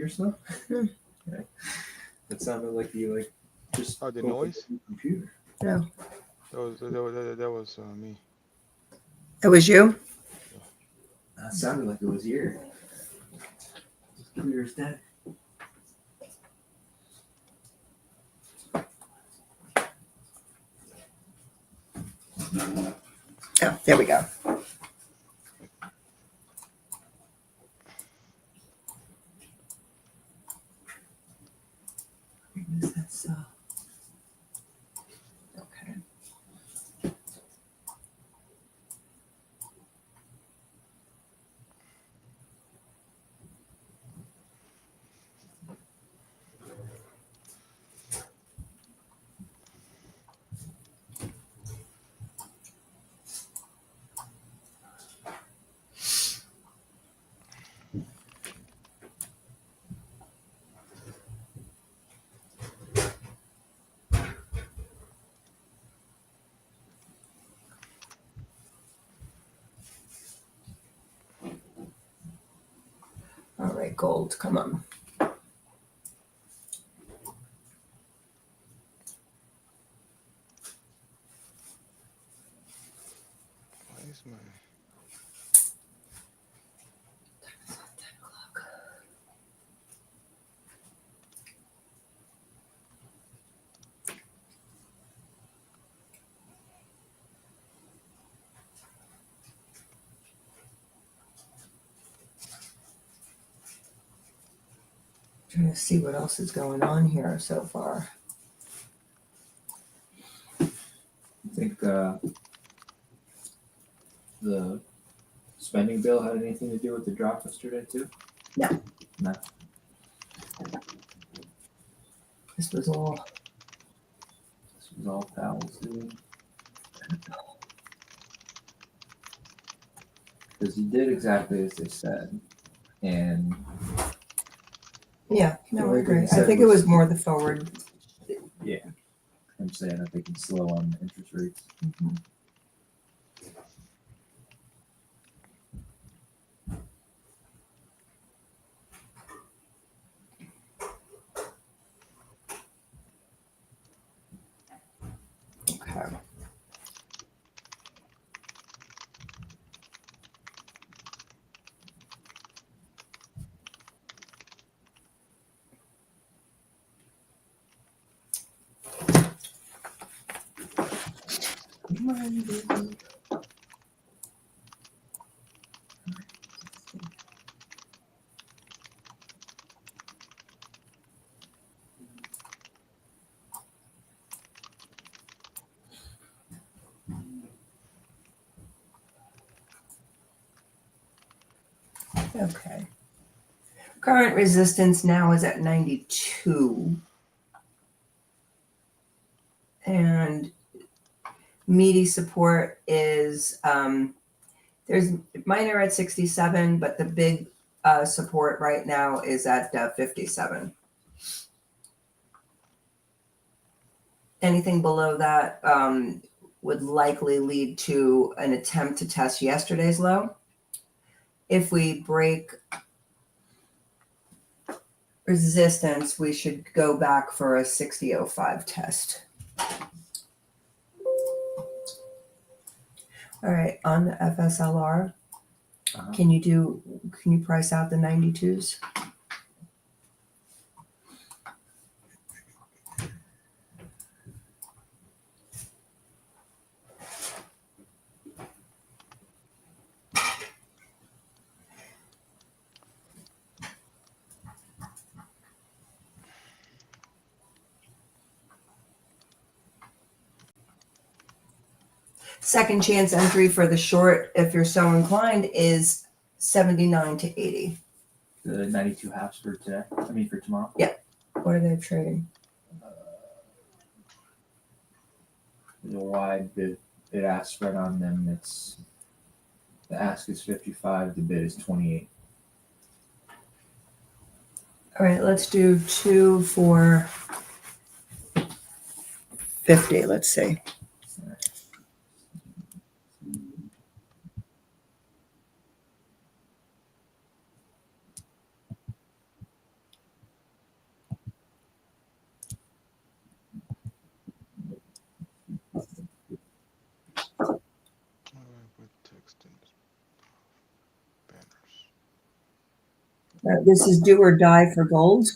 or so? Okay. That sounded like you just Oh, the opened noise? your computer. No, That was me. it was you. That sounded like it was your computer's dead. Oh, there we go. Okay. All right, gold, come on. Why is my... Trying to see what else is going on here so far. I think the spending bill had anything to do with the drop yesterday too? No. No. This was all Powell's doing. Because he did exactly as they said, and yeah. No, I Everything agree. he I said think it was- was more the forward. yeah, I'm saying that they can slow on the interest rates. Mhm. Okay. Come on, baby. Okay. Current resistance now is at 92. And meaty support is there's minor at 67, but the big support right now is at 57. Anything below that would likely lead to an attempt to test yesterday's low. If we break resistance, we should go back for a 60.05 test. All right, on the FSLR, can you price out the 92s? Second chance entry for the short, if you're so inclined, is 79 to 80. The 92 halves for today. I mean for tomorrow. What are they trading? There's a wide bid ask spread on them. It's the ask is 55, the bid is 28. All right, let's do 2 for 50. Let's see. This is do or die for gold.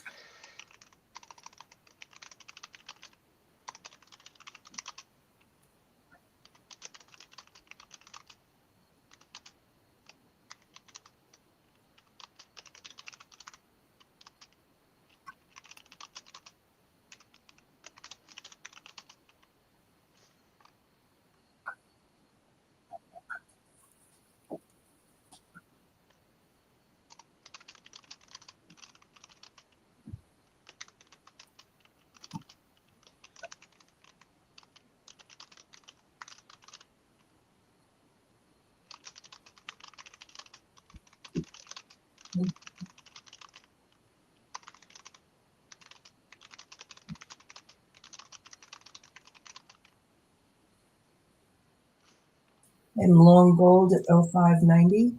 And long gold at 0590.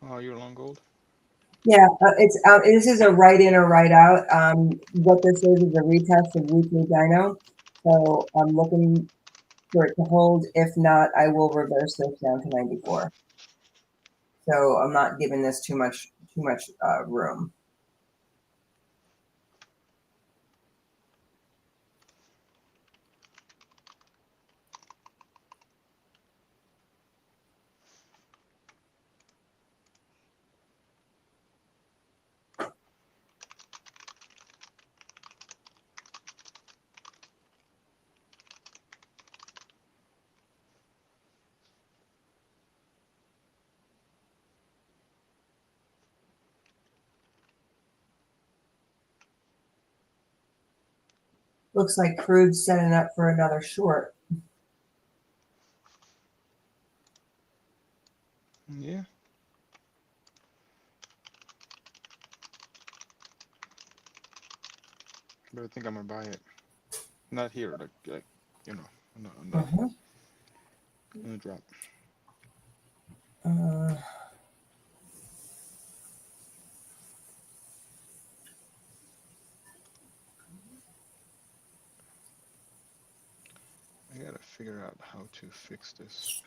Oh, you're long gold? Yeah, it's out. This is a right in or right out. What this is a retest of weekly dyno. So I'm looking for it to hold. If not, I will reverse this down to 94. So I'm not giving this too much room. Looks like Crude's setting up for another short. Yeah. But I think I'm gonna buy it. Not here, like you know, on the drop. I gotta figure out how to fix this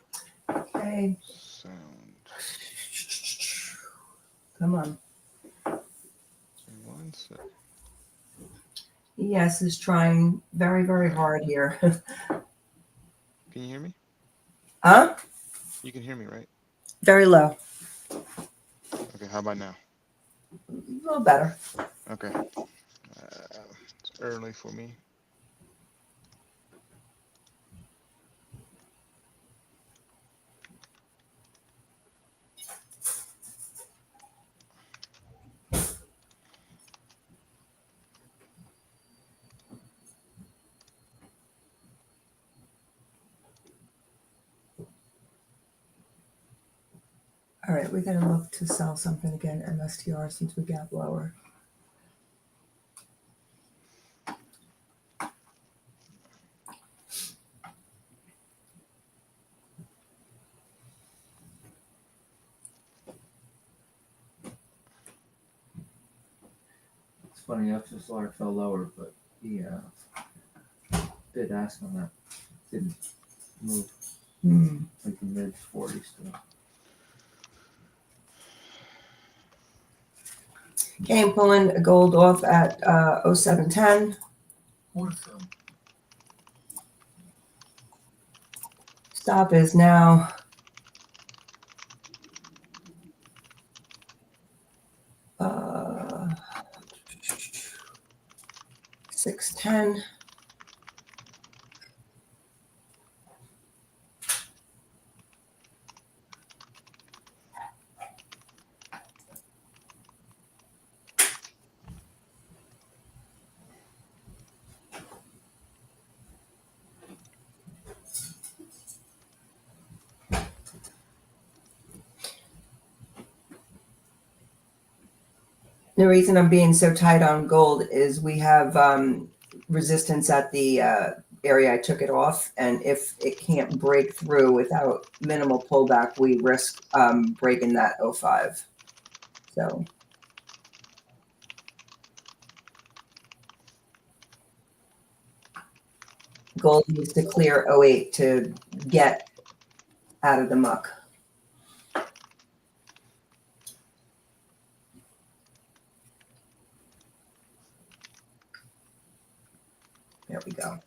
Okay, sound. come on. One sec. ES is trying very, very hard here. Can you hear me? Huh? You can hear me, right? Very low. Okay, how about now? A little better. Okay. It's early for me. All right, we gotta look to sell something again, MSTR, since we got lower. It's funny, FSLR fell lower, but the bid ask on that didn't move, like the mid 40s still. Okay, I'm pulling gold off at 0710. Awesome. Stop is now 610. The reason I'm being so tight on gold is we have resistance at the area, I took it off. And if it can't break through without minimal pullback, we risk breaking that 05. So gold needs to clear 08 to get out of the muck. There we go.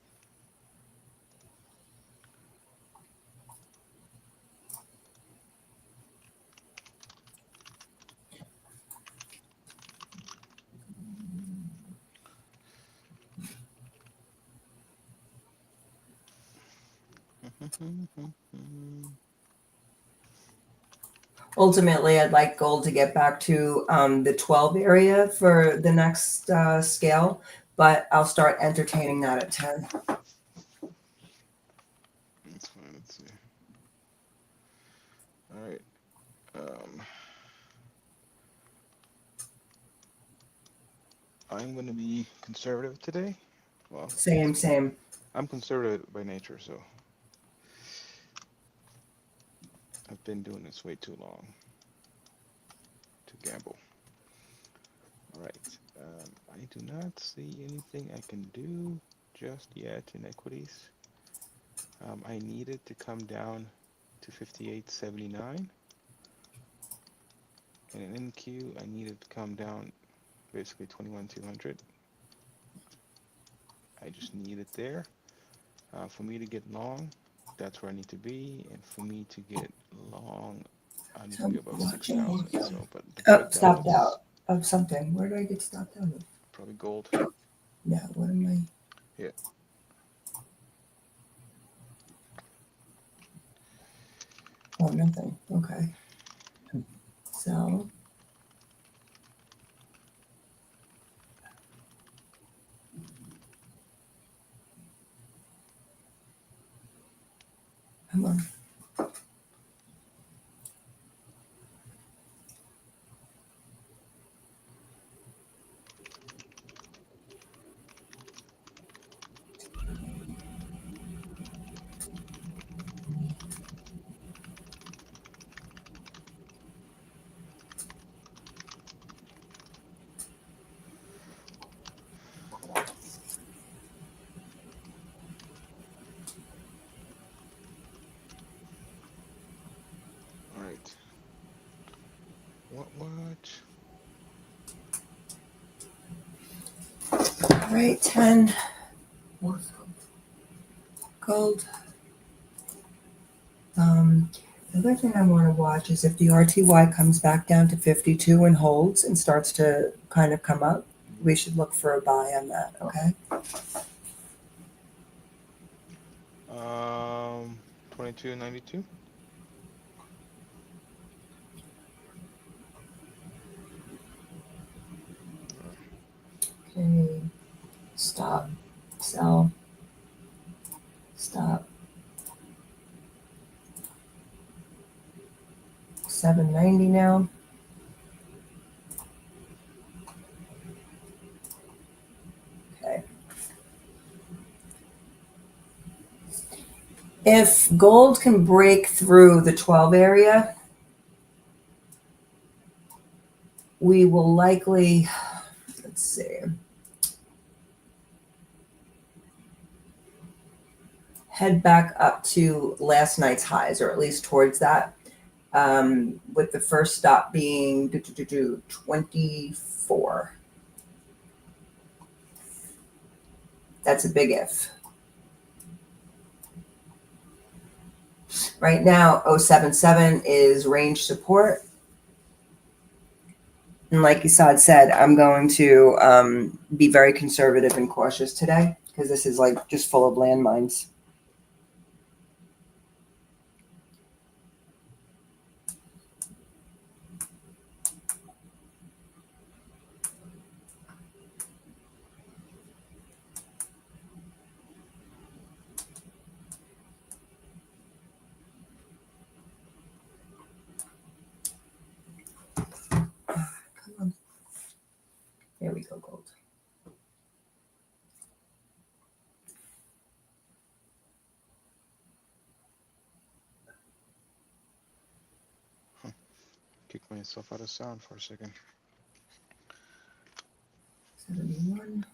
Ultimately, I'd like gold to get back to the 12 area for the next scale, but I'll start entertaining that at 10. That's fine. Let's see. All right. I'm going to be conservative today. Well, Same. I'm conservative by nature, so I've been doing this way too long to gamble. All right. I do not see anything I can do just yet in equities. I needed to come down to 58.79. And in NQ, I needed to come down basically 21,200. I just need it there. For me to get long, that's where I need to be. And for me to get long, I need to be above 6,000. So, but the Stopped out of something. Where did I get stopped out of? Probably gold. Yeah, what am I? Yeah. Oh, nothing. Okay. So. Come on. All right. What? All right, 10. Gold. The other thing I want to watch is if the RTY comes back down to 52 and holds and starts to kind of come up, we should look for a buy on that, okay? 22.92. Okay. Stop. Sell. Stop. 790 now. Okay. If gold can break through the 12 area, we will likely, let's see, head back up to last night's highs, or at least towards that, with the first stop being 24. That's a big if. Right now, 077 is range support. And like Esad said, I'm going to be very conservative and cautious today because this is like just full of landmines. Come on. There we go, gold. myself out of sound for a second. 71.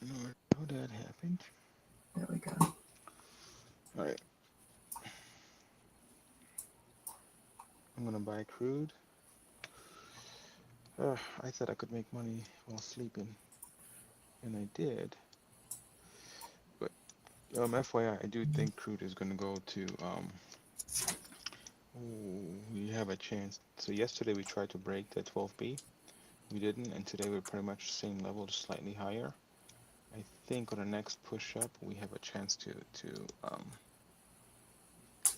I don't know how that happened. There we go. All right. I'm gonna buy crude. I thought I could make money while sleeping, and I did. But FYI, I do think crude is gonna go to we have a chance. So yesterday we tried to break the 12B. We didn't, and today we're pretty much same level, just slightly higher. I think on the next push up we have a chance to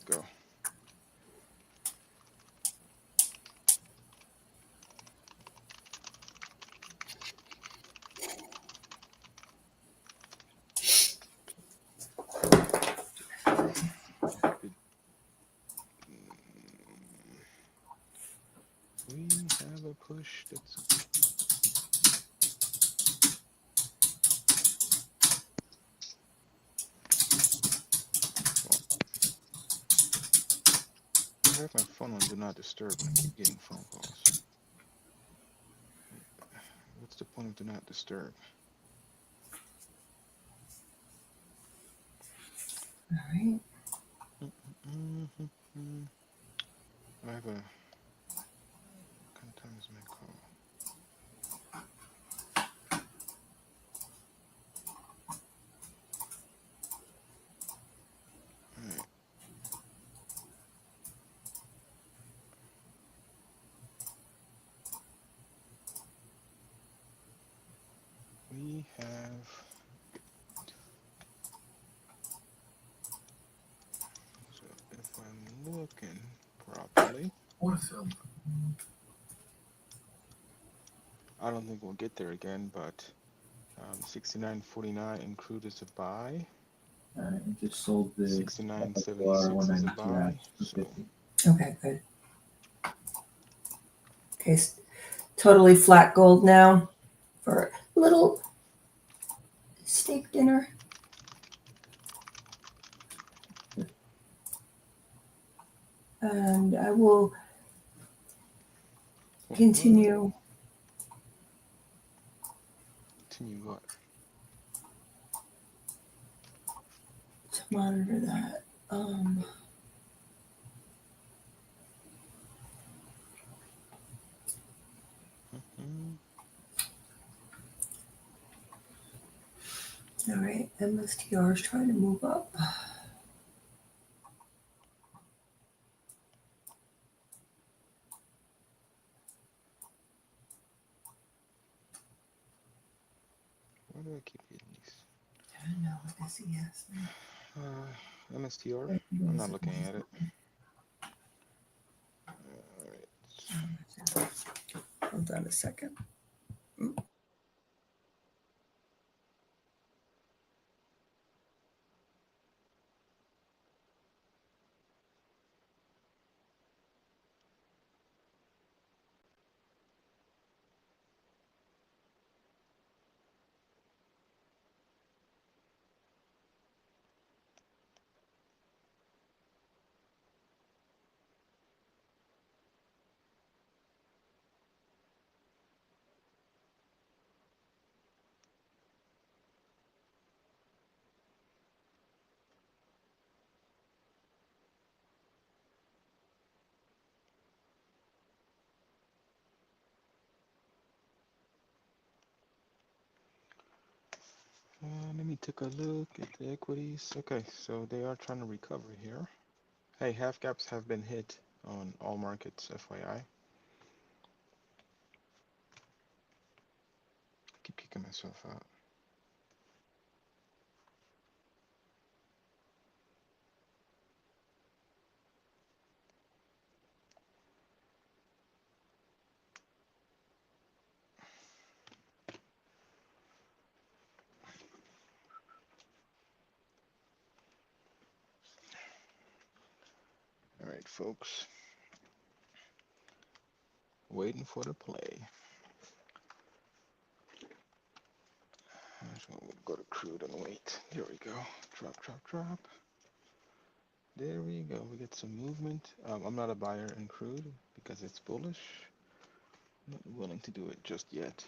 go. We have a push that's well, I have my phone on do not disturb and I keep getting phone calls. What's the point of do not disturb? All right. I have a what time is my call? All right. We have so if I'm looking properly, Awesome. I don't think we'll get there again, but 69.49 in crude is a buy. I just sold the 69.76 is a 192 buy. apps for So 50. Okay, good. Okay, totally flat gold now for a little steak dinner. And I will continue. Continue what? To monitor that. All right, MSTR is trying to move up. Why do I keep getting these? I don't know what this is. MSTR? I'm not looking at it. All right. Hold on a second. Let me take a look at the equities. Okay, so they are trying to recover here. Hey, half gaps have been hit on all markets, FYI. Keep kicking myself out. All right, folks. Waiting for the play. So we'll go to crude and wait. Here we go. Drop, drop, drop. There we go. We get some movement. I'm not a buyer in crude because it's bullish. Not willing to do it just yet.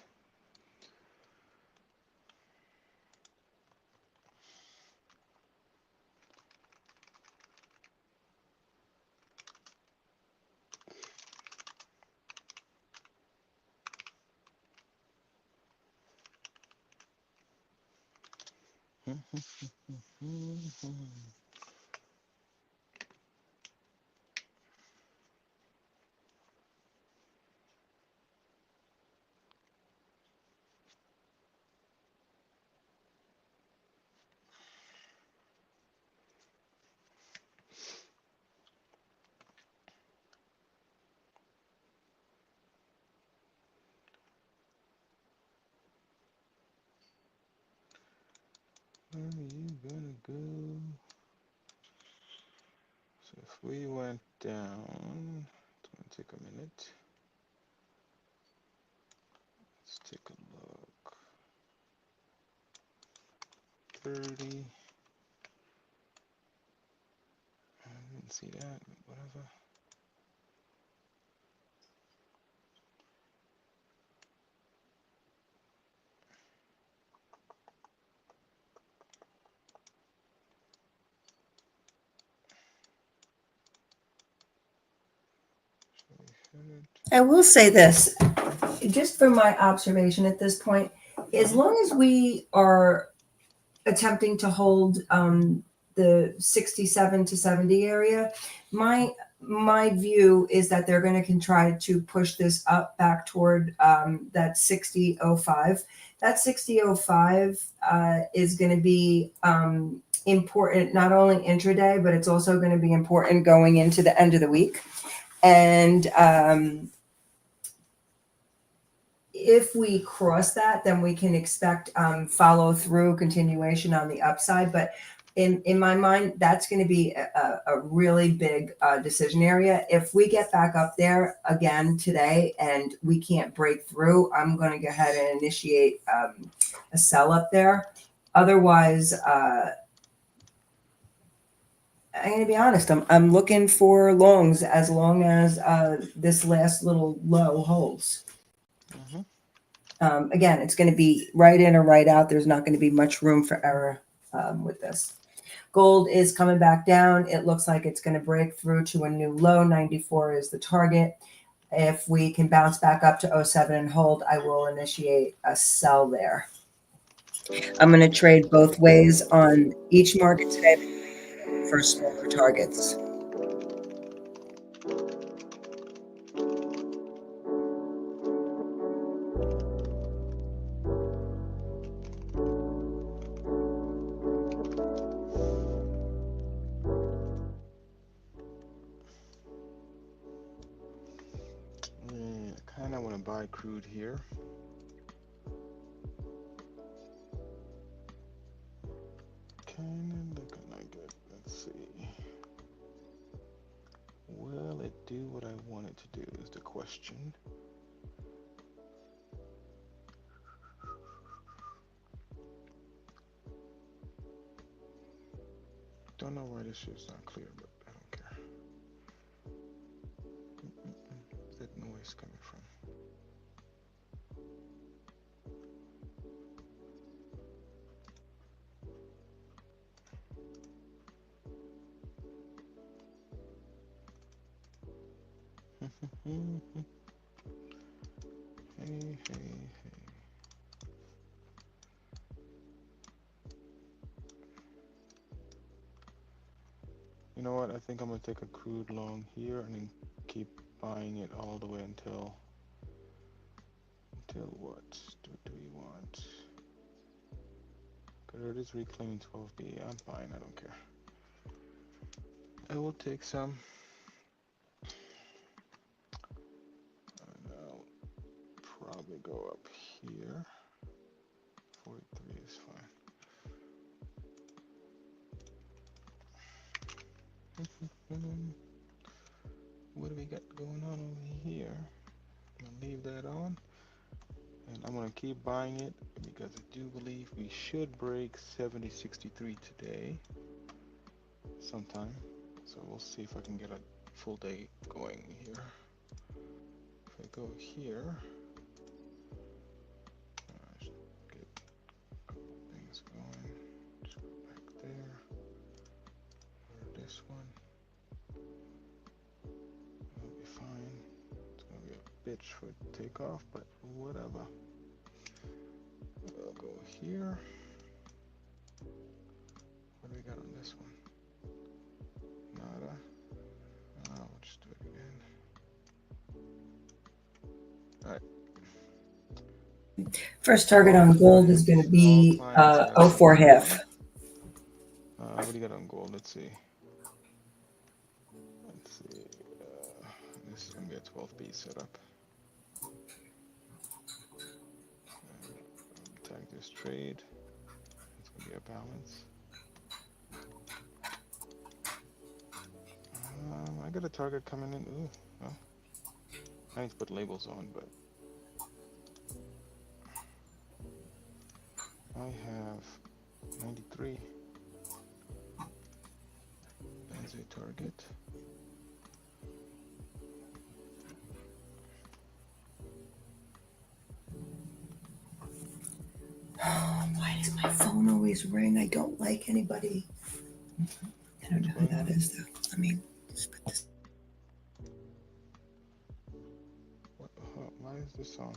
Where are you gonna go? So if we went down, it's gonna take a minute. Let's take a look. 30. I didn't see that, but whatever. I will say this, just from my observation at this point, as long as we are attempting to hold the 67 to 70 area, my view is that they're going to try to push this up back toward that 60.05. That 60.05 is going to be important not only intraday, but it's also going to be important going into the end of the week. And if we cross that, then we can expect follow through continuation on the upside. But in my mind, that's going to be a really big decision area. If we get back up there again today and we can't break through, I'm going to go ahead and initiate a sell up there. Otherwise, I'm going to be honest. I'm looking for longs as long as this last little low holds. Again, it's going to be right in or right out. There's not going to be much room for error with this. Gold is coming back down. It looks like it's going to break through to a new low. 94 is the target. If we can bounce back up to 07 and hold, I will initiate a sell there. I'm going to trade both ways on each market today for smaller targets. Yeah, I kind of want to buy crude here. Kind of looking like it. Let's see. Will it do what I want it to do is the question. Don't know why this shit's not clear, but I don't care. Where's that noise coming from? Hey, hey, hey. You know what? I think I'm gonna take a crude long here and then keep buying it all the way until what do we want? Crude is reclaiming 12B. I'm fine. I don't care. I will take some. And I'll probably go up here. 43 is fine. What do we got going on over here? I'm gonna leave that on, and I'm gonna keep buying it because I do believe we should break 70.63 today sometime. So we'll see if I can get a full day going here. If I go here, should get a couple things going. Just go back there. Or this one. It'll be fine. It's gonna be a bitch for takeoff, but whatever. I'll go here. What do we got on this one? Nada. We'll just do it again. Alright. First target on gold is going to be 04 half. What do you got on gold? Let's see. This is going to be a 12B setup. Tag this trade. It's going to be a balance. I got a target coming in. Ooh, well, I need to put labels on, but I have 93 as a target. Why does my phone always ring? I don't like anybody. I don't know who that is, though. I mean, just put this. Why is this on?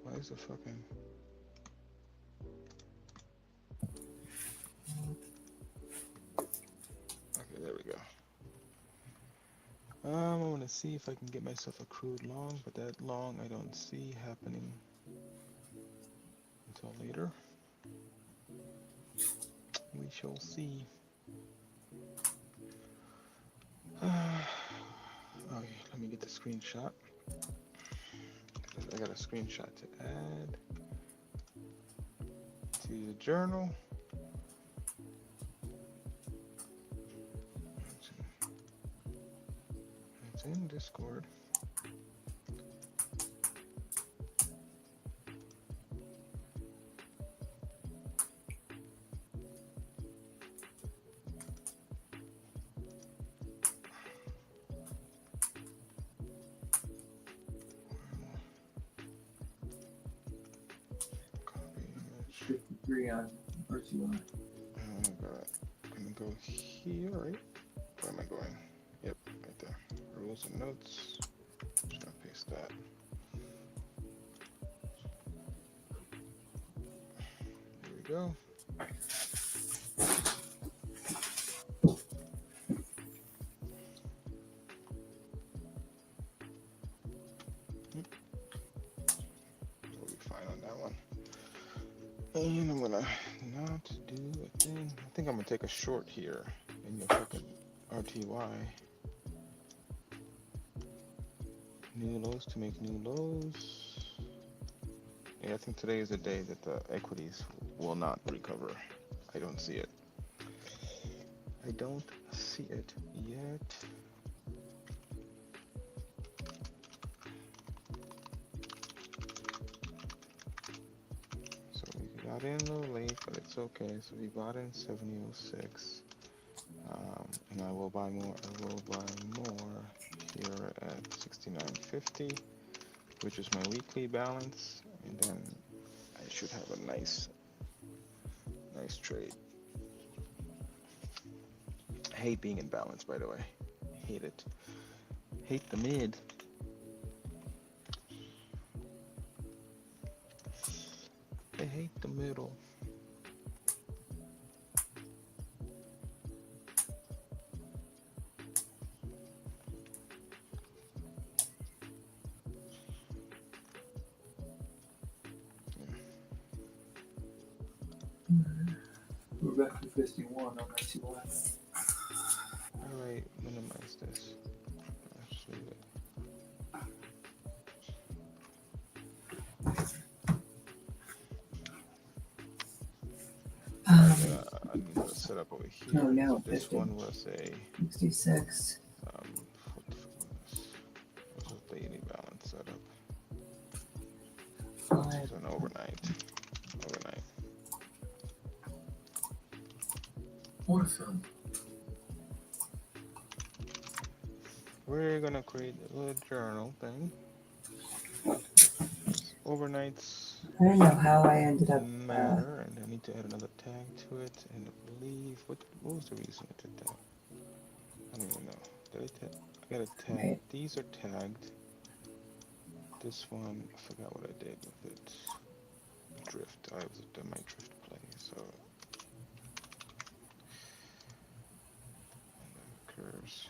Why is the fucking... Okay, there we go. I want to see if I can get myself a crude long, but that long I don't see happening until later. We shall see. Okay, let me get the screenshot. I got a screenshot to add to the journal. It's in Discord. Copy image. 53 on RTY. I'm gonna go here, right? Where am I going? Yep, right there. Rules and notes. Just gonna paste that. There we go. We'll be fine on that one. And I'm gonna not do a thing. I think I'm gonna take a short here in the fucking RTY. New lows to make new lows. Yeah, I think today is the day that the equities will not recover. I don't see it. I don't see it yet. So we got in a little late, but it's okay. So we bought in 70.06. And I will buy more. I will buy more here at 69.50, which is my weekly balance, and then I should have a nice trade. I hate being in balance, by the way. I hate it. Hate the mid. I hate the middle. We're back to 51 on RTY. Alright, minimize this. Just leave it. I need to set up over here. Oh, no, So this 50. one was a 66. was a daily balance setup. 5. This is an overnight. What a film. we're gonna create a little journal thing. Overnights I don't know how I ended up. matter, and I need to add another tag to it. And I believe what was the reason I did that? I don't even know. I gotta tag. Right. These are tagged. This one, I forgot what I did with it. Drift. I was done my drift play, so and then curves.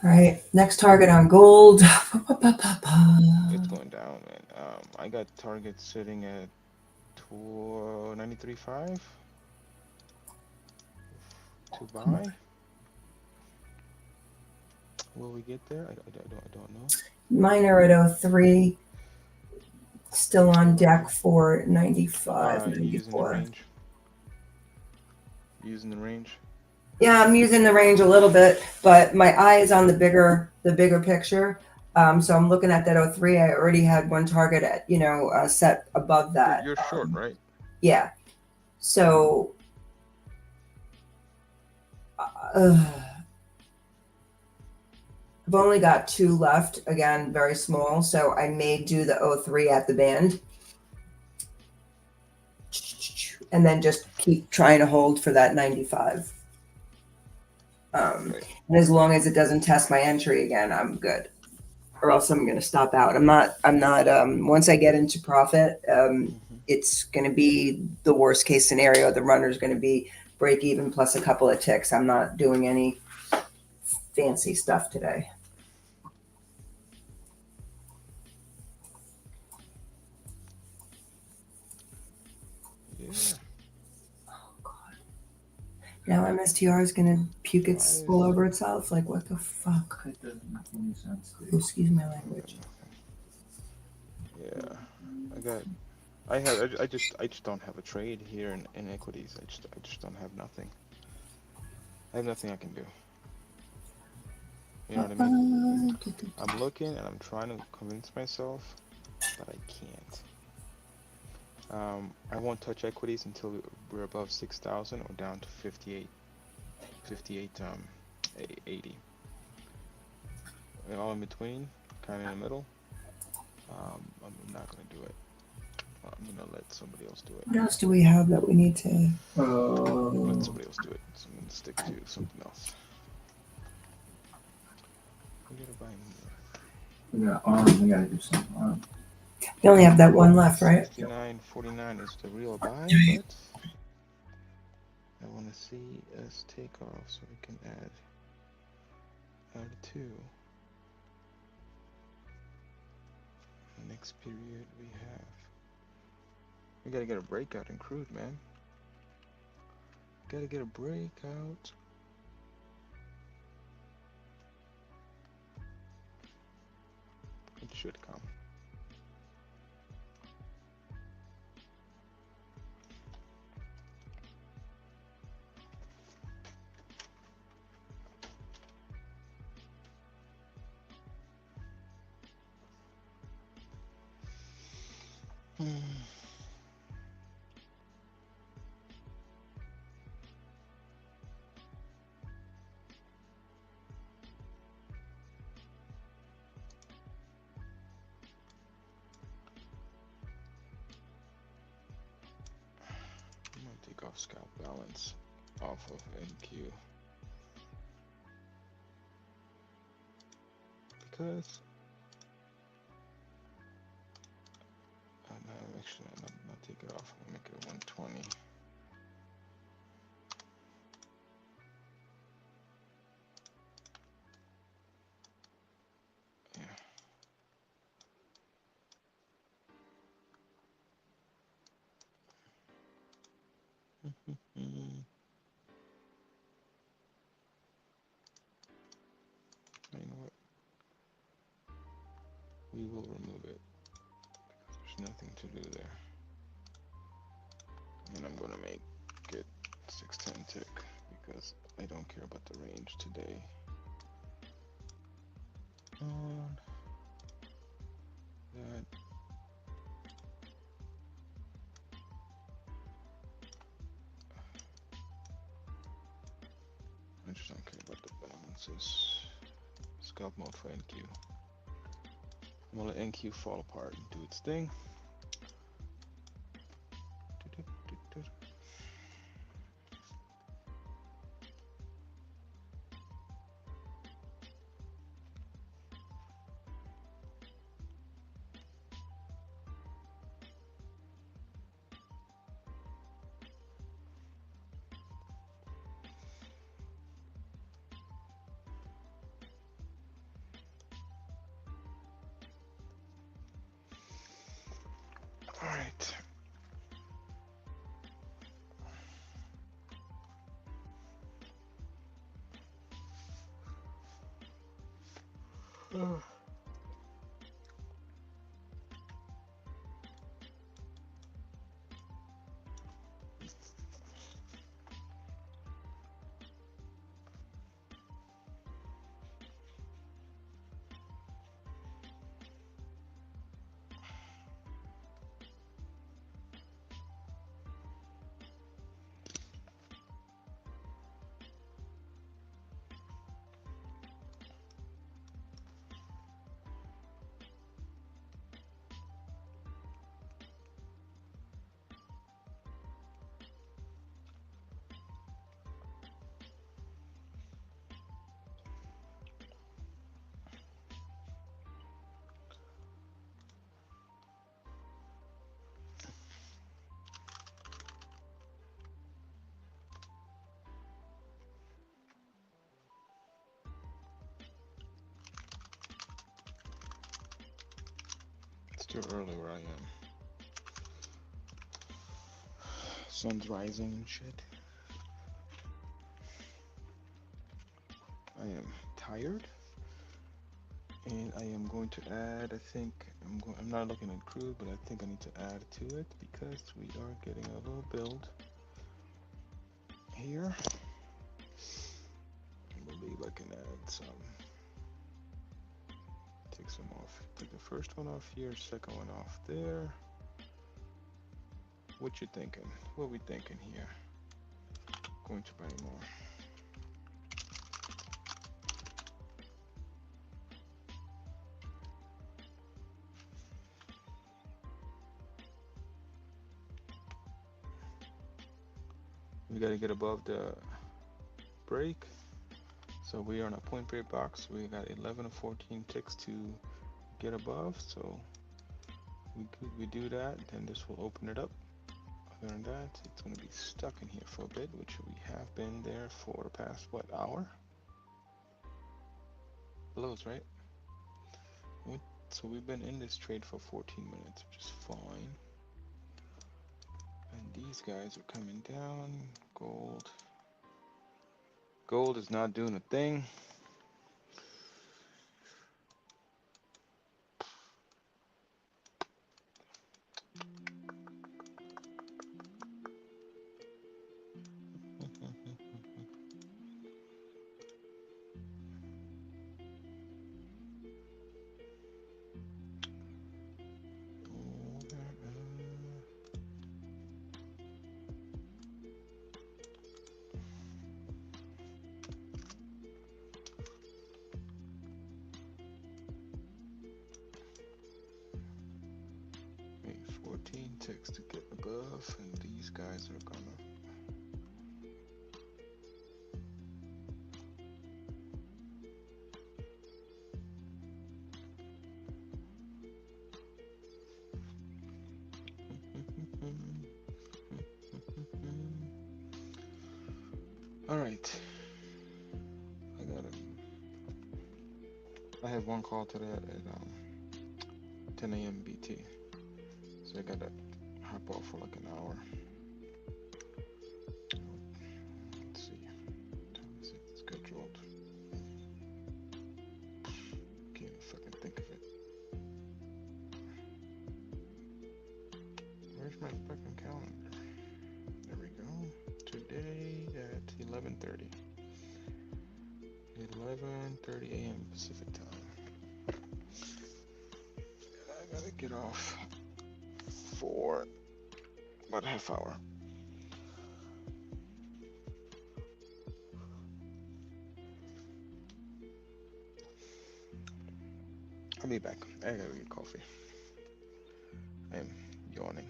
All right. Next target on gold. It's going down, man. I got target sitting at 93.5 to buy. Will we get there? I don't know. Mine are at 03. Still on deck for 95, You using the 94. range? Using the range? Yeah, I'm using the range a little bit, but my eye is on the bigger picture. So I'm looking at that 03. I already had one target at, set above that. You're short, right? Yeah. So, I've only got 2 left. Again, very small. So I may do the 03 at the band. And then just keep trying to hold for that 95. Okay. And as long as it doesn't test my entry again, I'm good. Or else I'm going to stop out. I'm not, once I get into profit, it's going to be the worst case scenario. The runner's going to be break even plus a couple of ticks. I'm not doing any fancy stuff today. Yeah. Oh, God. Now MSTR is going to puke its all over itself. Like, what the fuck? It doesn't make any sense. Oh, excuse my language. Yeah. I just don't have a trade here in equities. I just don't have nothing. I have nothing I can do. You know what I mean? I'm looking and I'm trying to convince myself, but I can't. I won't touch equities until we're above 6,000 or down to 58, 80. And all in between, kind of in the middle. I'm not gonna do it. I'm gonna let somebody else do it. What else do we have that we need to? Let somebody else do it. So I'm gonna stick to something else. We gotta buy more. We got arm. We gotta do something arm. You only have that one left, right? 69.49 is the real buy, but I want to see us take off so we can add 2. The next period we gotta get a breakout in crude, man. Gotta get a breakout. It should come. I'm gonna take off scalp balance off of NQ because actually I'm not take it off. I'm gonna make it a 120. You know what? We will remove it because there's nothing to do there. And I'm gonna make it 610 tick because I don't care about the range today. On that. just don't care about the balances. Scalp mode for NQ. I'm gonna let NQ fall apart and do its thing. All right. It's too early where I am. Sun's rising and shit. I am tired, and I am going to add. I think I'm not looking at Crude, but I think I need to add to it because we are getting a little build here. I believe I can add some. Take some off. Take the first one off here, second one off there. What you thinking? What we thinking here? Going to buy more. We got to get above the break. So we are on a point break box. We got 11 or 14 ticks to get above. So we do that, then this will open it up. Other than that, it's going to be stuck in here for a bit, which we have been there for the past, what, hour? Blows, right? So we've been in this trade for 14 minutes, which is fine. And these guys are coming down. Gold is not doing a thing. Wait, 14 ticks to get above, and these guys are gonna. All right. I have one call today at 10 a.m. BT, so I gotta hop off for like an hour. Let's see, what time is it scheduled? Can't even fucking think of it. Where's my fucking calendar? There we go. Today at 11:30. 11:30 a.m. Pacific time. I gotta get off for about a half hour. I'll be back. I gotta get coffee. I'm yawning.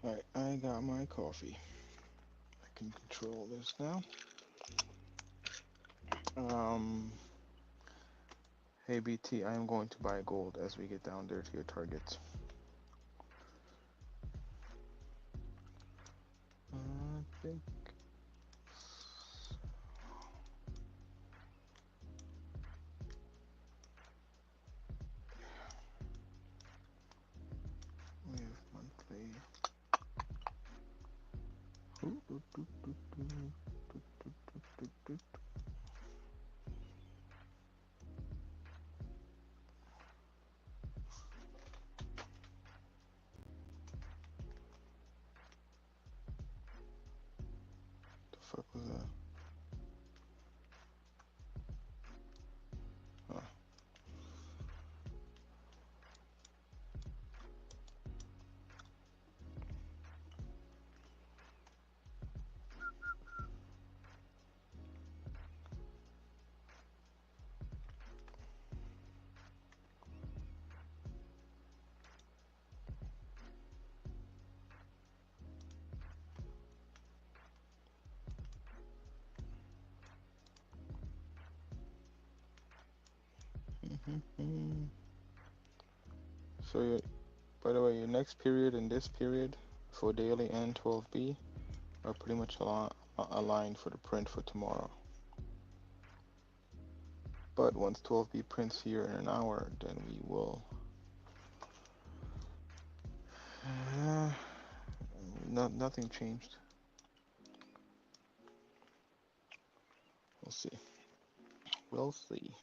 Alright, I got my coffee. I can control this now. Hey BT, I am going to buy gold as we get down there to your targets. I think we have monthly. The fuck was that? Huh. So, by the way, your next period and this period for daily and 12B are pretty much aligned for the print for tomorrow. But once 12B prints here in an hour, then we will. Nothing changed. We'll see. We'll see.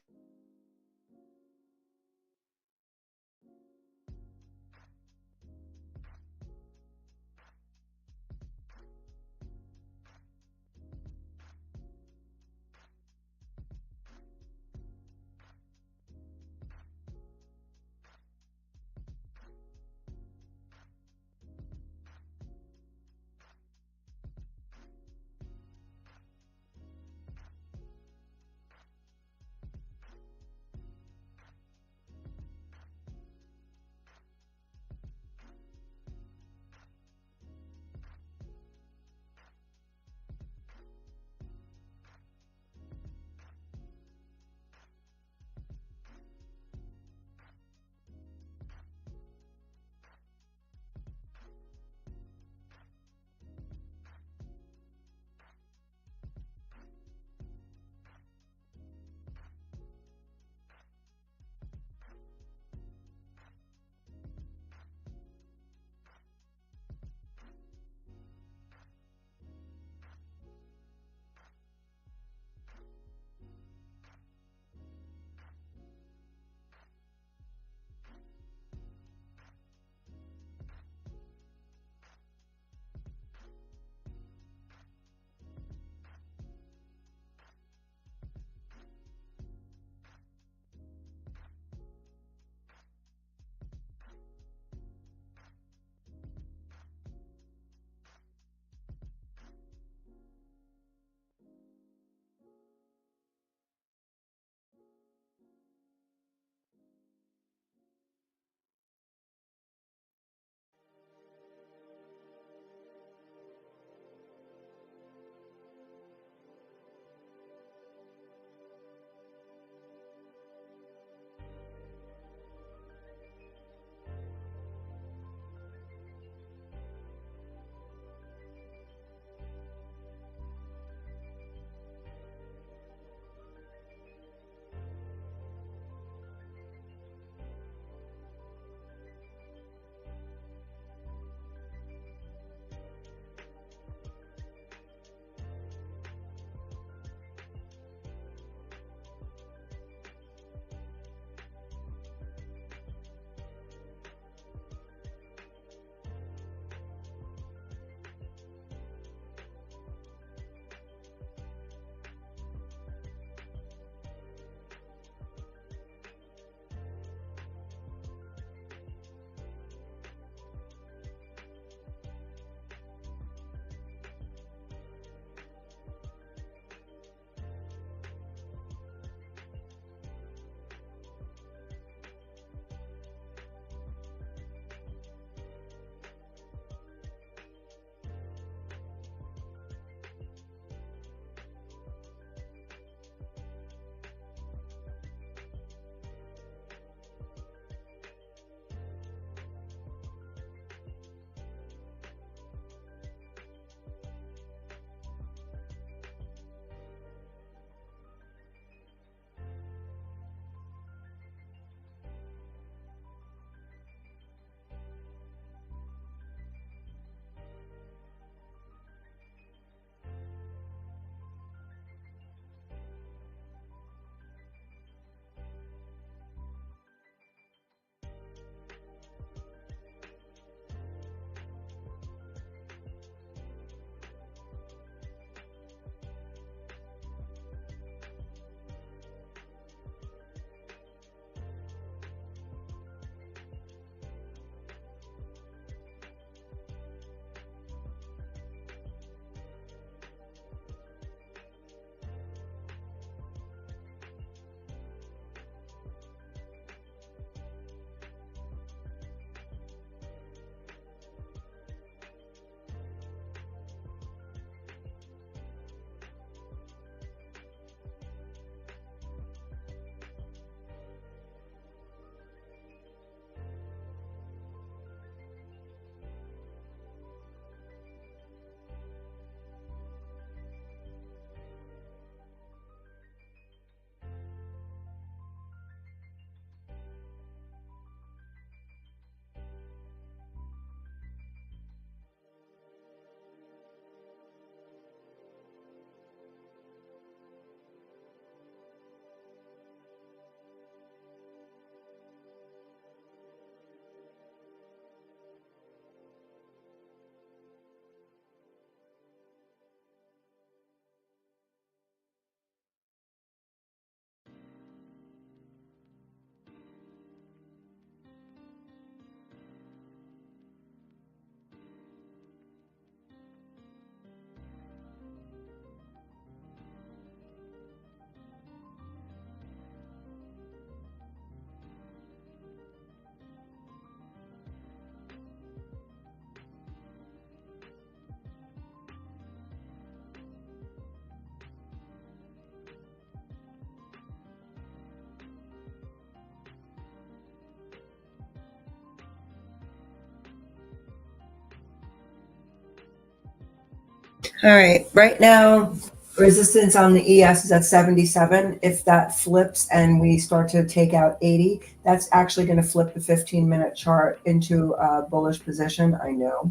All right, right now, resistance on the ES is at 77. If that flips and we start to take out 80, that's actually going to flip the 15-minute chart into a bullish position, I know.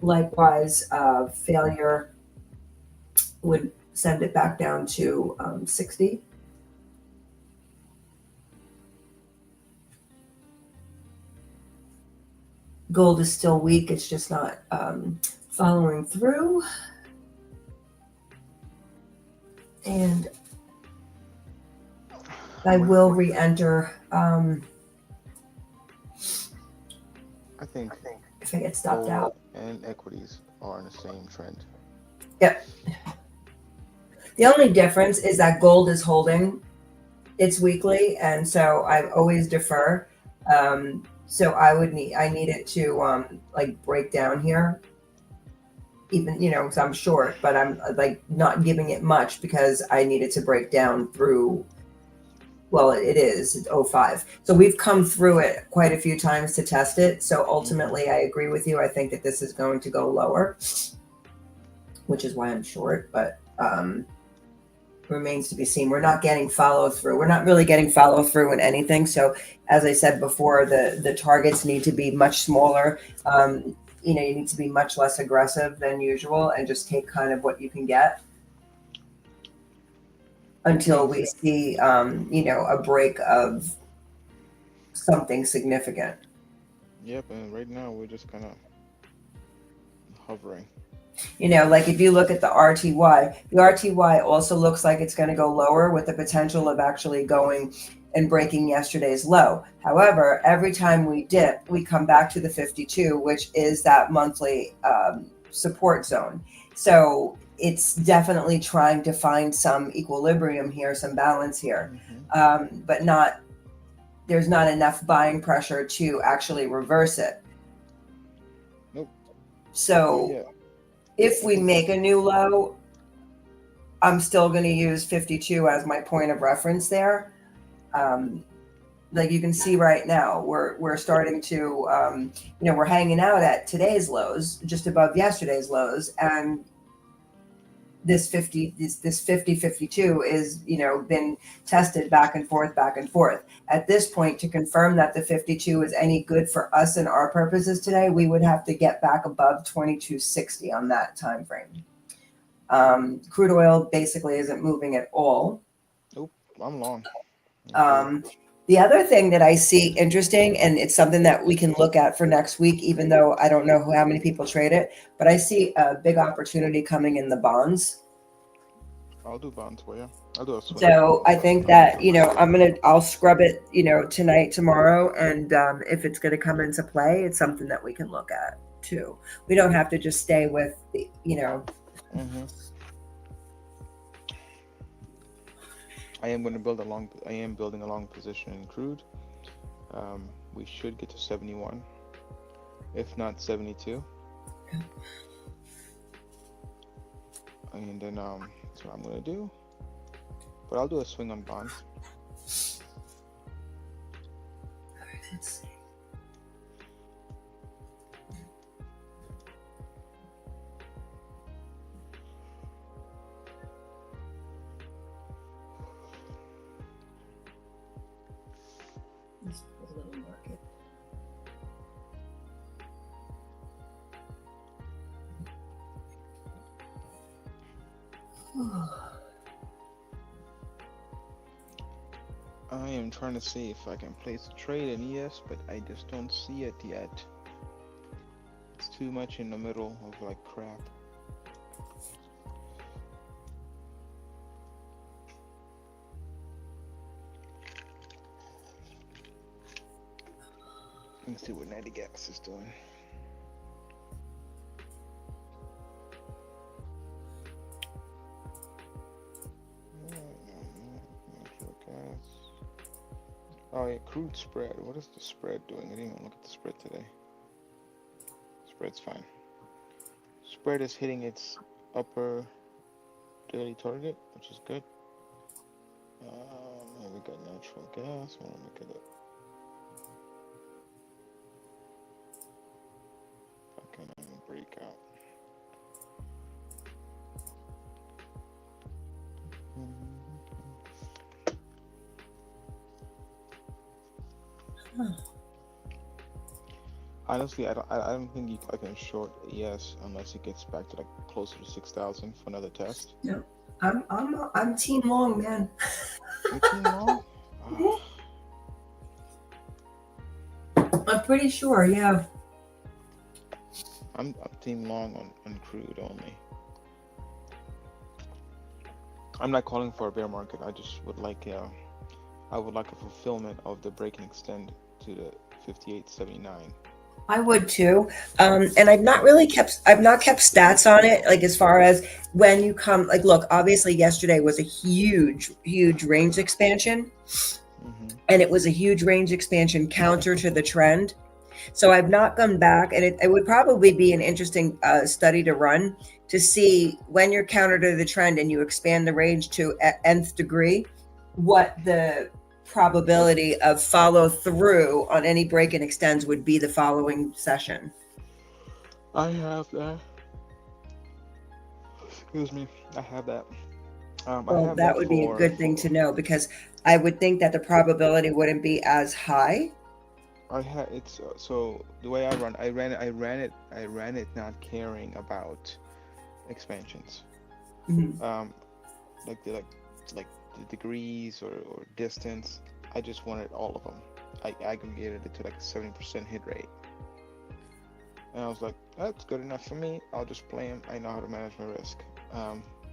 Likewise, failure would send it back down to 60. Gold is still weak, it's just not following through. And I will re-enter I think if I get stopped gold out. and equities are in the same trend. Yep. The only difference is that gold is holding its weekly, and so I always defer. So I need it to like break down here, even because I'm short, but I'm like not giving it much because I need it to break down through. Well, it's 05. So we've come through it quite a few times to test it. So ultimately, I agree with you. I think that this is going to go lower, which is why I'm short, but remains to be seen. We're not getting follow through. We're not really getting follow through in anything. So as I said before, the targets need to be much smaller. You need to be much less aggressive than usual and just take kind of what you can get until we see, a break of something significant. Yep, and right now we're just kind of hovering. Like if you look at the RTY also looks like it's going to go lower with the potential of actually going and breaking yesterday's low. However, every time we dip, we come back to the 52, which is that monthly support zone. So it's definitely trying to find some equilibrium here, some balance here, but there's not enough buying pressure to actually reverse it. Nope. So Yeah. if we make a new low, I'm still going to use 52 as my point of reference there. Like you can see right now, we're starting to, we're hanging out at today's lows, just above yesterday's lows, and this 52 is, been tested back and forth, back and forth. At this point, to confirm that the 52 is any good for us and our purposes today, we would have to get back above 2260 on that time frame. Crude oil basically isn't moving at all. Nope, I'm long. The other thing that I see interesting, and it's something that we can look at for next week, even though I don't know how many people trade it, but I see a big opportunity coming in the bonds. I'll do bonds for you. I'll do a swing. So I think that, I'll scrub it, tonight, tomorrow. And if it's going to come into play, it's something that we can look at too. We don't have to just stay with the, I am building a long position in crude. We should get to 71, if not 72. And then that's what I'm gonna do. But I'll do a swing on bonds. Let's see. Let's put a little market. I am trying to see if I can place a trade in ES, but I just don't see it yet. It's too much in the middle of like crap. Let's see what 90 gas is doing. Natural gas. Oh yeah, crude spread. What is the spread doing? I didn't even look at the spread today. Spread's fine. Spread is hitting its upper daily target, which is good. We got natural gas. I want to look at it. Okay, I'm gonna break out. Honestly, I don't think I can short ES unless it gets back to like closer to 6,000 for another test. No, I'm team long, man. Your team long? Ah, I'm pretty sure, yeah. I'm team long on crude only. I'm not calling for a bear market. I just would like I would like a fulfillment of the break and extend to the 58.79. I would too. And I've not kept stats on it, like as far as when you come, like, look, obviously yesterday was a huge range expansion, Mm-hmm. and it was a huge range expansion counter to the trend. So I've not gone back, and it would probably be an interesting study to run to see when you're counter to the trend and you expand the range to nth degree, what the probability of follow through on any break and extends would be the following session. I have that. Excuse me. I have that. I Well, have that that would be a for good thing to know, because I would think that the probability wouldn't be as high. I had it's so the way I ran it not caring about expansions. Mhm. Like like the degrees or distance. I just wanted all of them. I aggregated it to like 70% hit rate. And I was like, that's good enough for me. I'll just play them. I know how to manage my risk.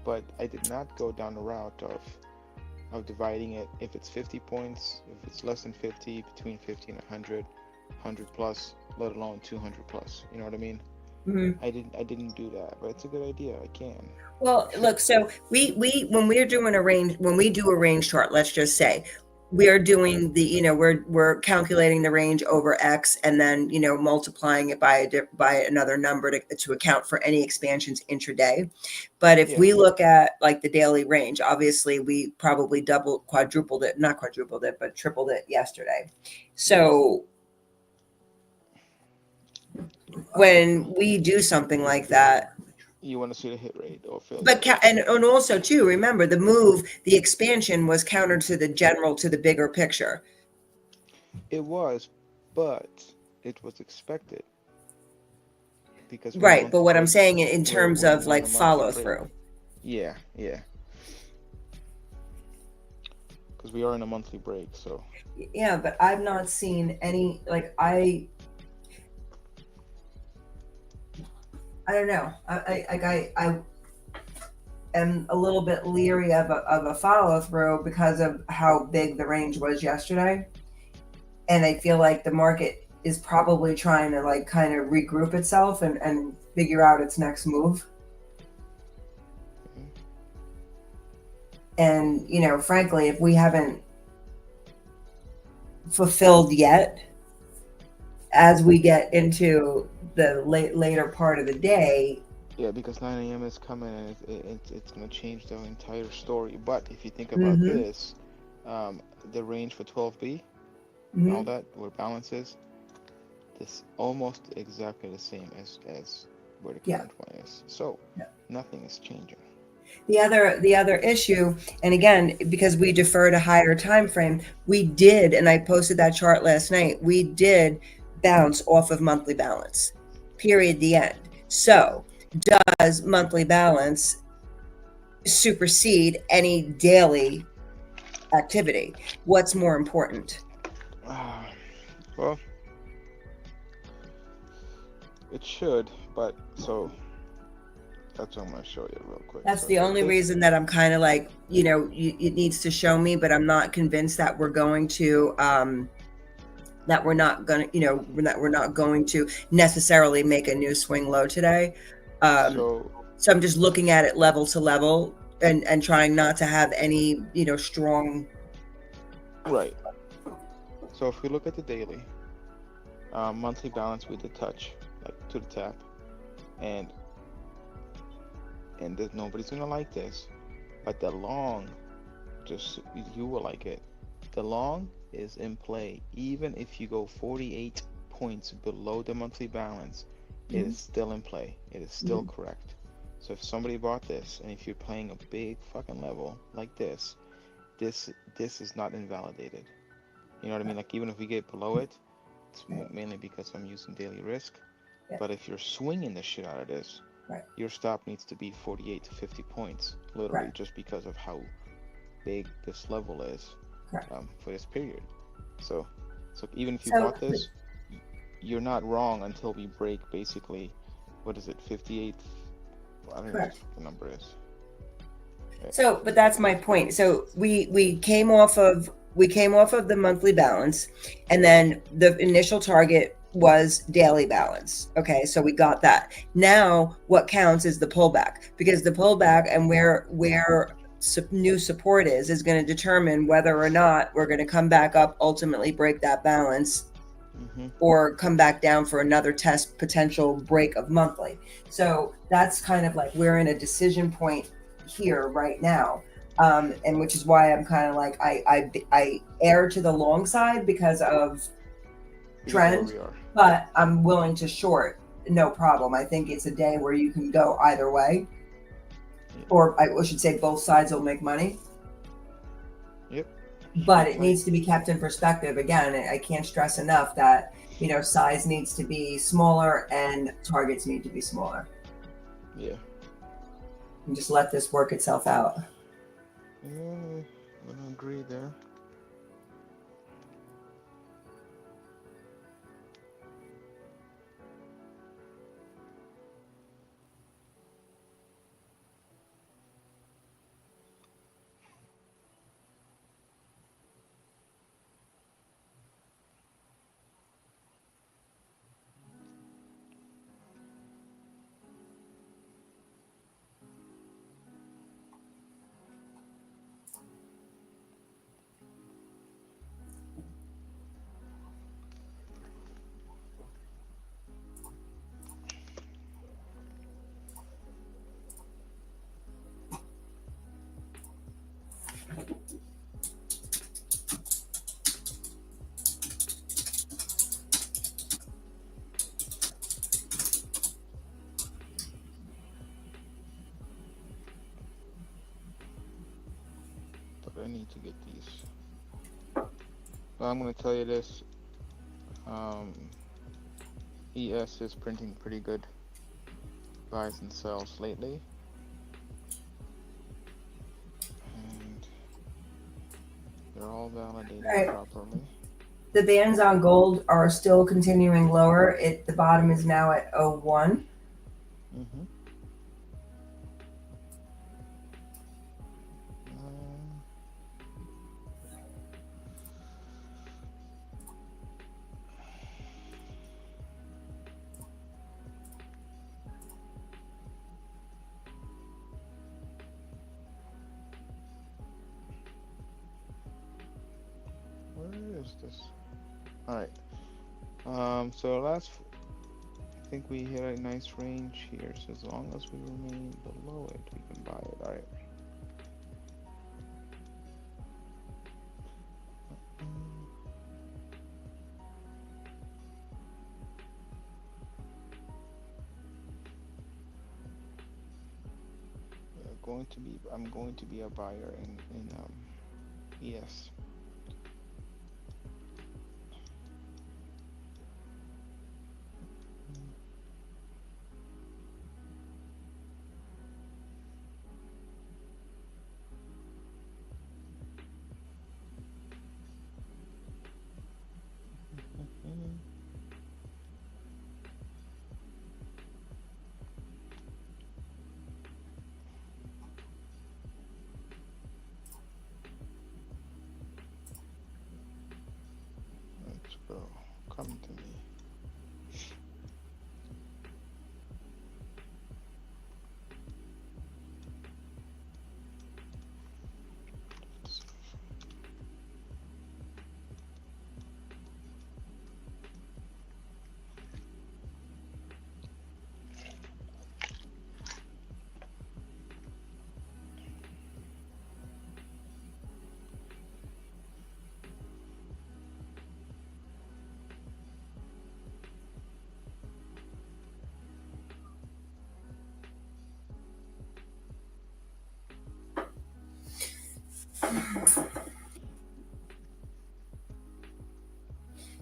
But I did not go down the route of dividing it. If it's 50 points, if it's less than 50, between 50 and 100, 100 plus, let alone 200 plus. You know what I mean? Mhm. I didn't do that, but it's a good idea. I can. Well, look, so we when we're doing a range, when we do a range chart, let's just say we are doing the, we're calculating the range over X, and then, multiplying it by by another number to account for any expansions intraday. But if Yeah. we look at like the daily range, obviously we probably quadrupled it, not quadrupled it, but tripled it yesterday. So when we do something like that, You want to see the hit rate or failure but rate? and also too, remember the expansion was counter to the general, to the bigger picture. It was, but it was expected because we're in a Right, but monthly what I'm break. saying in terms of We're in like a monthly follow break. through. Yeah, yeah. Because we are in a monthly break, so Yeah, but I've not seen any, like, I don't know. I am a little bit leery of a follow through because of how big the range was yesterday, and I feel like the market is probably trying to like kind of regroup itself and figure out its next move. mhm. And frankly, if we haven't fulfilled yet, as we get into the later part of the day. Yeah, because 9 a.m. is coming and it's gonna change the entire story. But if you think about Mm-hmm. this, the range for 12B and all Mm-hmm. that, where balance is, this almost exactly the same as where the Yeah. current one is. So Yeah. nothing is changing. The other issue, and again, because we deferred a higher time frame, we did, and I posted that chart last night, we did bounce off of monthly balance. Period. The end. So does monthly balance supersede any daily activity? What's more important? Well, it should, but so that's what I'm gonna show you real quick. That's So the only reason that I'm kind of like, it needs to show me, but I'm not convinced that we're going to, that we're not going to, we're not going to necessarily make a new swing low today. So So I'm just looking at it level to level, and trying not to have any, strong. right. So if we look at the daily, monthly balance we did touch like to the tap, and nobody's gonna like this, but the long, just you will like it. The long is in play, even if you go 48 points below the monthly balance, it is still in play. It is still correct. So if somebody bought this, and if you're playing a big fucking level like this is not invalidated. You know what I mean? Like even if we get below it, it's Right. mainly because I'm using daily risk. Yeah. But if you're swinging the shit out of this, Right. your stop needs to be 48 to 50 points, literally, Correct. just because of how big this level is Correct. for this period. So even if you So bought this, you're not wrong until we break basically, what is it, 58? I don't know what correct. the number is. So, but that's my point. So we came off of the monthly balance, and then the initial target was daily balance. Okay, so we got that. Now, what counts is the pullback, because the pullback and where new support is going to determine whether or not we're going to come back up, ultimately break that balance, or come back down for another test, potential break of monthly. So that's kind of like we're in a decision point here right now, and which is why I'm kind of like I err to the long side because of trend, we are. but I'm willing to short, no problem. I think it's a day where you can go either way, or I should say both sides will make money. Yep. But it needs to be kept in perspective. Again, I can't stress enough that, you know, size needs to be smaller and targets need to be smaller. Yeah. And just let this work itself out. Yeah, I'm gonna agree there. But I need to get these. Well, I'm gonna tell you this. ES is printing pretty good buys and sells lately. And they're all validated properly. The bands on gold are still continuing lower. The bottom is now at 01. Where is this? All right. So last, I think we hit a nice range here. So as long as we remain below it, we can buy it. All right. I'm going to be a buyer in ES. Let's go. Come to me.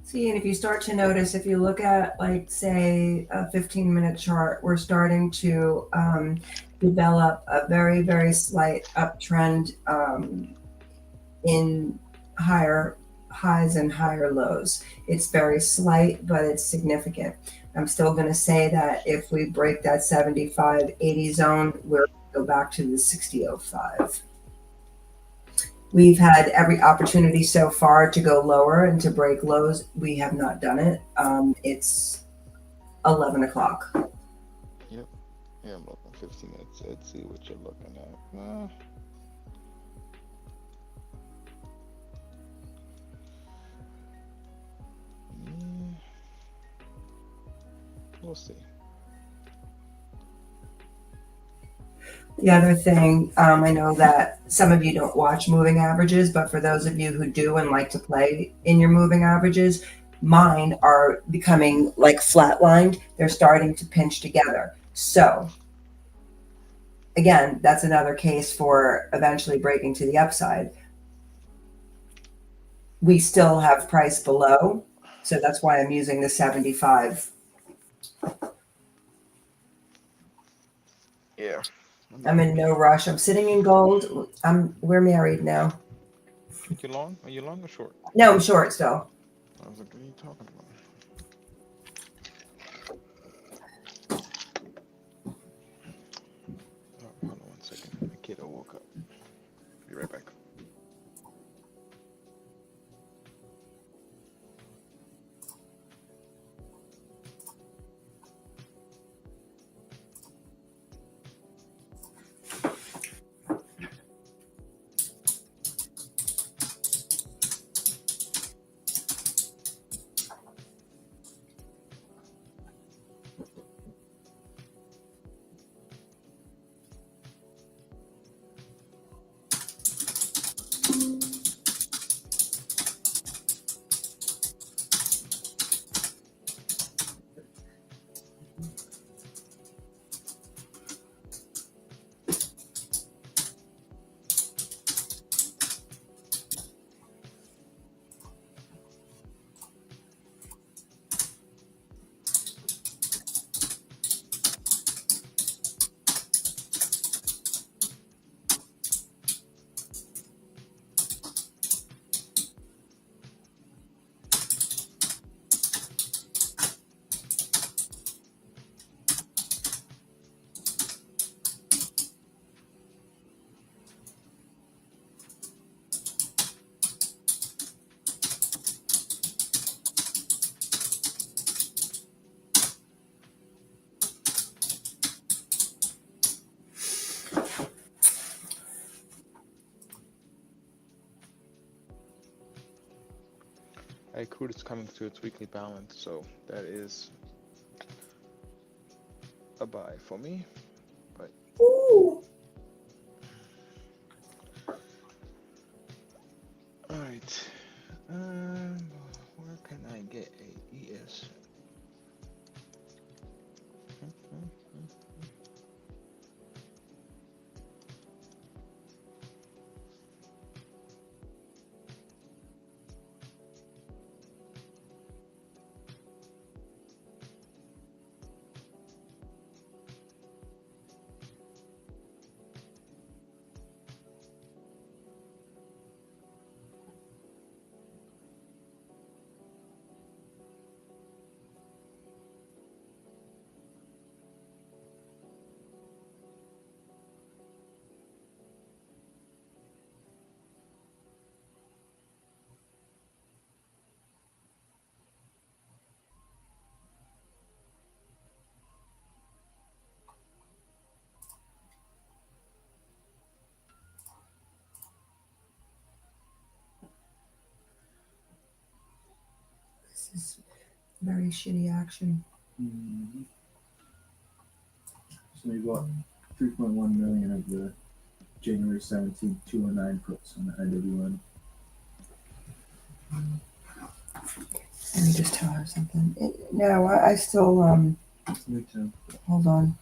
See, and if you start to notice, if you look at, like, say, a 15-minute chart, we're starting to develop a very, very slight uptrend in higher highs and higher lows. It's very slight, but it's significant. I'm still going to say that if we break that 75-80 zone, we're going to go back to the 60.05. We've had every opportunity so far to go lower and to break lows. We have not done it. It's 11 o'clock. Yep. Yeah, I'm looking 15 minutes. Let's see what you're looking at. Yeah. We'll see. The other thing, I know that some of you don't watch moving averages, but for those of you who do and like to play in your moving averages, mine are becoming like flatlined. They're starting to pinch together. So again, that's another case for eventually breaking to the upside. We still have price below, so that's why I'm using the 75. Yeah. I'm in no rush. I'm sitting in gold. We're married now. You long? Are you long or short? No, I'm short still. I was like, what are you talking about? Oh, hold on one second. My kiddo woke up. Be right back. Crude is coming to its weekly balance, so that is a buy for me. But Ooh. all right, where can I get a ES? This is very shitty action. Mm-hmm. So we bought 3.1 million of the January 17th 209 puts on the IWN. Let me just tell her something. No, I still, Me too. hold on.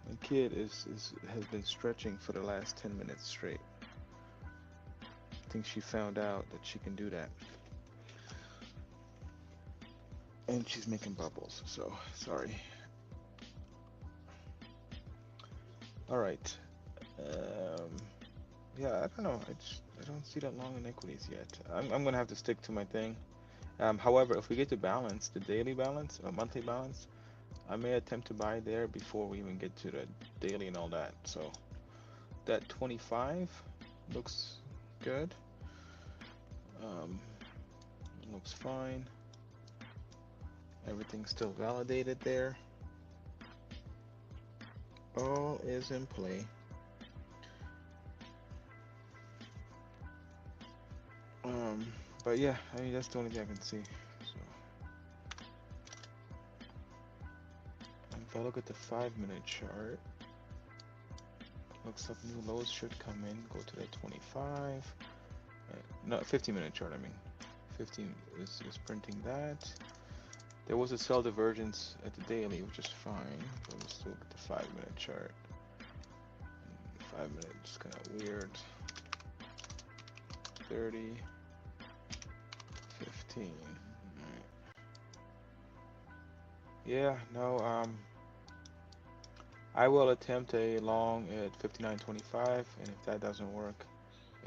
The kid has been stretching for the last 10 minutes straight. I think she found out that she can do that. And she's making bubbles, so sorry. All right. Yeah, I don't know. I don't see that long iniquities yet. I'm gonna have to stick to my thing. However, if we get to balance, the daily balance or monthly balance, I may attempt to buy there before we even get to the daily and all that. So that 25 looks good. Looks fine. Everything's still validated there. All is in play. But yeah, I mean that's the only thing I can see. So if I look at the 5-minute chart, looks like new lows should come in. Go to the 25. No, 15-minute chart. I mean, 15 is printing that. There was a sell divergence at the daily, which is fine. But let's look at the 5-minute chart. 5 minutes kind of weird. 30, 15. Right. Yeah, no, I will attempt a long at 59.25, and if that doesn't work,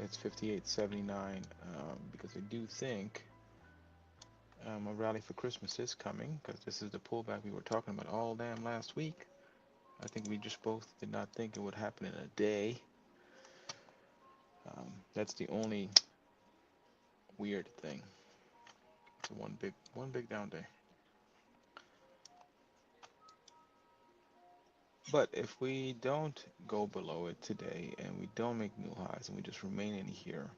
it's 58.79, because I do think a rally for Christmas is coming, because this is the pullback we were talking about all damn last week. I think we just both did not think it would happen in a day. That's the only weird thing. It's one big down day. But if we don't go below it today and we don't make new highs and we just remain in here,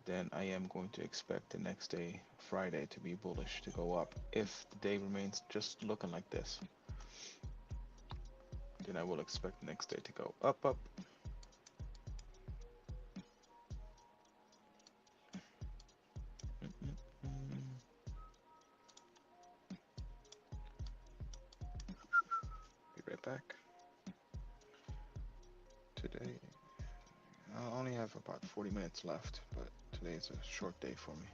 then I am going to expect the next day, Friday, to be bullish, to go up. If the day remains just looking like this, then I will expect the next day to go up, up. I only have about 40 minutes left, but today's a short day for me.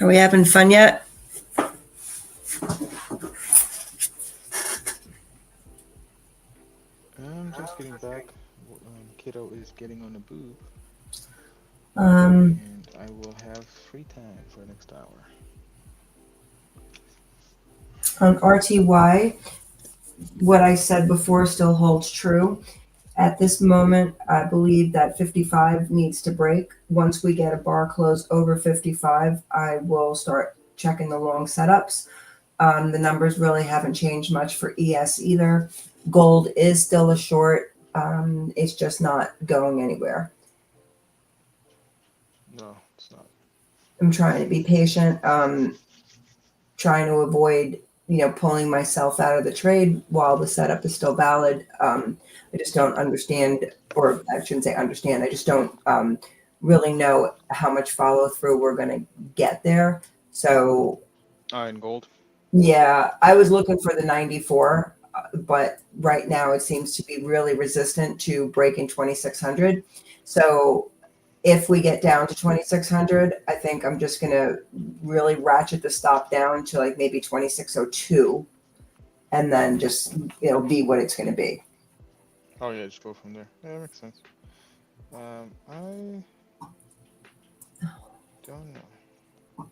Are we having fun yet? I'm just getting back. Kiddo is getting on the boob, Um, and I will have free time for the next hour. on RTY, what I said before still holds true. At this moment, I believe that 55 needs to break. Once we get a bar close over 55, I will start checking the long setups. The numbers really haven't changed much for ES either. Gold is still a short. It's just not going anywhere. No, it's not. I'm trying to be patient, trying to avoid, pulling myself out of the trade while the setup is still valid. I just don't understand, or I shouldn't say understand, I just don't really know how much follow through we're going to get there. So, In gold. yeah, I was looking for the 94, but right now it seems to be really resistant to breaking 2600. So, if we get down to 2600, I think I'm just going to really ratchet the stop down to like maybe 2602, and then just it'll be what it's going to be. Oh yeah, just go from there. Yeah, that makes sense. I don't know.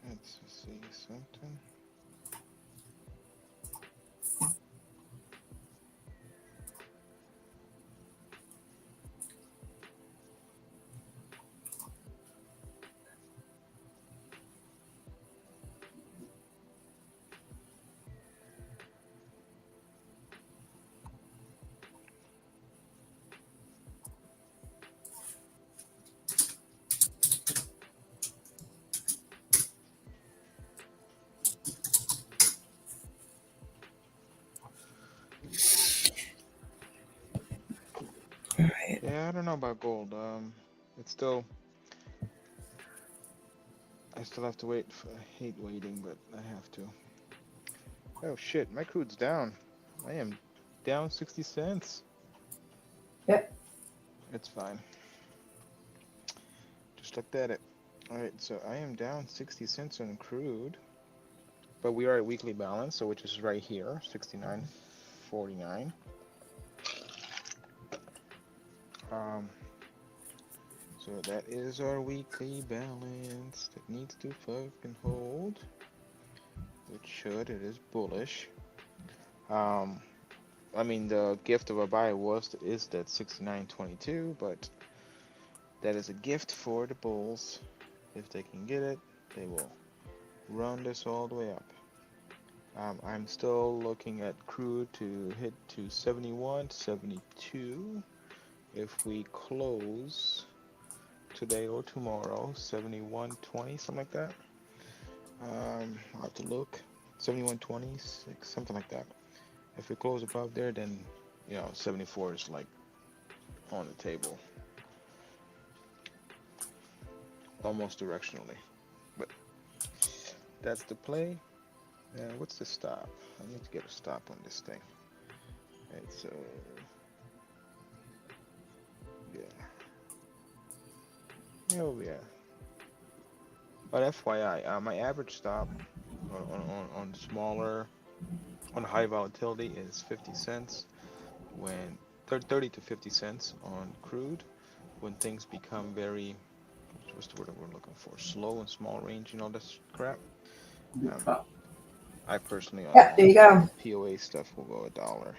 Let's see something. All right. Yeah, I don't know about gold. It's still. I still have to wait. I hate waiting, but I have to. Oh shit, my crude's down. I am down 60 cents. Yep. It's fine. Just looked at it. Alright, so I am down 60 cents on crude. But we are at weekly balance, so which is right here, 69.49. So that is our weekly balance that needs to fucking hold. It should, it is bullish. I mean, the gift of a buy is that 69.22, but that is a gift for the bulls. If they can get it, they will run this all the way up. I'm still looking at crude to hit to 71, 72. If we close today or tomorrow, 71.20, something like that. I'll have to look. 71.26, something like that. If we close above there, then 74 is like on the table, almost directionally. But that's the play. What's the stop? I need to get a stop on this thing. Right, so yeah. But FYI, my average stop on smaller, on high volatility is 50 cents. When 30 to 50 cents on crude. When things become very, what's the word that we're looking for? Slow and small range and all this crap. I personally on Yeah, there you go. POA stuff will go $1.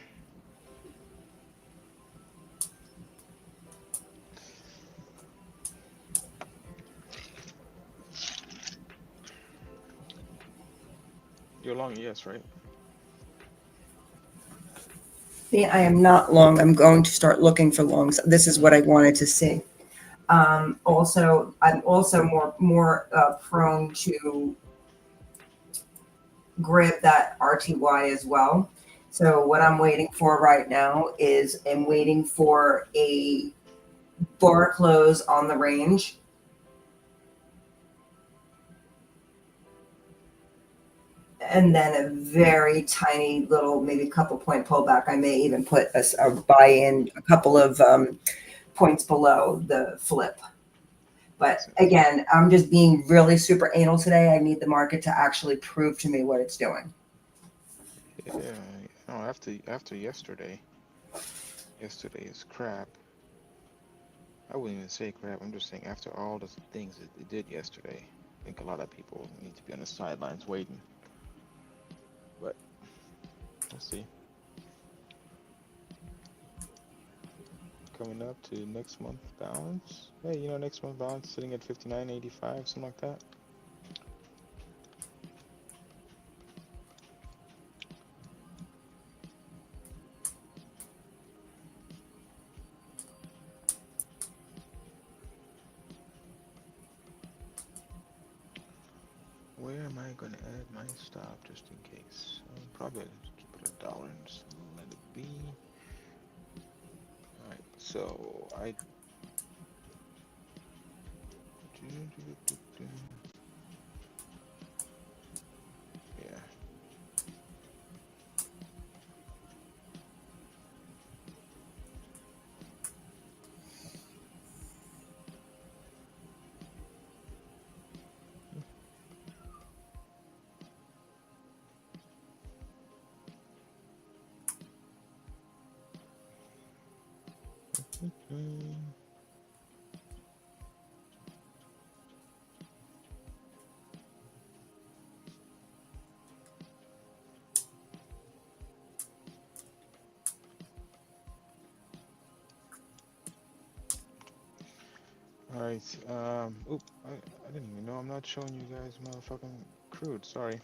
You're long, yes, right? I am not long. I'm going to start looking for longs. This is what I wanted to see. Also, I'm also more prone to grab that RTY as well. So what I'm waiting for right now is I'm waiting for a bar close on the range. And then a very tiny little, maybe couple point pullback. I may even put a buy in a couple of points below the flip. But Makes sense. again, I'm just being really super anal today. I need the market to actually prove to me what it's doing. Yeah, no, after yesterday is crap. I wouldn't even say crap. I'm just saying after all the things that it did yesterday, I think a lot of people need to be on the sidelines waiting. But we'll see. Coming up to next month balance. Hey, next month balance sitting at 59.85, something like that. Where am I gonna add my stop just in case? I'll probably keep it $1 and just let it be. All right, so yeah. All right. I didn't even know I'm not showing you guys motherfucking crude. Sorry.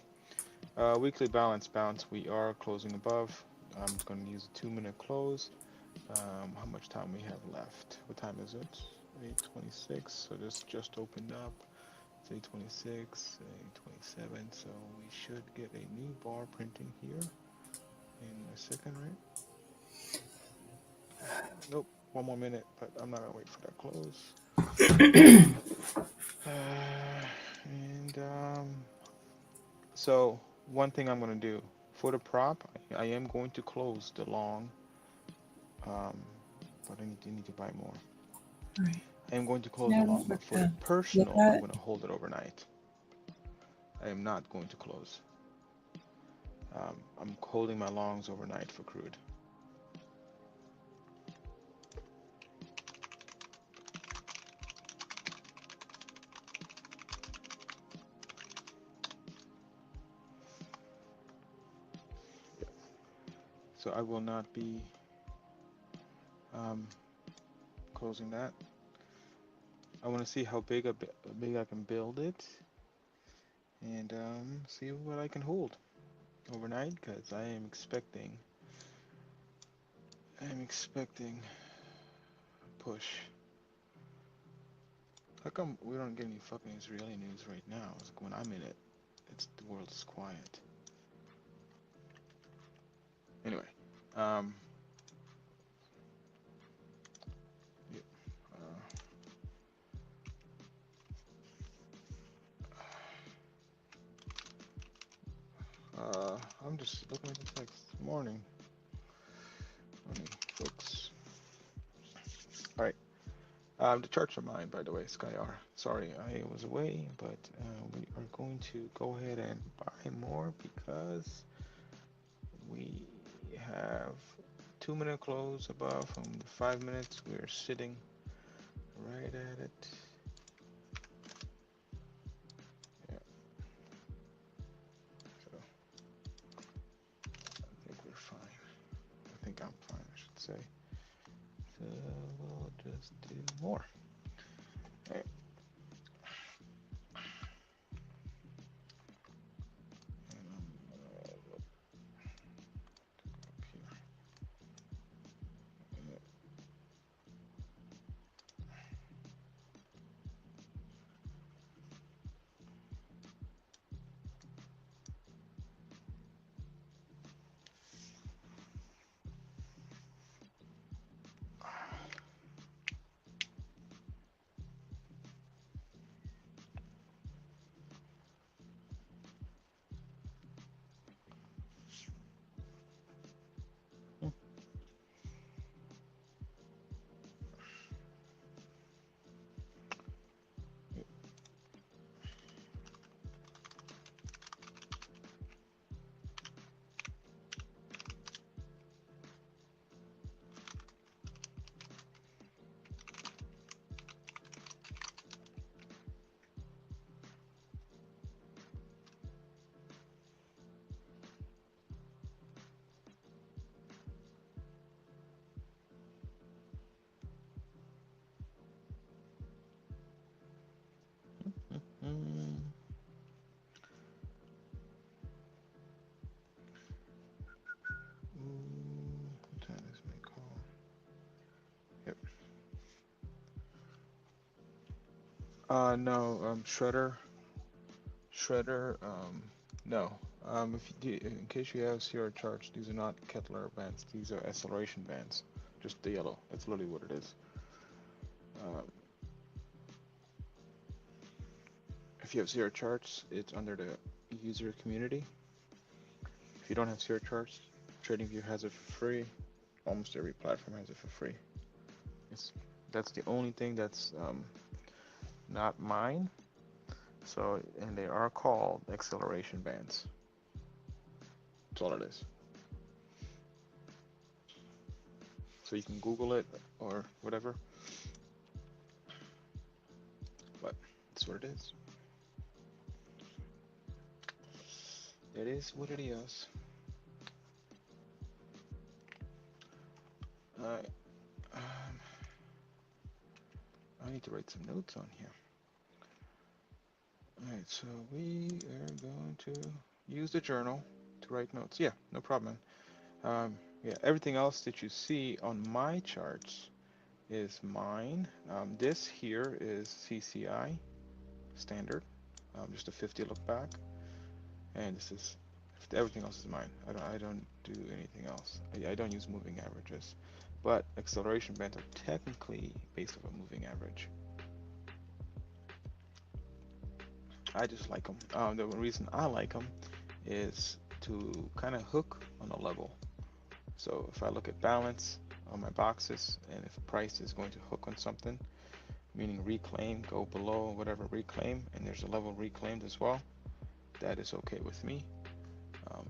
Weekly balance bounce. We are closing above. I'm just gonna use a 2-minute close. How much time we have left? What time is it? 8:26. So this just opened up. It's 8:26, 8:27. So we should get a new bar printing here in a second, right? Nope. One more minute, but I'm not gonna wait for that close. And so one thing I'm gonna do for the prop, I am going to close the long, but I need to buy more. All right. I am going to close the Now long, but look, for the look personal, I'm at gonna hold it overnight. I am not going to close. I'm holding my longs overnight for crude. So I will not be closing that. I want to see how big I can build it, and see what I can hold overnight, because I am expecting push. How come we don't get any fucking Israeli news right now? It's like when I'm in it, the world is quiet. Anyway, um, yeah, I'm just looking at the text. Morning, folks. All right. The charts are mine, by the way, Skyr. Sorry, I was away, but we are going to go ahead and buy more because we have 2-minute close above from the 5 minutes. We are sitting right at it. Yeah, so I think we're fine. I think I'm fine, I should say. So we'll just do more. All right. And I'm up here. No, Shredder, no. If you do, in case you have zero charge, these are not Kettler bands. These are acceleration bands. Just the yellow. That's literally what it is. Um, if you have zero charge, it's under the user community. If you don't have zero charge, TradingView has it for free. Almost every platform has it for free. It's that's the only thing that's not mine. So, and they are called acceleration bands. That's all it is. So you can Google it or whatever, but that's what it is. It is what it is. Alright, I need to write some notes on here. Alright, so we are going to use the journal to write notes. Yeah, no problem. Yeah, everything else that you see on my charts is mine. This here is CCI standard, just a 50 look back, and this is everything else is mine. I don't do anything else. I don't use moving averages, but acceleration bands are technically based off a moving average. I just like them. The reason I like them is to kind of hook on a level. So if I look at balance on my boxes, and if price is going to hook on something, meaning reclaim, go below whatever reclaim, and there's a level reclaimed as well, that is okay with me.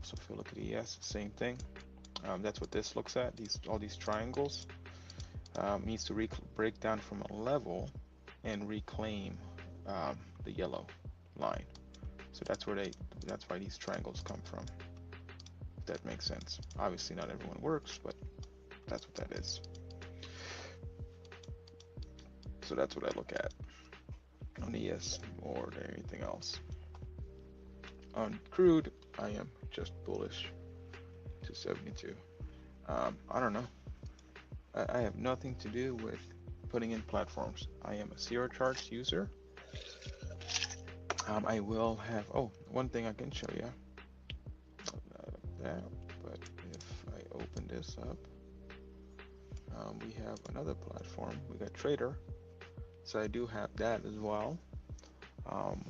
So if you look at ES, same thing. That's what this looks at. All these triangles needs to break down from a level and reclaim the yellow line. So that's why these triangles come from. If that makes sense. Obviously, not everyone works, but that's what that is. So that's what I look at on ES more than anything else. On Crude, I am just bullish to 72. I don't know. I have nothing to do with putting in platforms. I am a zero charge user. I will have, one thing I can show you. Not like that, but if I open this up, we have another platform. We got Trader. So I do have that as well. And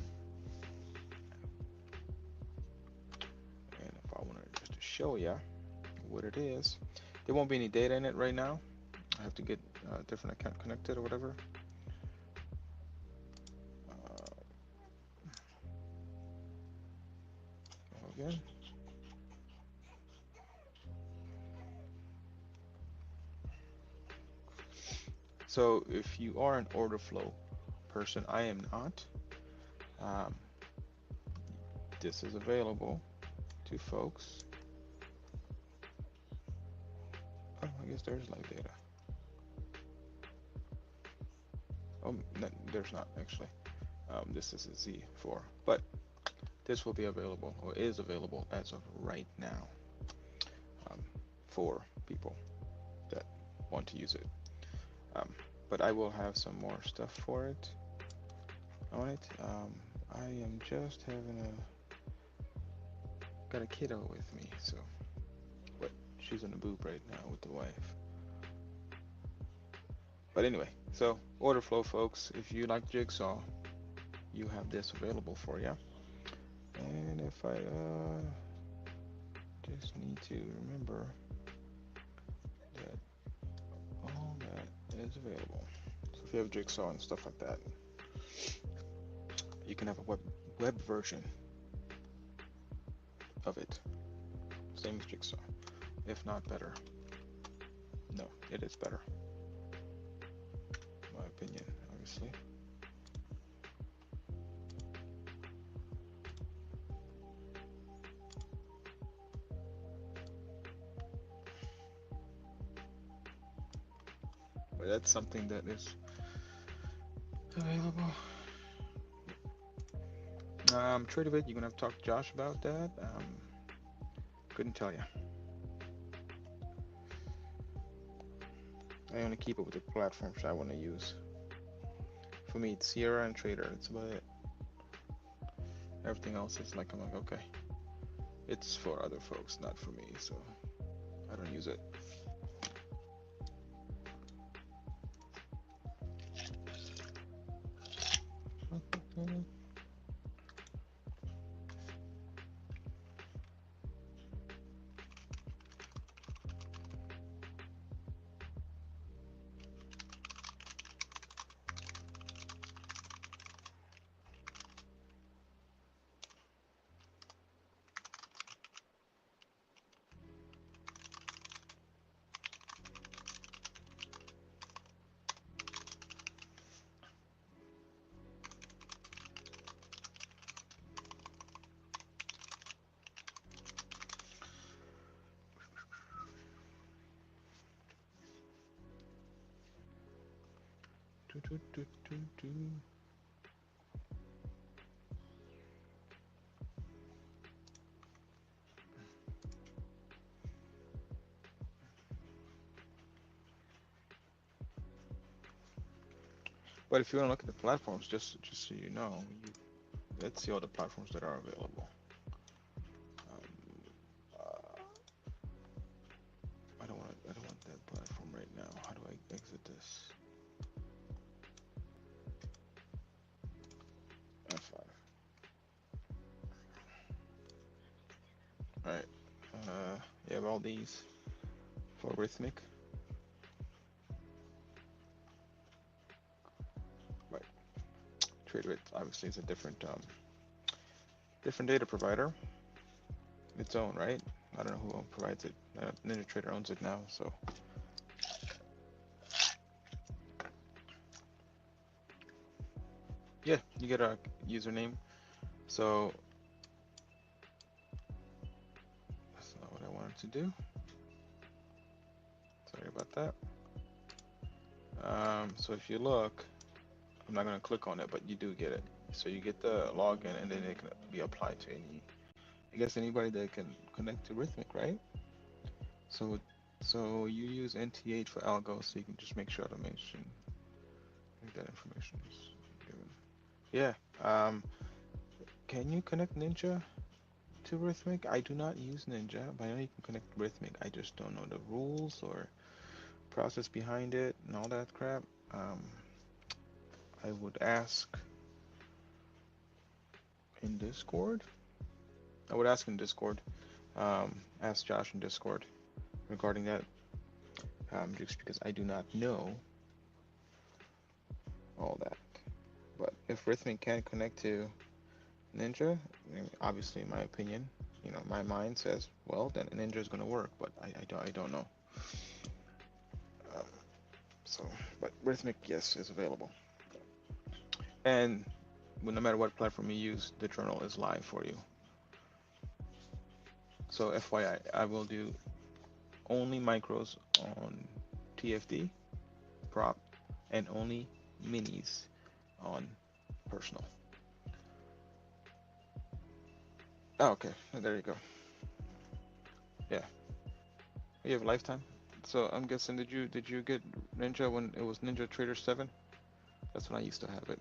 if I wanted just to show you what it is, there won't be any data in it right now. I have to get a different account connected or whatever. Again. So if you are an order flow person, I am not. This is available to folks. Oh, I guess there's live data. Oh, no, there's not actually. This is a Z4, but this will be available or is available as of right now for people that want to use it. But I will have some more stuff for it on it. I am just got a kiddo with me, so but she's on the boob right now with the wife. But anyway, so order flow, folks. If you like Jigsaw, you have this available for you. And if I just need to remember that all that is available. So if you have Jigsaw and stuff like that, you can have a web version of it. Same as Jigsaw, if not better. No, it is better. My opinion, obviously. But that's something that is available. Trade of it, you're gonna have to talk to Josh about that. Couldn't tell you. I only keep it with the platforms I want to use. For me, it's Sierra and Trader. That's about it. Everything else is like, I'm like, okay, it's for other folks, not for me, so I don't use it. But if you want to look at the platforms, just so you know, let's see all the platforms that are available. I don't want that platform right now. How do I exit this? F5. All right. You have all these for Rithmic. Right. TradeWith obviously is a different data provider, its own, right? I don't know who provides it. NinjaTrader owns it now, so. Yeah, you get a username. So that's not what I wanted to do. Sorry about that. So if you look, I'm not going to click on it, but you do get it. So you get the login, and then it can be applied to anybody that can connect to Rithmic, right? So you use NT8 for algo, so you can just make sure automation. I think that information is given. Yeah. Can you connect Ninja to Rithmic? I do not use Ninja, but I know you can connect Rithmic. I just don't know the rules or process behind it and all that crap. I would ask in Discord. I would ask in Discord. Ask Josh in Discord regarding that. Just because I do not know all that. But if Rithmic can connect to Ninja, obviously, in my opinion, my mind says, well, then Ninja is going to work. But I don't know. But Rithmic, yes, is available. And no matter what platform you use, the journal is live for you. So FYI, I will do only micros on TFD, prop, and only minis on personal. Oh, okay, there you go. Yeah, you have lifetime. So I'm guessing, did you get Ninja when it was Ninja Trader 7? That's when I used to have it,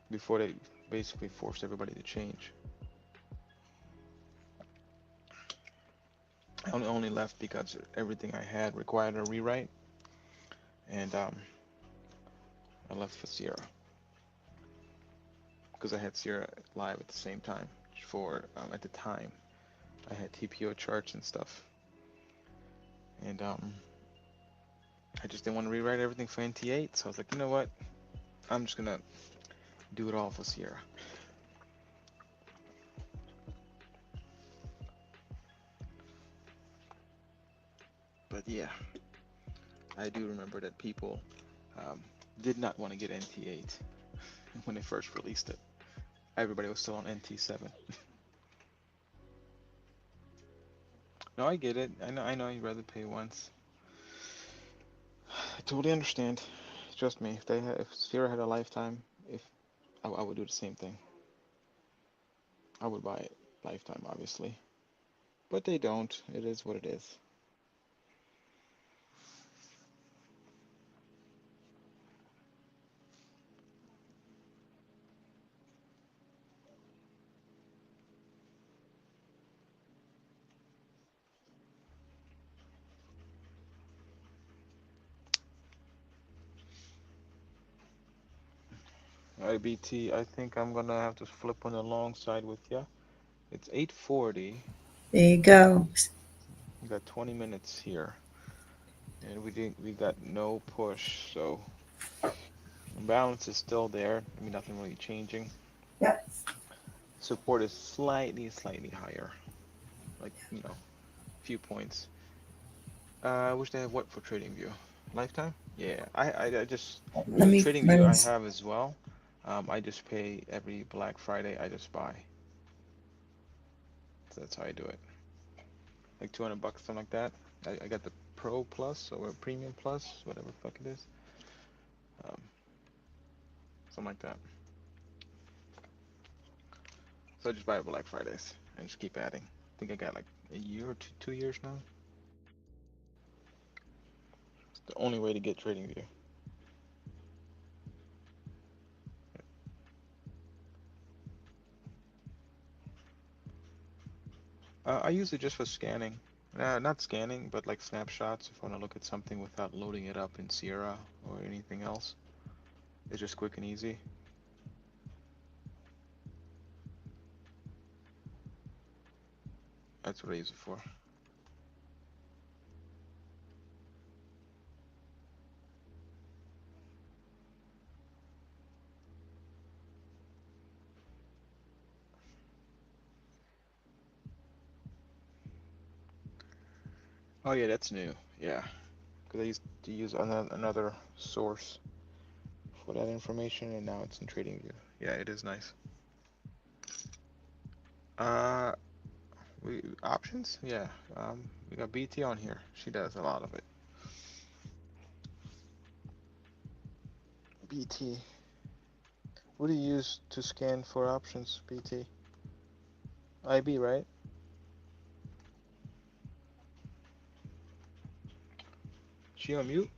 before they basically forced everybody to change. I only left because everything I had required a rewrite, and I left for Sierra because I had Sierra live at the same time. For at the time, I had TPO charts and stuff, and I just didn't want to rewrite everything for NT8, so I was like, you know what? I'm just gonna do it all for Sierra. But yeah, I do remember that people did not want to get NT8 when they first released it. Everybody was still on NT7. No, I get it. I know you'd rather pay once. I totally understand. Trust me, if Sierra had a lifetime, if I would do the same thing. I would buy it lifetime, obviously, but they don't. It is what it is. All right, BT, I think I'm gonna have to flip on the long side with you. It's 8:40. There you go. We got 20 minutes here, and we got no push, so the balance is still there. I mean, nothing really changing. Yep. Support is slightly higher, like, a few points. I wish they have what for TradingView? Lifetime? Yeah, I just Let me. TradingView I have as well. I just pay every Black Friday. I just buy. So that's how I do it. Like $200, something like that. I got the Pro Plus or Premium Plus, whatever the fuck it is. Um, something like that. So I just buy it Black Fridays and just keep adding. I think I got like a year or 2 years now. It's the only way to get TradingView. I use it just for scanning. Not scanning, but like snapshots if I want to look at something without loading it up in Sierra or anything else. It's just quick and easy. That's what I use it for. Oh yeah, that's new. Yeah, because I used to use another source for that information, and now it's in TradingView. Yeah, it is nice. Uh, we options? Yeah. We got BT on here. She does a lot of it. BT. What do you use to scan for options, BT? IB, right? She on mute?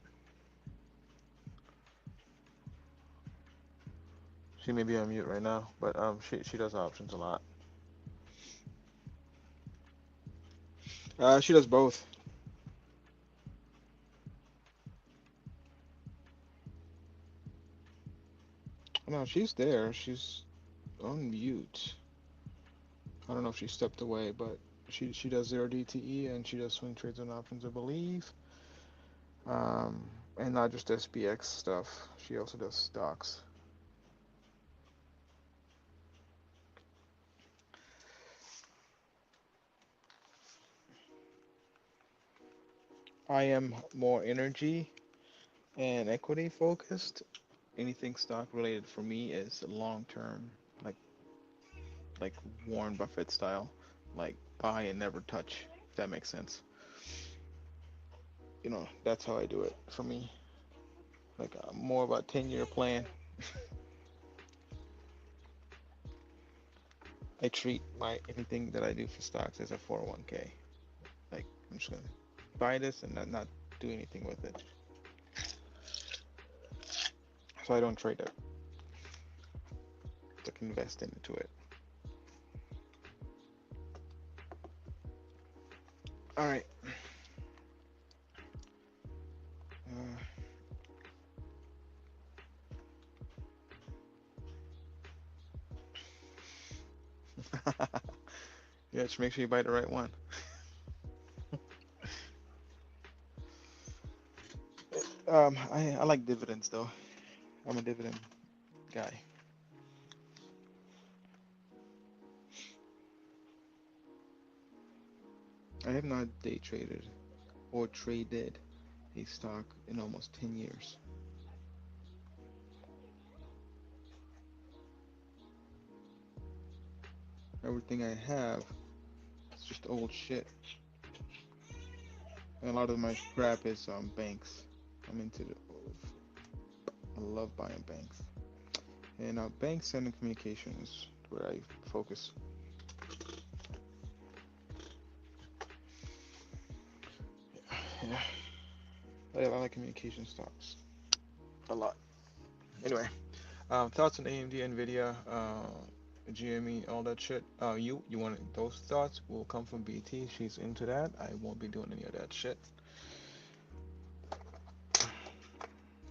She may be on mute right now, but she does options a lot. She does both. No, she's there. She's on mute. I don't know if she stepped away, but she does 0 DTE and she does swing trades and options, I believe. And not just SPX stuff. She also does stocks. I am more energy and equity focused. Anything stock related for me is long term, like like Warren Buffett style, like buy and never touch. If that makes sense. That's how I do it for me. Like more about 10-year plan. I treat my anything that I do for stocks as a 401k. Like I'm just gonna buy this and not do anything with it. So I don't trade it. Like invest into it. All right. Yeah, just make sure you buy the right one. I like dividends though. I'm a dividend guy. I have not day traded or traded a stock in almost 10 years. Everything I have is just old shit. And a lot of my crap is banks. I'm into I love buying banks. And banks and communications where I focus. Yeah, I like communication stocks a lot. Anyway, thoughts on AMD, Nvidia, GME, all that shit. You want those thoughts will come from BT. She's into that. I won't be doing any of that shit.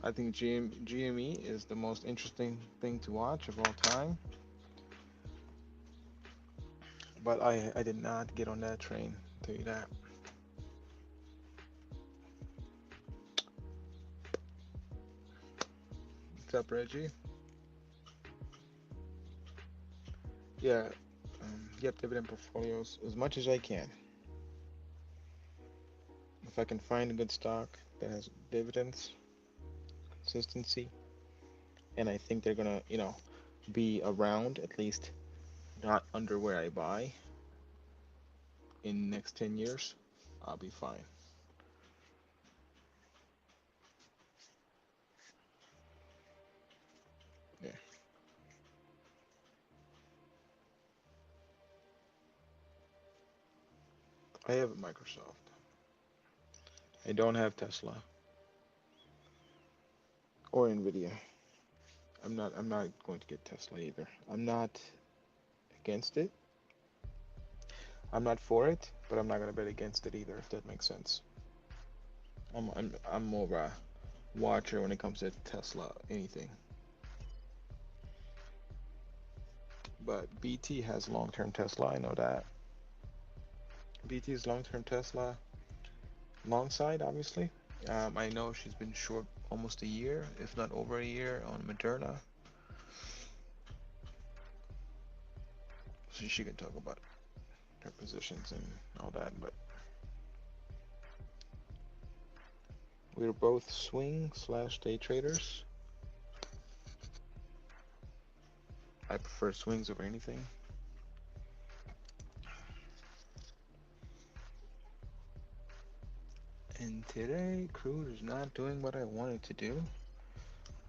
I think GME is the most interesting thing to watch of all time. But I did not get on that train, I'll tell you that. What's up, Reggie? Yeah, yep, dividend portfolios as much as I can. If I can find a good stock that has dividends, consistency, and I think they're gonna, be around at least not under where I buy in the next 10 years, I'll be fine. Yeah, I have Microsoft. I don't have Tesla or Nvidia. I'm not going to get Tesla either. I'm not against it. I'm not for it, but I'm not going to bet against it either, if that makes sense. I'm more of a watcher when it comes to Tesla, anything. But BT has long-term Tesla, I know that. BT is long-term Tesla, long side, obviously. I know she's been short almost a year, if not over a year, on Moderna. So she can talk about her positions and all that. But we're both swing slash day traders. I prefer swings over anything. And today, Crude is not doing what I wanted to do,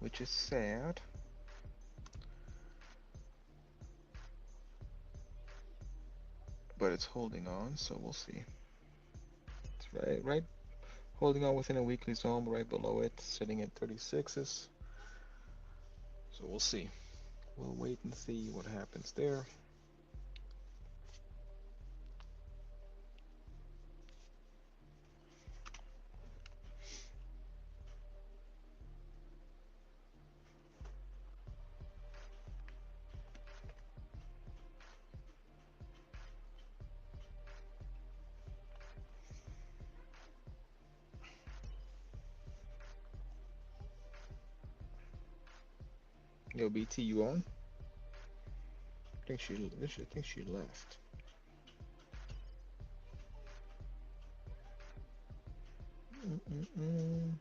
which is sad. But it's holding on, so we'll see. It's right, holding on within a weekly zone, right below it, sitting at 36s. So we'll see. We'll wait and see what happens there. Yo, BT, you on? I think she left. Mm-mm-mm.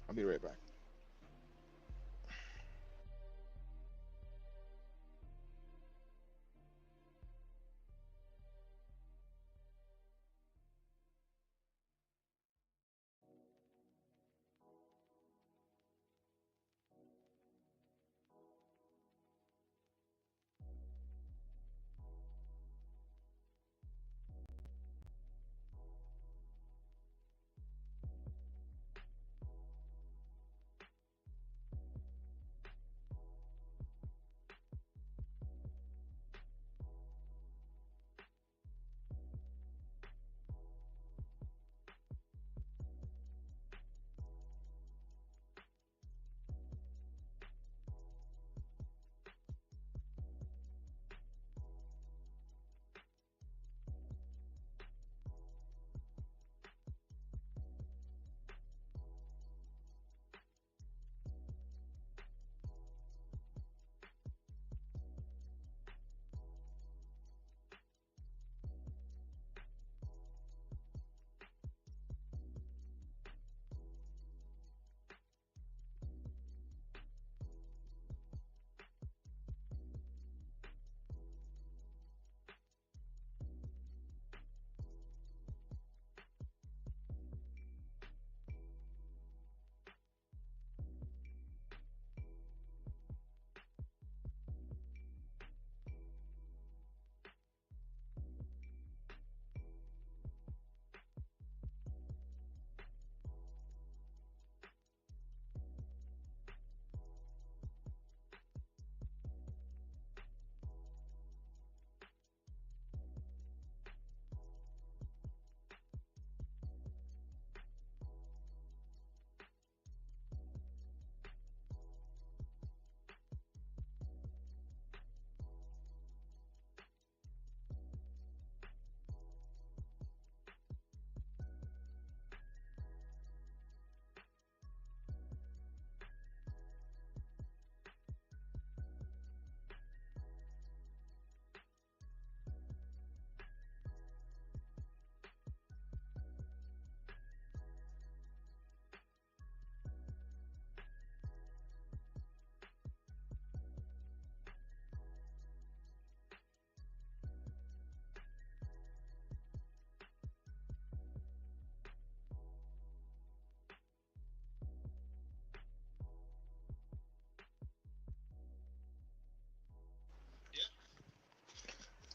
I'll be right back.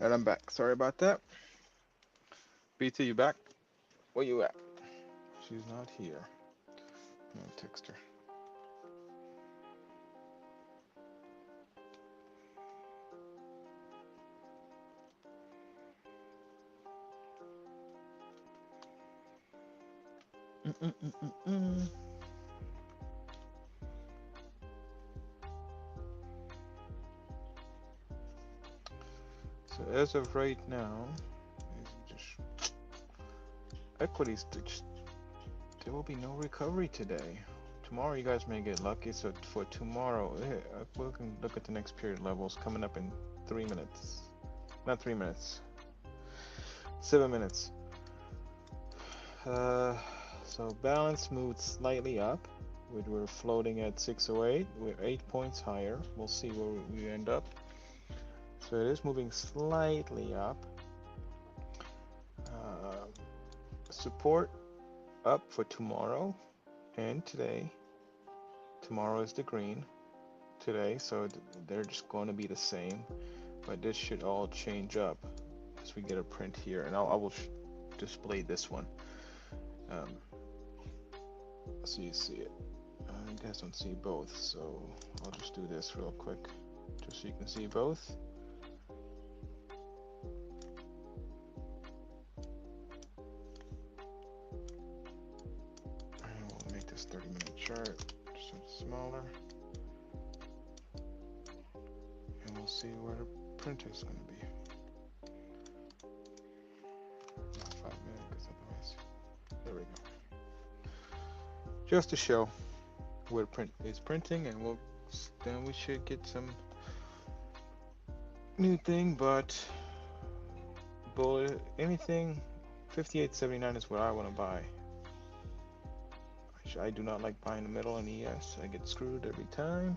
And I'm back. Sorry about that. BT, you back? Where you at? She's not here. I'll text her. Mm-mm-mm-mm-mm. So as of right now, just equities. There will be no recovery today. Tomorrow you guys may get lucky. So for tomorrow, we can look at the next period levels coming up in 3 minutes. Not 3 minutes. 7 minutes. So balance moved slightly up. We're floating at 608. We're 8 points higher. We'll see where we end up. So it is moving slightly up. Support up for tomorrow and today. Tomorrow is the green today, so they're just going to be the same. But this should all change up as we get a print here, and I will display this one so you see it. You guys don't see both, so I'll just do this real quick just so you can see both. And we'll make this 30-minute chart just a bit smaller, and we'll see where the print is going to be. Not 5 minutes, because otherwise, there we go. Just to show where print is printing, and then we should get some new thing. But anything 58.79 is what I want to buy. I do not like buying the middle in ES. I get screwed every time.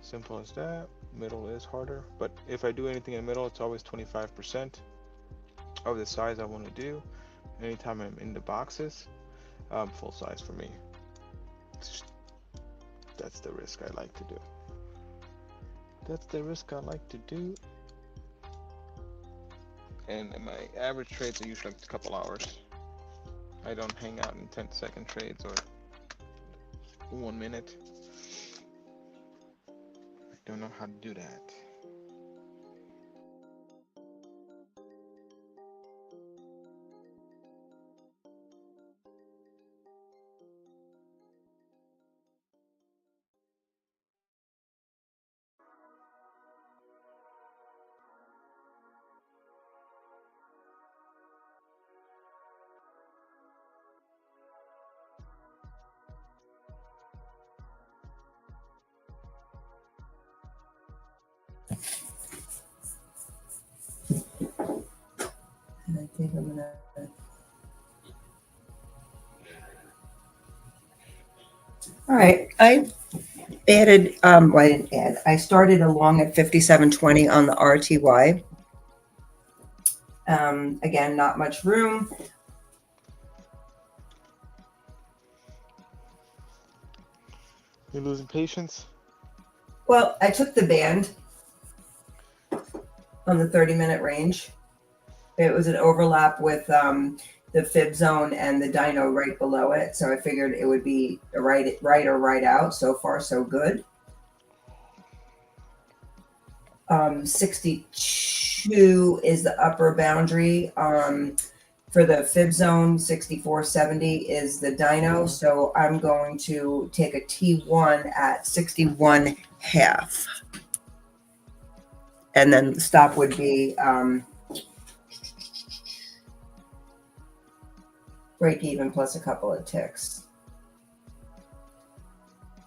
Simple as that. Middle is harder, but if I do anything in the middle, it's always 25% of the size I want to do. Anytime I'm in the boxes, full size for me. That's the risk I like to do. That's the risk I like to do. And my average trades are usually like a couple hours. I don't hang out in 10-second trades or 1 minute. I don't know how to do that. And I think I'm gonna. All right, I added. Well, I didn't add. I started along at 57.20 on the RTY. Again, not much room. You're losing patience? Well, I took the band on the 30-minute range. It was an overlap with the fib zone and the dyno right below it. So I figured it would be a right or right out. So far, so good. 62 is the upper boundary. For the fib zone, 64.70 is the dyno. So I'm going to take a T1 at 61 half. And then the stop would be break even plus a couple of ticks.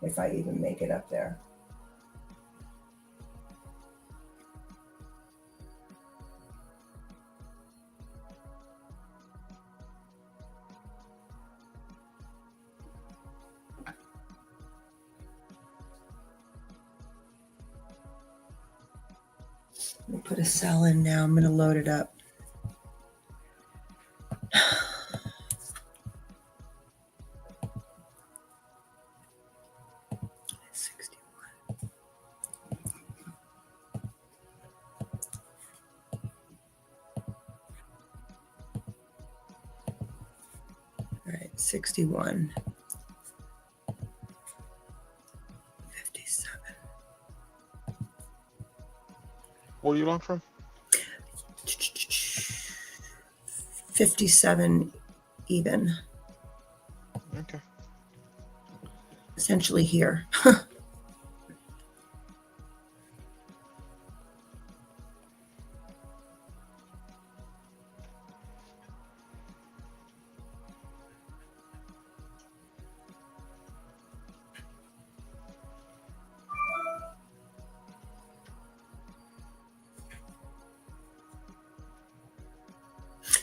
If I even make it up there. Let me put a cell in now. I'm going to load it up. 61. 57. What are you long from? 57 even. Okay. Essentially here.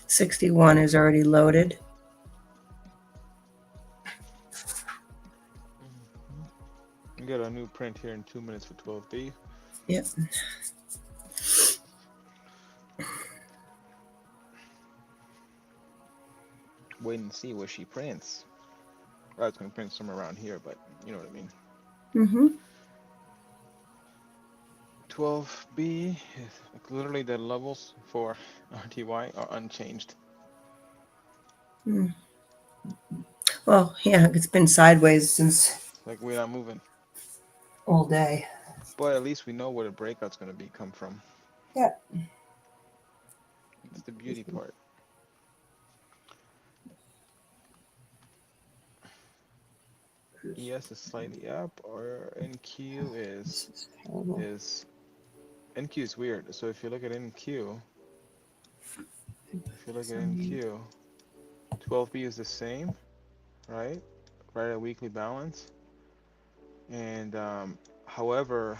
$61 is already loaded. You got a new print here in 2 minutes for 12B. Yep. Wait and see where she prints. I was going to print somewhere around here, but you know what I mean. Mm-hmm. 12B is literally the levels for RTY are unchanged. Well, yeah, it's been sideways since Like we're not moving. all day. But at least we know where the breakout's going to come from. Yeah. That's the beauty part. ES is slightly up, or NQ This is terrible. is NQ is weird. So if you look at NQ, 12B is the same, right? Right at weekly balance. And however,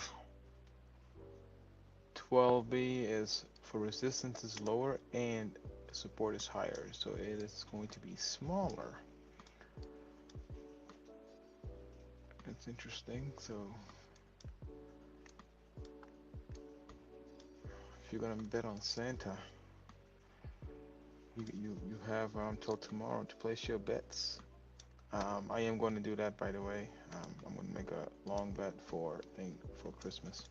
12B is for resistance is lower and support is higher, so it is going to be smaller. It's interesting. So if you're gonna bet on Santa, you have till tomorrow to place your bets. I am going to do that, by the way. I'm going to make a long bet for Christmas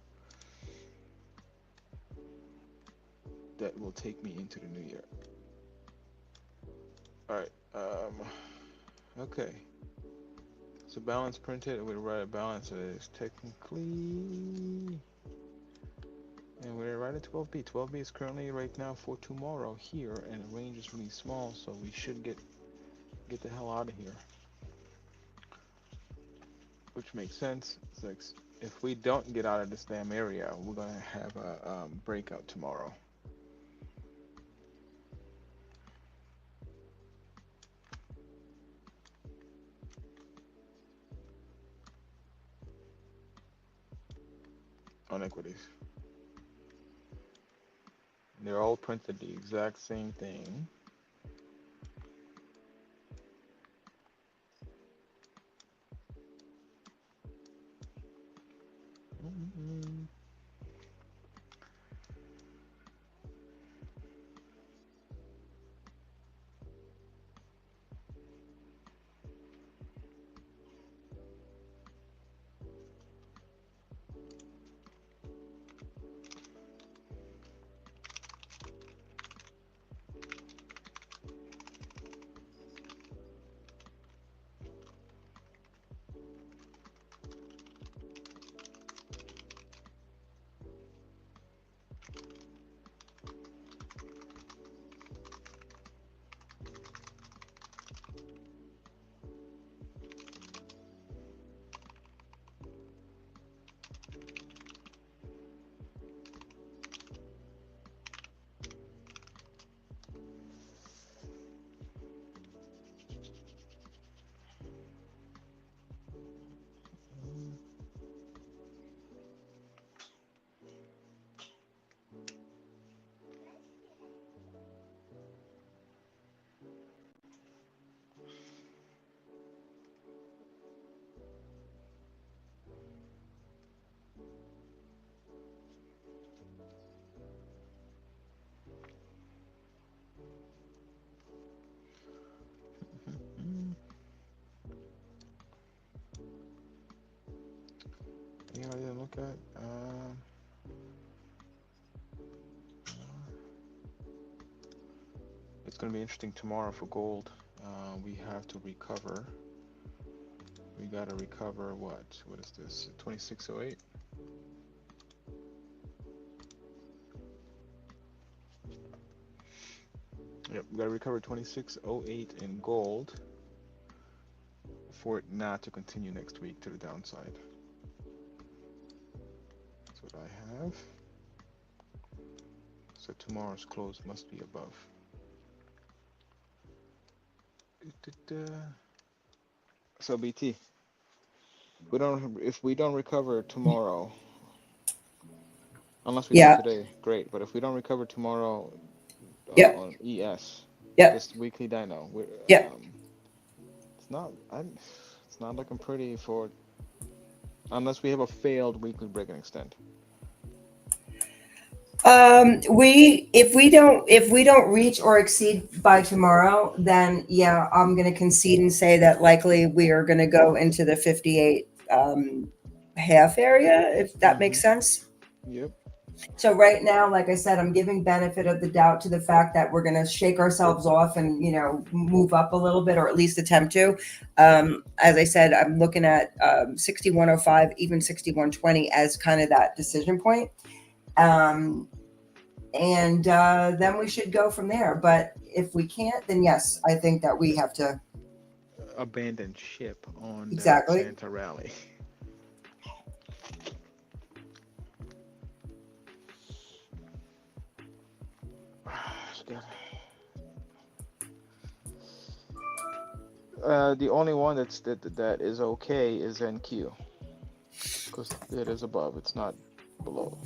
that will take me into the new year. All right. Okay. So balance printed. We're right at balance. So it is technically, and we're right at 12B. 12B is currently right now for tomorrow here, and the range is really small, so we should get the hell out of here. Which makes sense. It's like, if we don't get out of this damn area, we're gonna have a breakout tomorrow. On equities. They're all printed the exact same thing. Yeah, I didn't look at. It's going to be interesting tomorrow for gold. we have to recover. We gotta recover what? What is this? 2608? Yep, we gotta recover 2608 in gold for it not to continue next week to the downside. That's what I have. So tomorrow's close must be above. So BT, if we don't recover tomorrow, unless we do Yeah. today, great. But if we don't recover tomorrow Yep. on ES, Yep. this weekly dyno, Yep. it's not looking pretty for, unless we have a failed weekly break and extend. If we don't reach or exceed by tomorrow, then yeah, I'm going to concede and say that likely we are going to go into the 58 half area, if that makes sense. Yep. So right now, like I said, I'm giving benefit of the doubt to the fact that we're going to shake ourselves off and, move up a little bit, or at least attempt to. As I said, I'm looking at 6105, even 6120 as kind of that decision point. And then we should go from there. But if we can't, then yes, I think that we have to Abandon ship on Exactly. that Santa rally. The only one that is okay is NQ, because it is above. It's not below.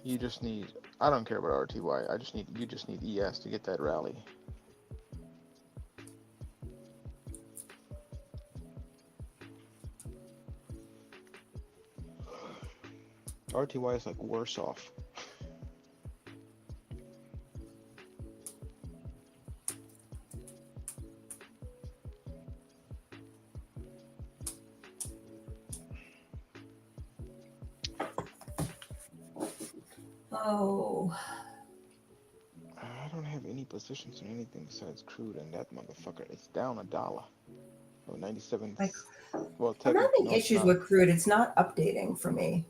You just need. I don't care about RTY. You just need ES to get that rally. RTY is like worse off. Oh. I don't have any positions in anything besides Crude, and that motherfucker is down $1. Oh, 97. Well, I'm having technically, no, it's issues not. with Crude. It's not updating for me.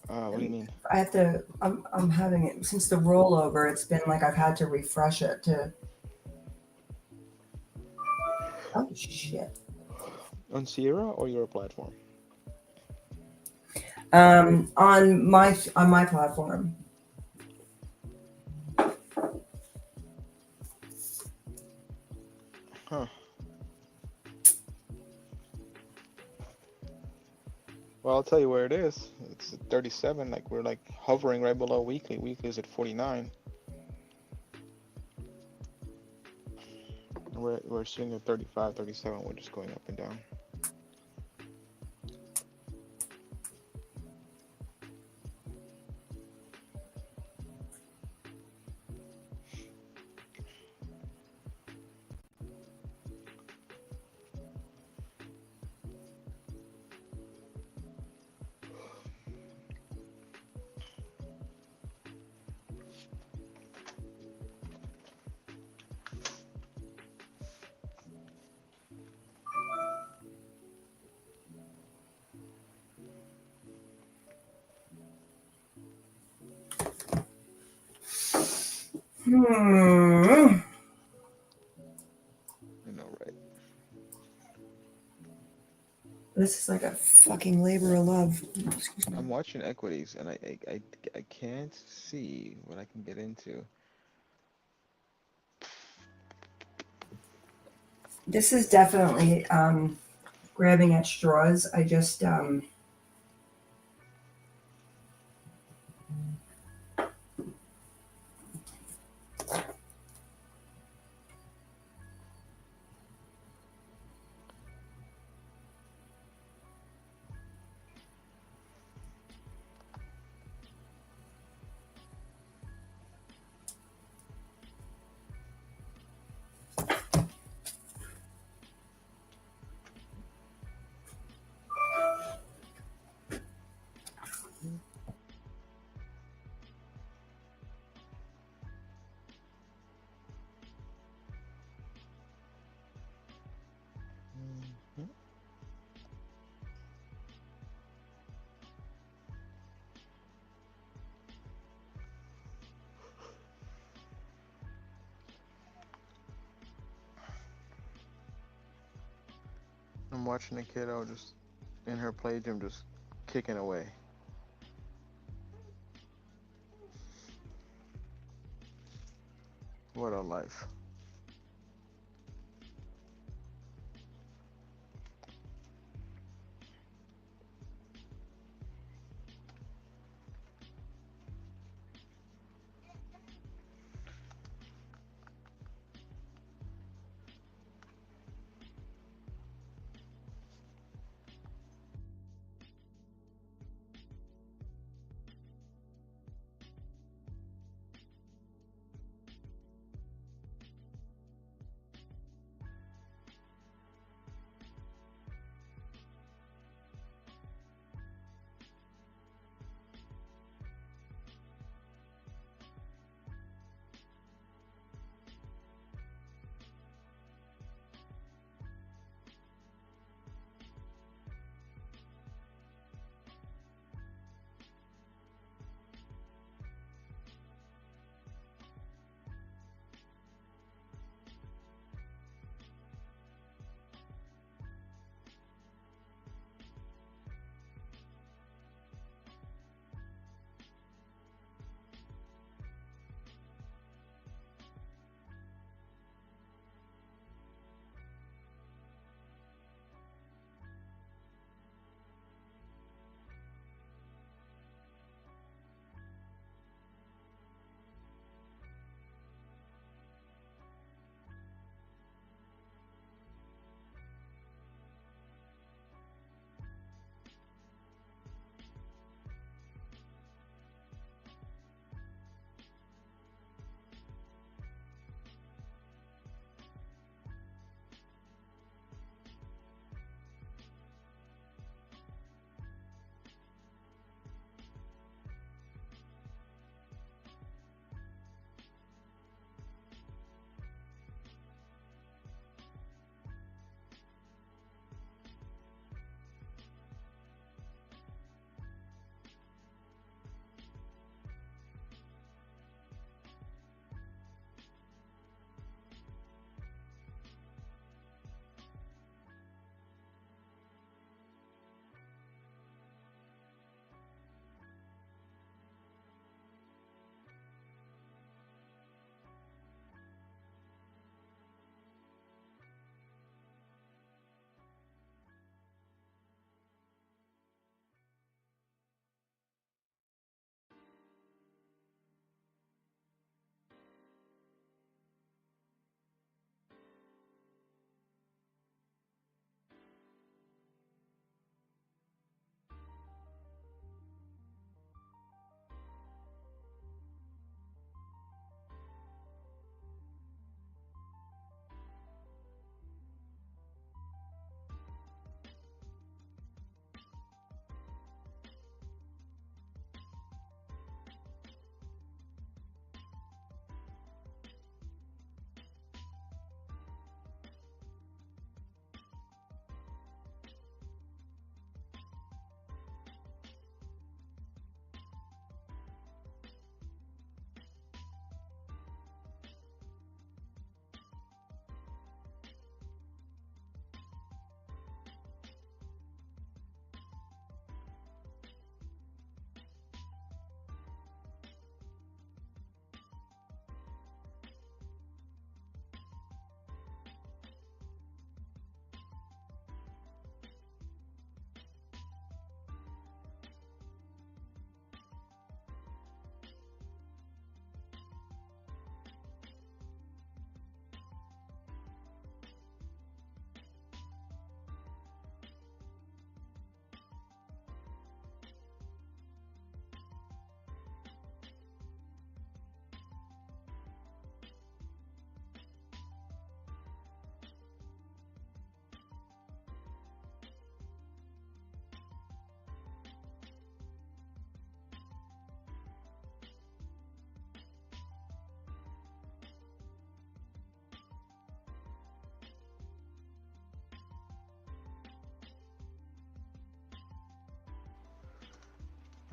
What do you mean? I have to. I'm having it since the rollover. It's been like I've had to refresh it to. Oh shit. On Sierra or your platform? On my platform. Huh. Well, I'll tell you where it is. It's at 37. Like we're like hovering right below weekly. Weekly is at 49. We're sitting at 35, 37. We're just going up and down. Hmm. I know, right? This is like a fucking labor of love. Excuse me. I'm watching equities, and I can't see what I can get into. This is definitely grabbing at straws. I just I'm watching a kiddo just in her play gym just kicking away. What a life.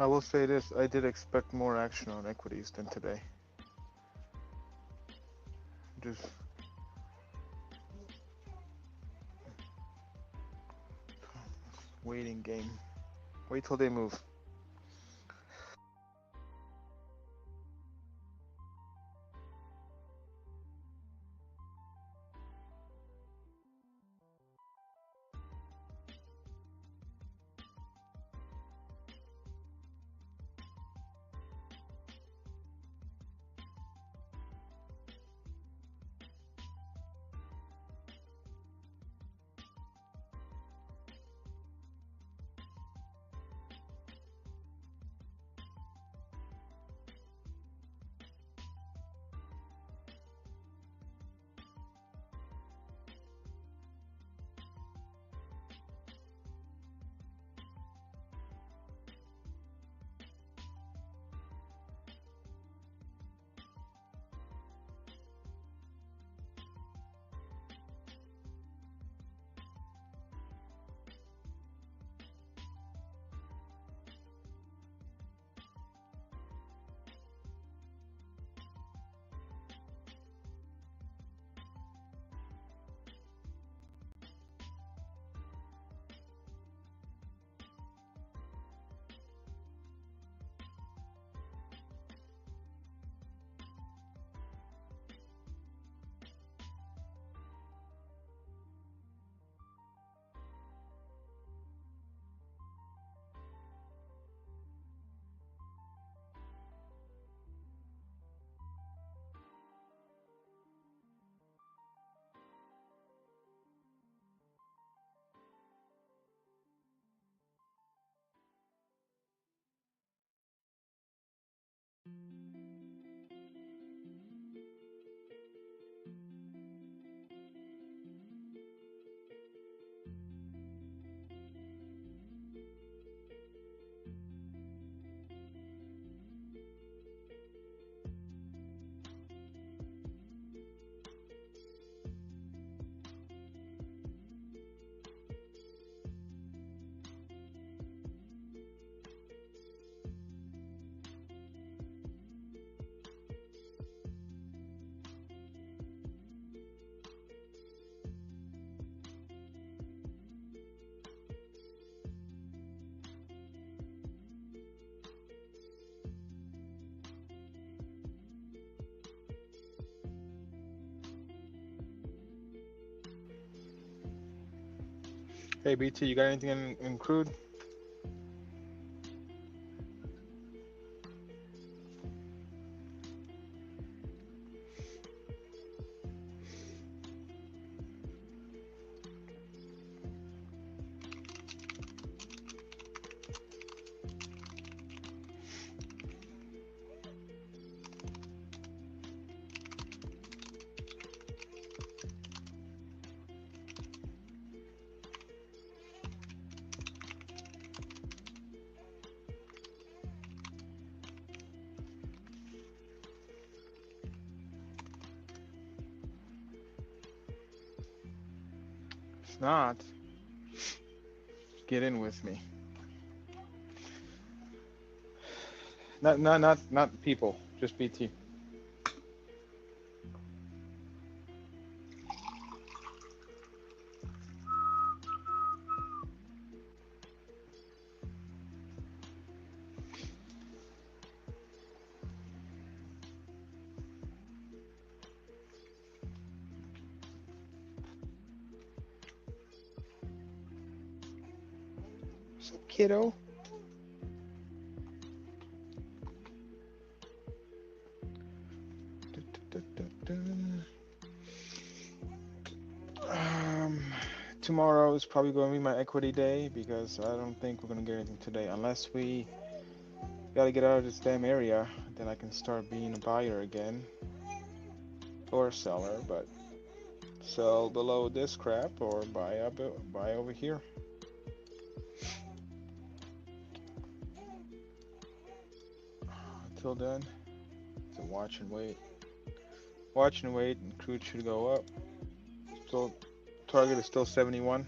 I will say this, I did expect more action on equities than today. Just Waiting game. Wait till they move. Hey BT, you got anything in Crude? If not, get in with me. Not people, just BT. What's up, kiddo? Um, Tomorrow is probably going to be my equity day because I don't think we're going to get anything today unless we got to get out of this damn area. Then I can start being a buyer again or a seller, but sell below this crap or buy over here. Until then, it's a watch and wait. Watch and wait, and crude should go up. So target is still 71.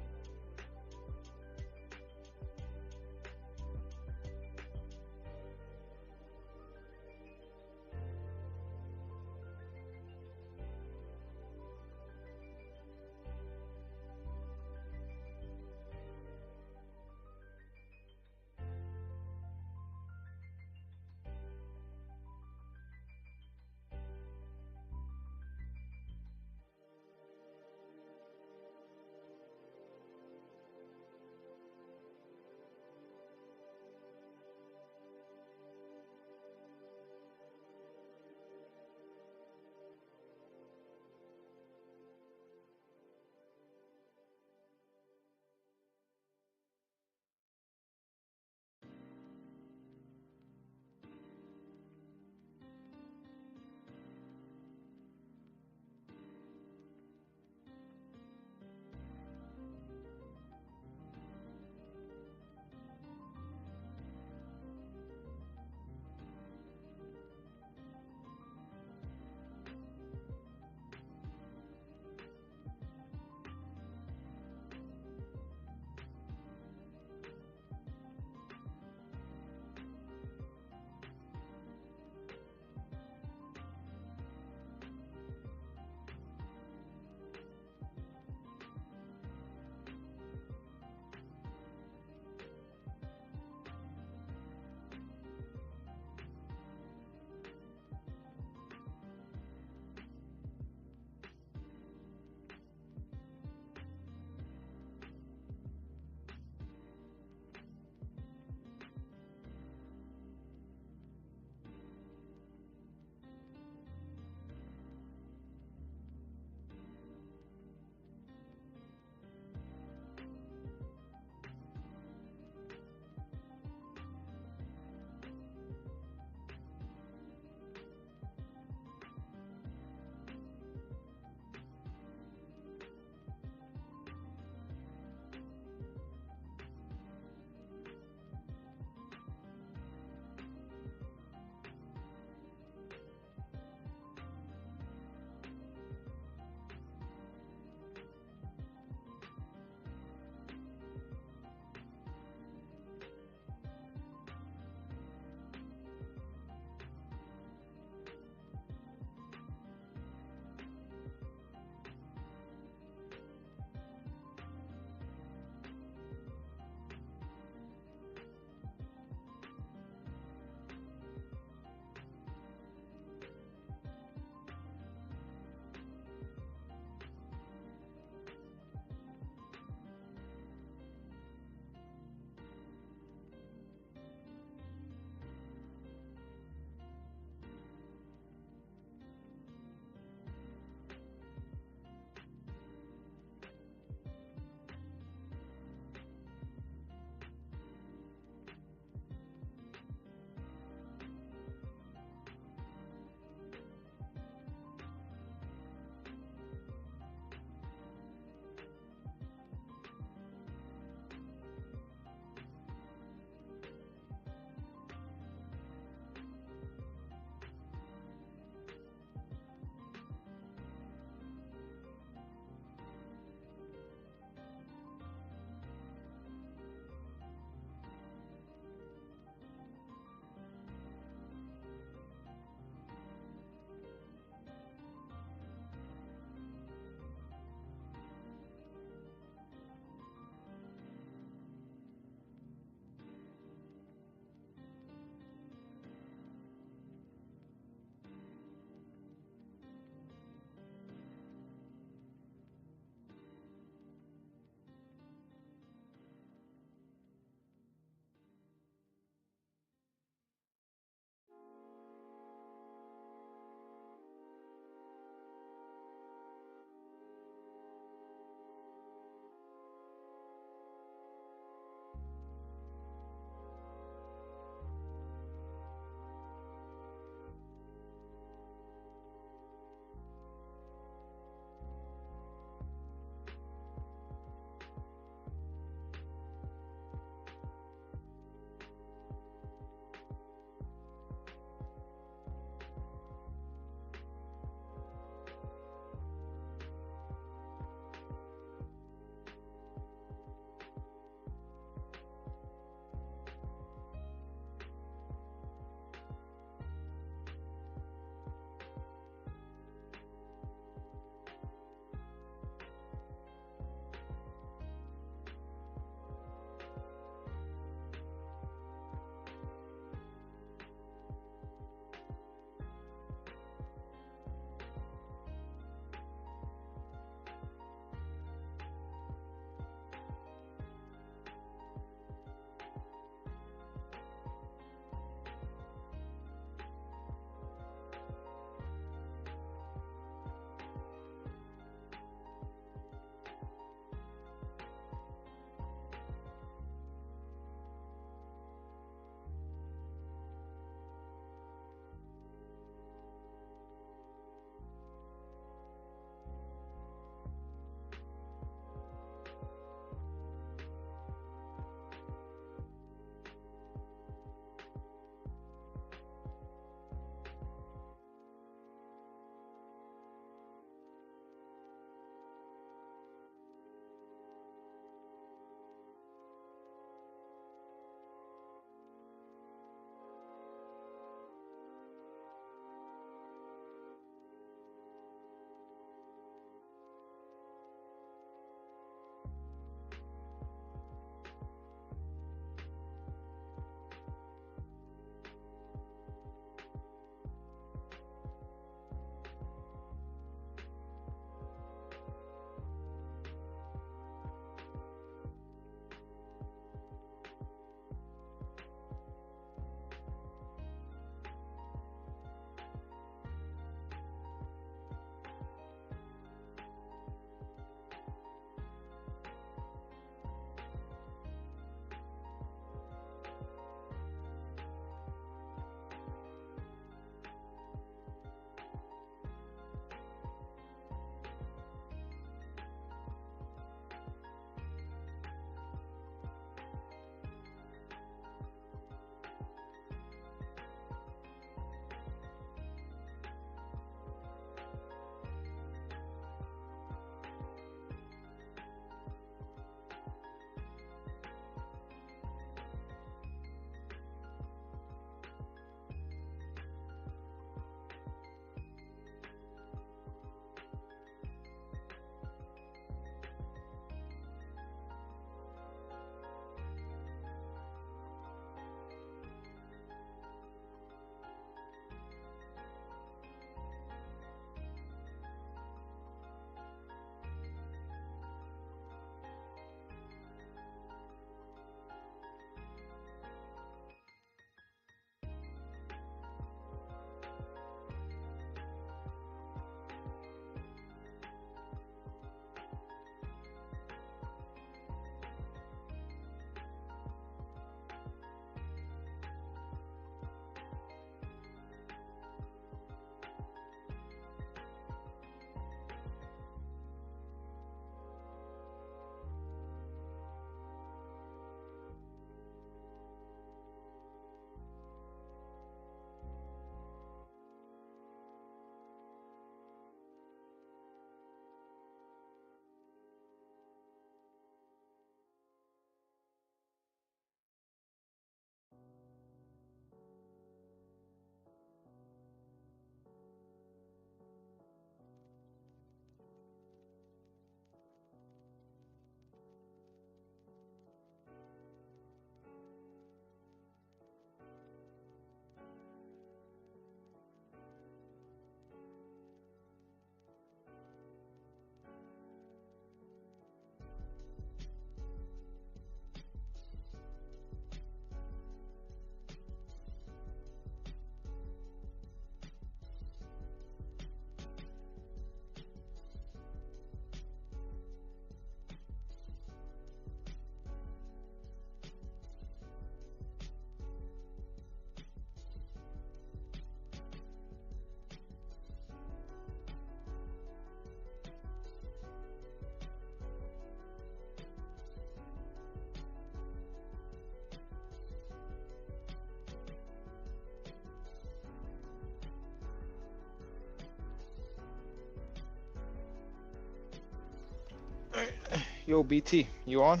Yo, BT, you on?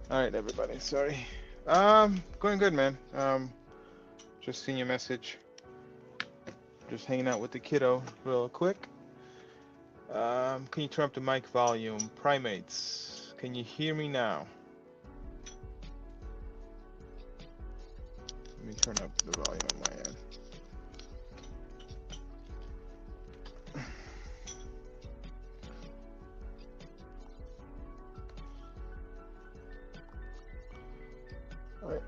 All right, everybody. Sorry. Going good, man. Just seen your message. Just hanging out with the kiddo real quick. Can you turn up the mic volume? Primates, can you hear me now? Let me turn up the volume on my end. All right.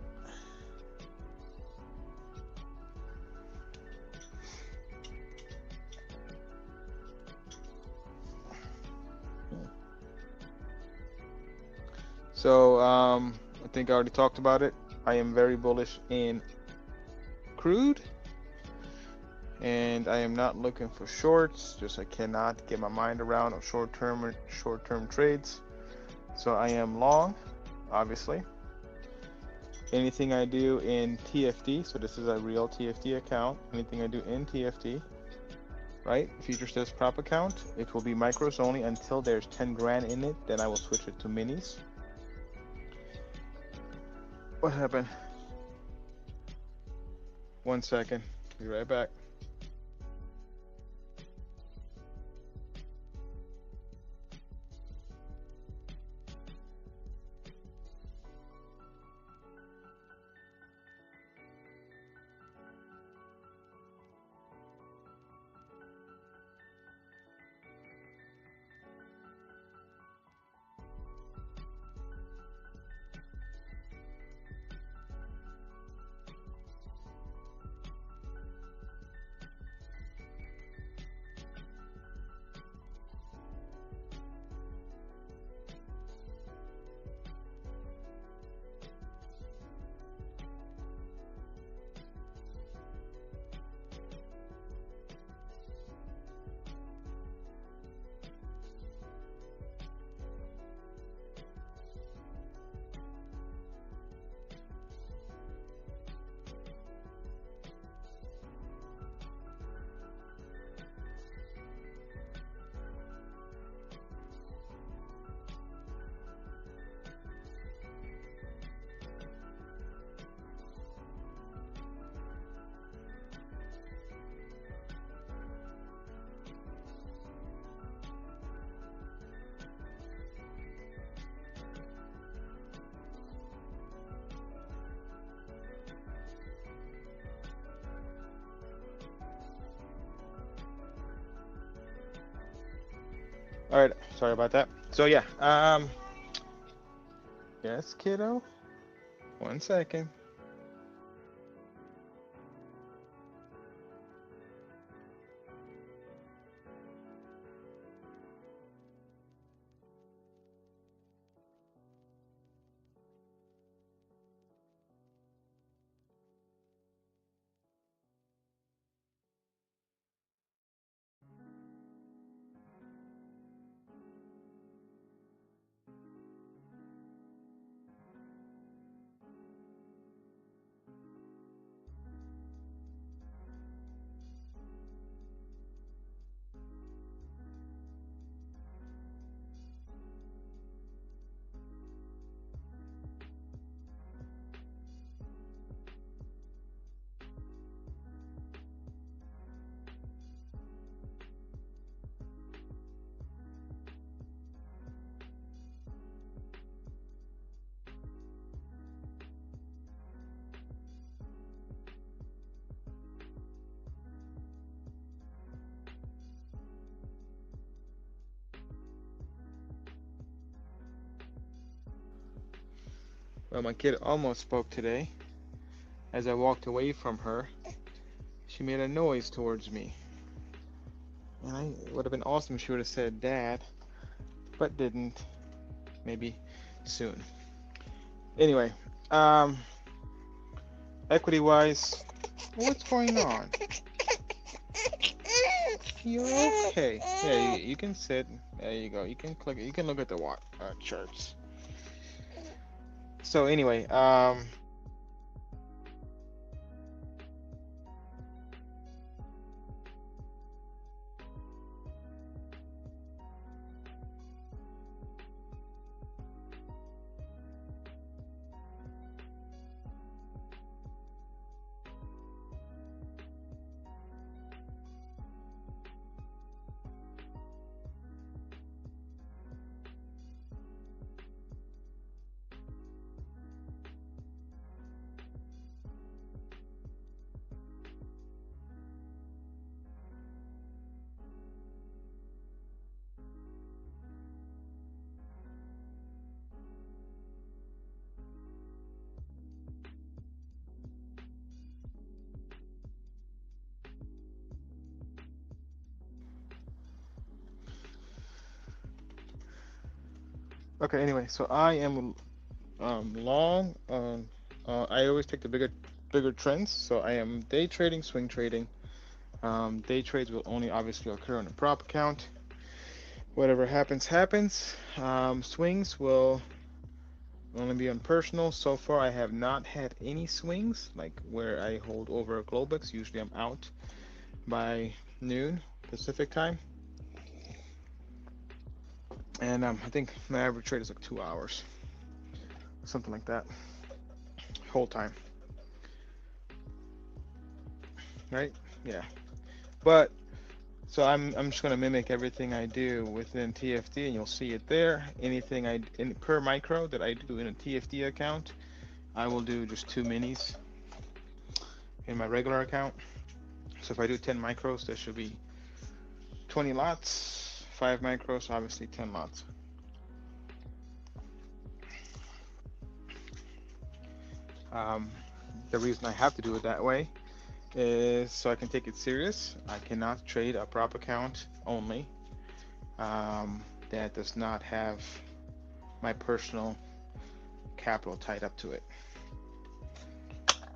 So, I think I already talked about it. I am very bullish in Crude, and I am not looking for shorts. Just I cannot get my mind around short-term trades. So I am long, obviously. Anything I do in TFD, so this is a real TFD account. Anything I do in TFD, right? Future says prop account. It will be micros only until there's 10 grand in it. Then I will switch it to minis. What happened? 1 second. Be right back. All right, sorry about that. So yeah, yes, kiddo. 1 second. Well, my kid almost spoke today. As I walked away from her, she made a noise towards me. And it would have been awesome if she would have said dad, but didn't. Maybe soon. Anyway, equity-wise, what's going on? You're okay. Yeah, you can sit. There you go. You can click. You can look at the charts. So anyway, Okay, anyway, so I am long on. I always take the bigger trends. So I am day trading, swing trading. Day trades will only obviously occur on a prop account. Whatever happens, happens. Swings will only be on personal. So far, I have not had any swings, like where I hold over a Globex. Usually I'm out by noon Pacific time. And I think my average trade is like 2 hours, something like that, whole time, right? Yeah. But so I'm just gonna mimic everything I do within TFT, and you'll see it there. Anything per micro that I do in a TFT account, I will do just 2 minis in my regular account. So if I do 10 micros, there should be 20 lots. 5 micros, obviously 10 lots. Um, the reason I have to do it that way is so I can take it serious. I cannot trade a prop account only that does not have my personal capital tied up to it.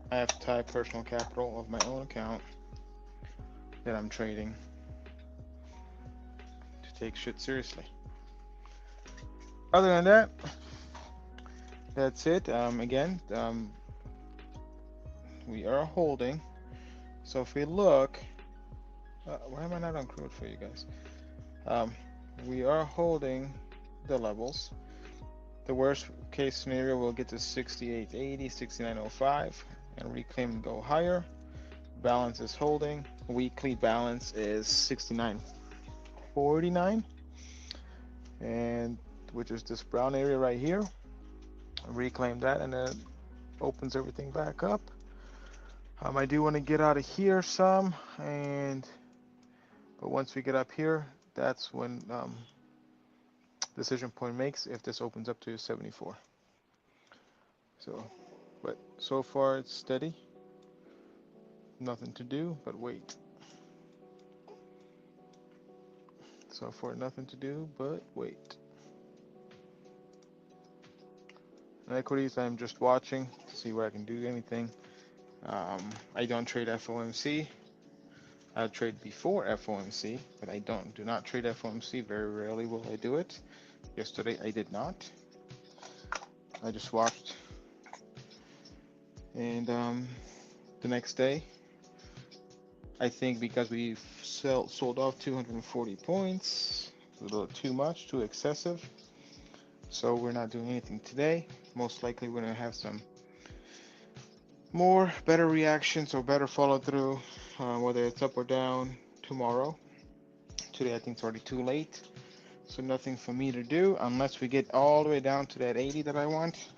I have to tie personal capital of my own account that I'm trading to take shit seriously. Other than that, that's it. Again, we are holding. So if we look, why am I not on Crude for you guys? We are holding the levels. The worst case scenario will get to 68.80, 69.05, and reclaim and go higher. Balance is holding. Weekly balance is 69.49, and which is this brown area right here. Reclaim that, and then it opens everything back up. I do want to get out of here some, but once we get up here, that's when decision point makes if this opens up to 74. So, but so far it's steady. Nothing to do but wait. So far nothing to do but wait. In equities, I'm just watching to see where I can do anything. I don't trade FOMC. I trade before FOMC, but I do not trade FOMC. Very rarely will I do it. Yesterday I did not. I just watched, and the next day, I think because we sold off 240 points, a little too much, too excessive. So we're not doing anything today. Most likely we're gonna have some more better reactions or better follow through, whether it's up or down tomorrow. Today I think it's already too late, so nothing for me to do unless we get all the way down to that 80 that I want,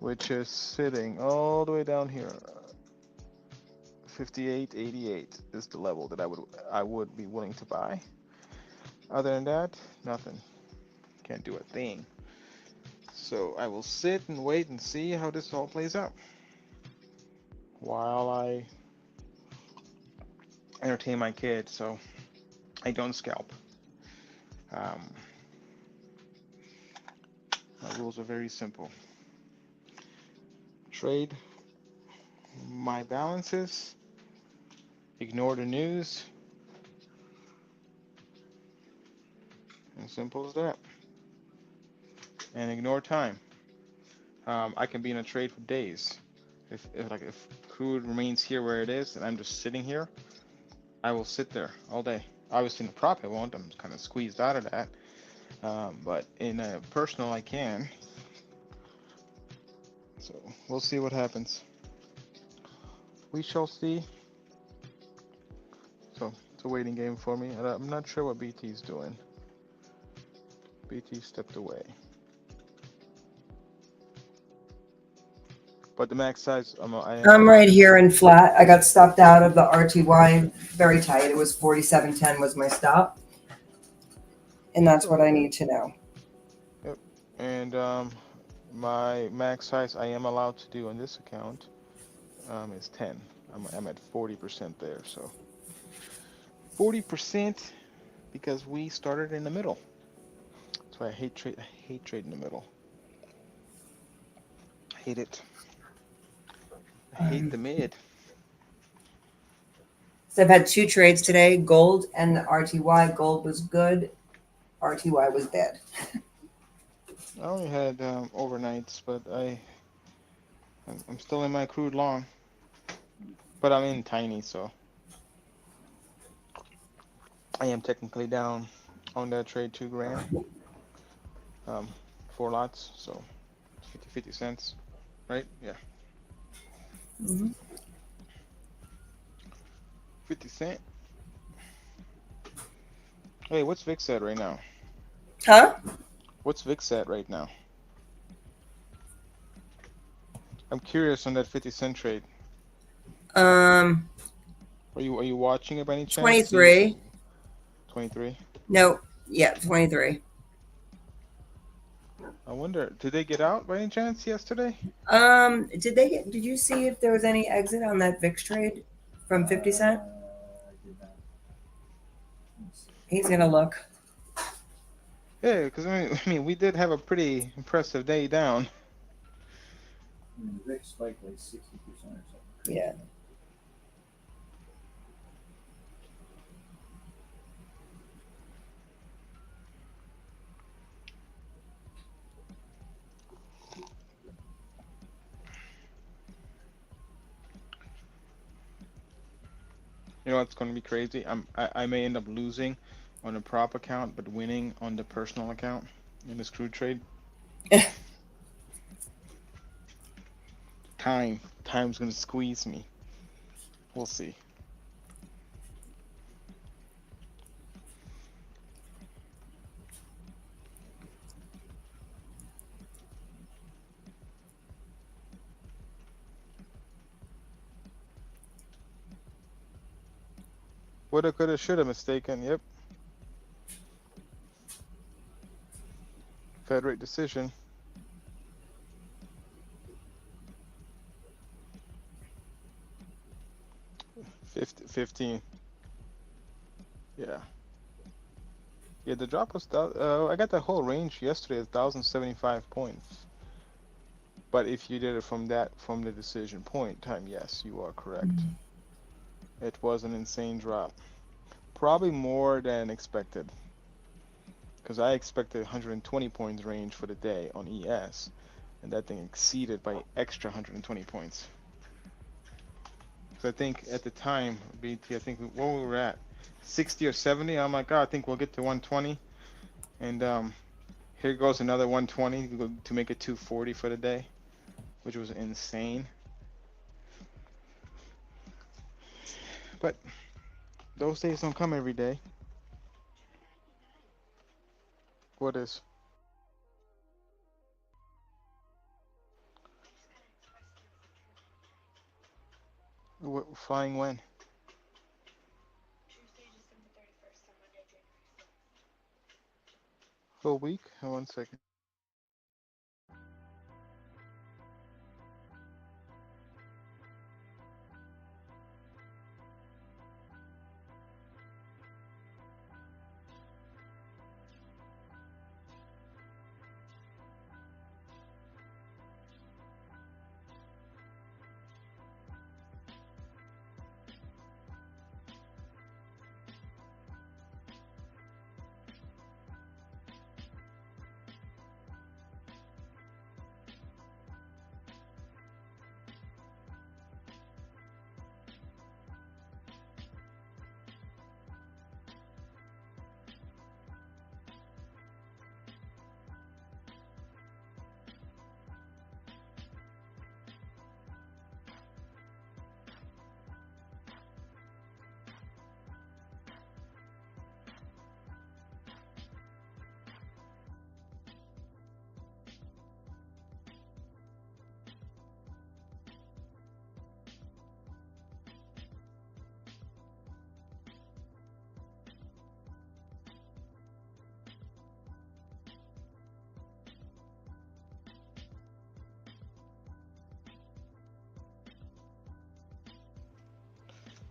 which is sitting all the way down here. 58.88 is the level that I would be willing to buy. Other than that, nothing. Can't do a thing. So I will sit and wait and see how this all plays out while I entertain my kids. So I don't scalp. My rules are very simple. Trade my balances, ignore the news, as simple as that, and ignore time. I can be in a trade for days. If crude remains here where it is and I'm just sitting here, I will sit there all day. Obviously in the prop I won't. I'm kind of squeezed out of that. But in a personal I can. So we'll see what happens. We shall see. So it's a waiting game for me. And I'm not sure what BT's doing. BT stepped away. But the max size, I'm right here in flat. I got stopped out of the RTY very tight. It was 47.10 was my stop. And that's what I need to know. Yep. And my max size I am allowed to do on this account is 10. I'm at 40% there. So 40% because we started in the middle. That's why I hate trade. I hate trade in the middle. I hate it. I hate the mid. So I've had 2 trades today, gold and the RTY. Gold was good. RTY was bad. I only had overnights, but I'm still in my crude long. But I'm in tiny, so I am technically down on that trade 2 grand. 4 lots, so 50 cents, right? Yeah, Mm-hmm. 50 cent. Hey, what's VIX at right now? Huh? What's VIX at right now? I'm curious on that 50 cent trade. Um, Are you watching it by any chance? Do you see 23. 23? No, yeah, 23. I wonder, did they get out by any chance yesterday? Did you see if there was any exit on that VIX trade from 50 cent? I did not. Let's see. He's gonna look. Yeah, because I mean, we did have a pretty impressive day down. I mean, the VIX spiked like 60% or something. Yeah. You know what's going to be crazy? I may end up losing on a prop account, but winning on the personal account in this Crude trade. Time's going to squeeze me. We'll see. Woulda, coulda, shoulda mistaken. Yep. Fed rate decision. 15. Yeah. Yeah, the drop was, I got the whole range yesterday at 1,075 points. But if you did it from the decision point time, yes, you are correct. It was an insane drop. Probably more than expected. Because I expected 120 points range for the day on ES. And that thing exceeded by extra 120 points. So I think at the time, BT, I think what we were at, 60 or 70. I'm like, oh, I think we'll get to 120. And here goes another 120 to make it 240 for the day, which was insane. But those days don't come every day. What is? Flying when? Full week? Oh, 1 second.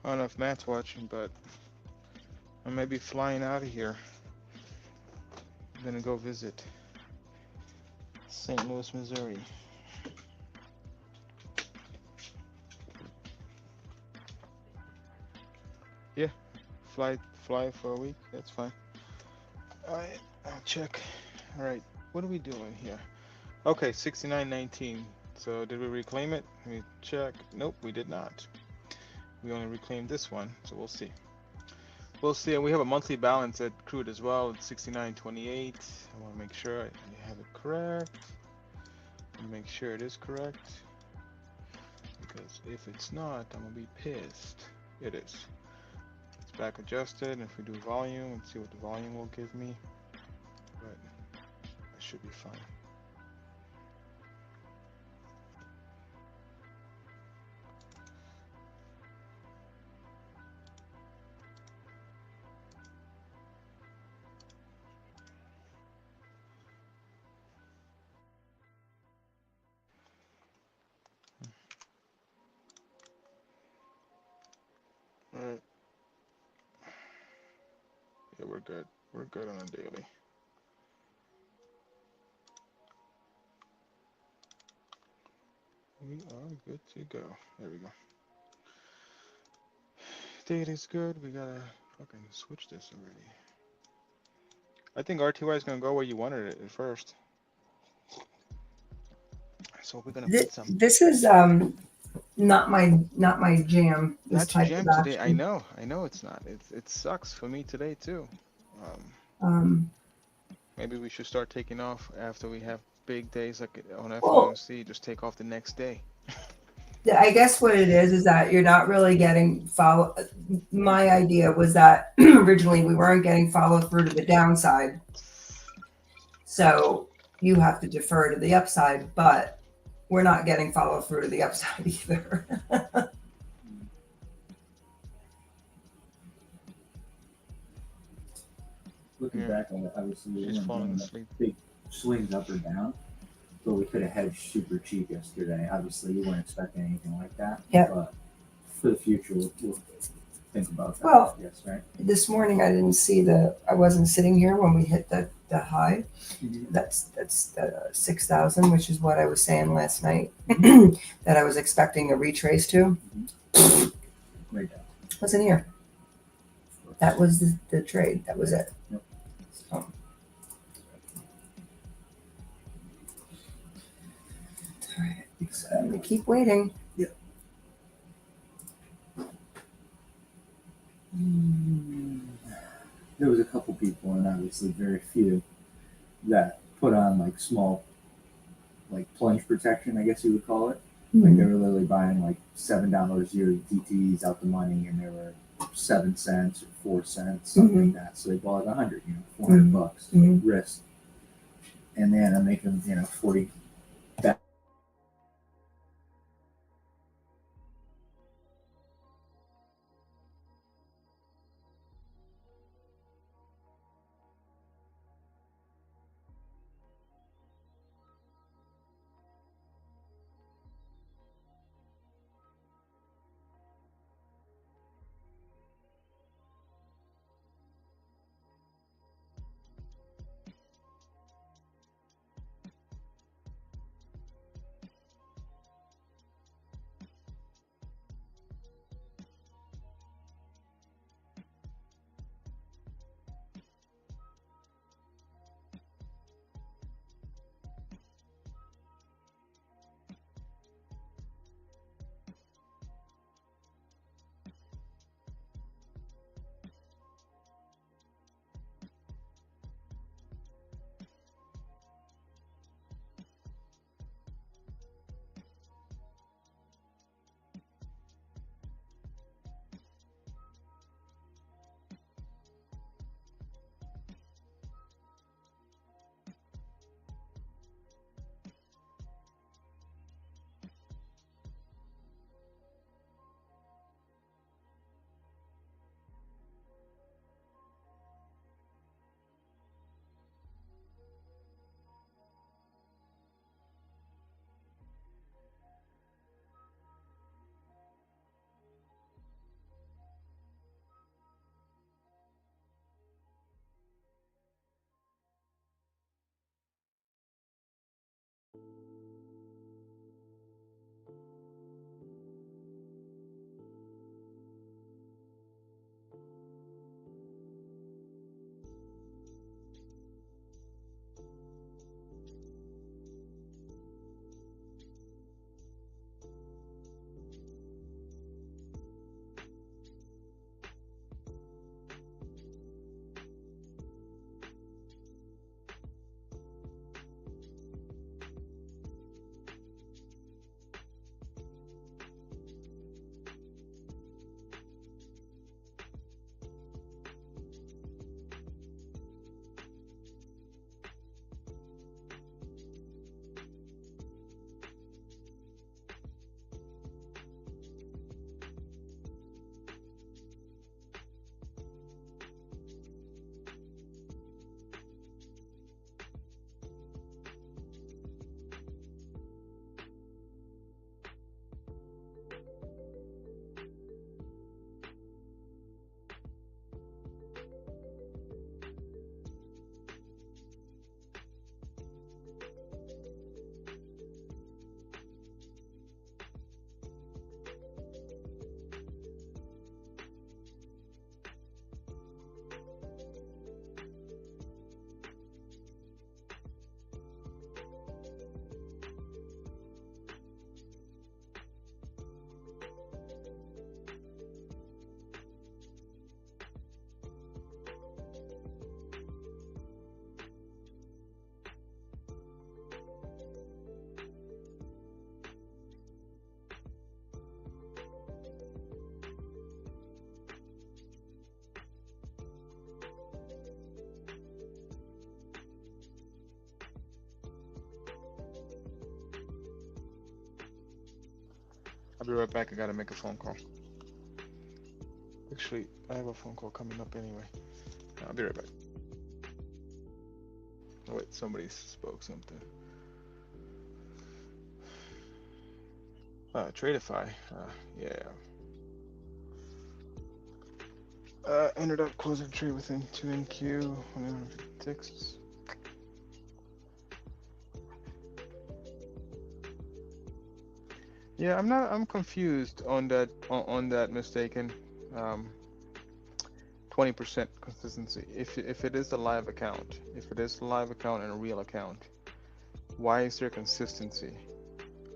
I don't know if Matt's watching, but I may be flying out of here. gonna go visit St. Louis, Missouri. Yeah, fly for a week. That's fine. All right, I'll check. All right, what are we doing here? Okay, 69.19. So did we reclaim it? Let me check. Nope, we did not. We only reclaimed this one, so we'll see. We'll see, and we have a monthly balance at Crude as well. It's 69.28. I want to make sure I have it correct. Make sure it is correct, because if it's not, I'm gonna be pissed. It is. It's back adjusted, and if we do volume and see what the volume will give me, but that should be fine. All right. Yeah, we're good. We're good on a daily. We are good to go. There we go. Data's good. We gotta fucking switch this already. I think RTY is gonna go where you wanted it at first. So we're gonna put some. This is not my jam. This Not your type jam of today. I action. know it's not. It sucks for me today too. Um, Maybe we should start taking off after we have big days like on well, FOMC. Just take off the next day. I guess what it is that you're not really getting follow. My idea was that originally we weren't getting follow through to the downside, so you have to defer to the upside, but we're not getting follow through to the upside either. Looking Yeah. back on it, obviously we She's weren't falling doing asleep. big swings up or down, but we could have hedged super cheap yesterday. Obviously, you weren't expecting anything like that. Yep. But for the future, we'll think about that. Well, yes, right. This morning I didn't see I wasn't sitting here when we hit the high. Mhm. That's 6,000, which is what I was saying last night that I was expecting a retrace to. Right down. Wasn't here. That was the trade. That was it. Yep. So. All right. So we keep waiting. Yep. There was a couple people, and obviously very few, that put on like small, like plunge protection, I guess you would call it. Like they were literally buying like $7 zero DTEs out the money, and they were 7 cents or 4 cents, something like that. So they bought 100, $400 risk, and then I'm making 40. I'll be right back. I gotta make a phone call. Actually, I have a phone call coming up anyway. I'll be right back. Oh, wait, somebody spoke something. Tradeify. Yeah. Ended up closing trade within 2NQ, 150 ticks. Yeah, I'm confused on that mistaken 20% consistency. If it is a live account, if it is a live account and a real account, why is there consistency?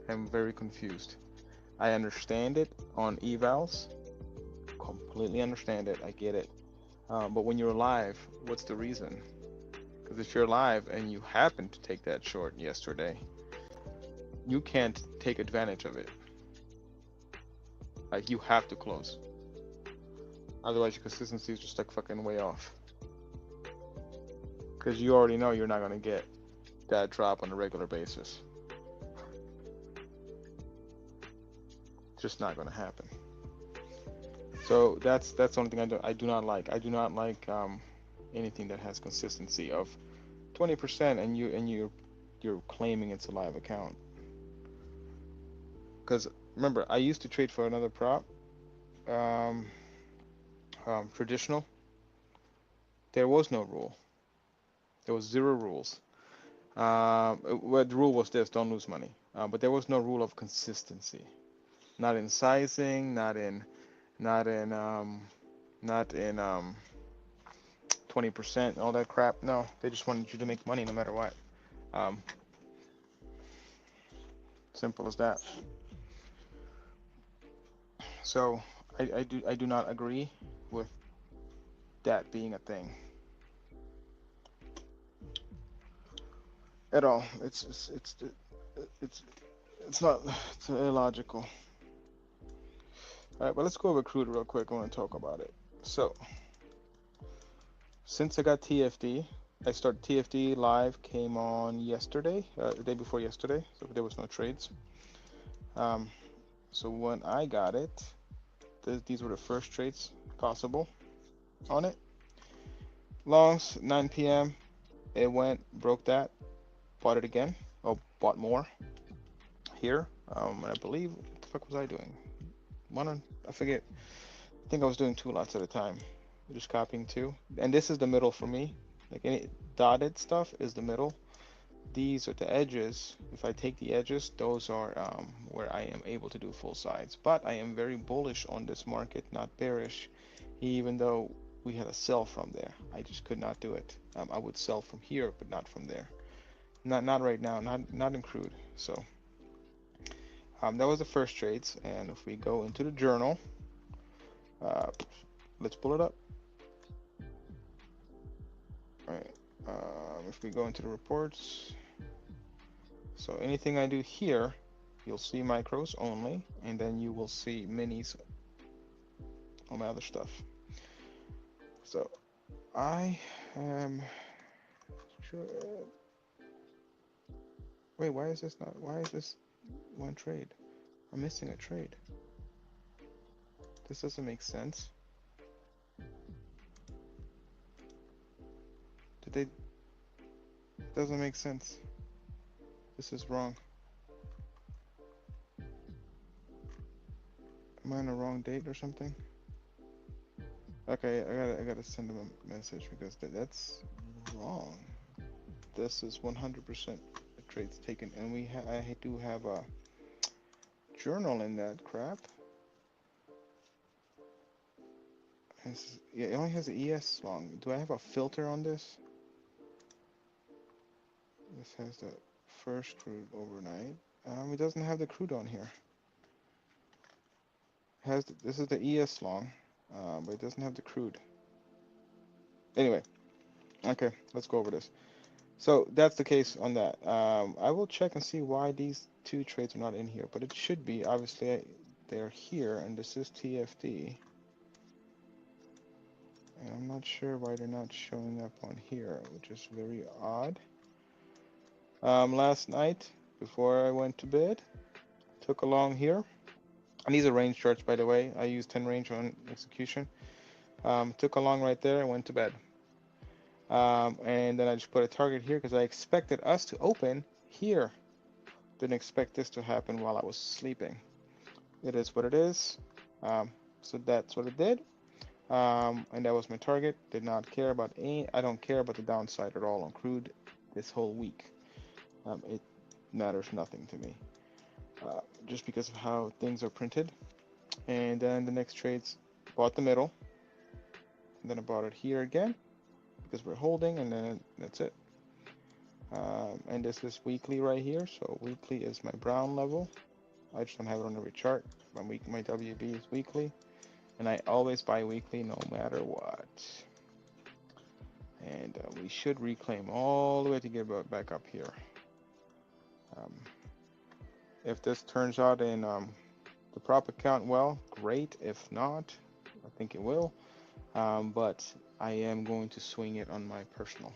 I'm very confused. I understand it on evals, completely understand it, I get it. But when you're live, what's the reason? Because if you're live and you happen to take that short yesterday, you can't take advantage of it. Like, you have to close. Otherwise, your consistency is just like fucking way off. Because you already know you're not going to get that drop on a regular basis. It's just not going to happen. So that's the only thing I do not like. I do not like anything that has consistency of 20% and you're claiming it's a live account. Because remember, I used to trade for another prop, traditional. There was no rule. There was 0 rules. Well, the rule was this: don't lose money. But there was no rule of consistency. Not in sizing, not in 20%, all that crap. No, they just wanted you to make money no matter what. Simple as that. So I do not agree with that being a thing at all. It's not, it's illogical. All right, but let's go over Crude real quick. I want to talk about it. So since I got TFD, I started TFD live, came on yesterday, the day before yesterday, so there was no trades. So when I got it, these were the first trades possible on it. Longs, 9 p.m. It went, broke that, bought it again, or bought more here. And I believe, what the fuck was I doing? I forget. I think I was doing 2 lots at a time. Just copying 2. And this is the middle for me. Like, any dotted stuff is the middle. These are the edges. If I take the edges, those are where I am able to do full sides. But I am very bullish on this market, not bearish, even though we had a sell from there. I just could not do it. I would sell from here, but not from there. Not right now. Not in Crude. So that was the first trades. And if we go into the journal, let's pull it up. All right. If we go into the reports, so anything I do here, you'll see micros only, and then you will see minis on my other stuff. So I am sure. Wait, why is this one trade? I'm missing a trade. This doesn't make sense. Doesn't make sense. This is wrong. Am I on the wrong date or something? Okay, I gotta send them a message because that's wrong. This is 100% trades taken, and I do have a journal in that crap. Yeah, it only has an ES long. Do I have a filter on this? This has the first Crude overnight. It doesn't have the Crude on here. This is the ES long, but it doesn't have the Crude. Anyway, okay, let's go over this. So that's the case on that. I will check and see why these 2 trades are not in here, but it should be. Obviously, they're here, and this is TFD. And I'm not sure why they're not showing up on here, which is very odd. Last night, before I went to bed, took a long here. And these are range charts, by the way. I use 10 range on execution. Took along right there and went to bed. And then I just put a target here because I expected us to open here. Didn't expect this to happen while I was sleeping. It is what it is. So that's what it did. And that was my target. Did not care about I don't care about the downside at all on crude this whole week. It matters nothing to me. Just because of how things are printed. And then the next trades bought the middle. And then I bought it here again because we're holding, and then that's it. And this is weekly right here. So weekly is my brown level. I just don't have it on every chart. My WB is weekly, and I always buy weekly no matter what. And we should reclaim all the way to get back up here. If this turns out in the prop account, well, great. If not, I think it will. But I am going to swing it on my personal,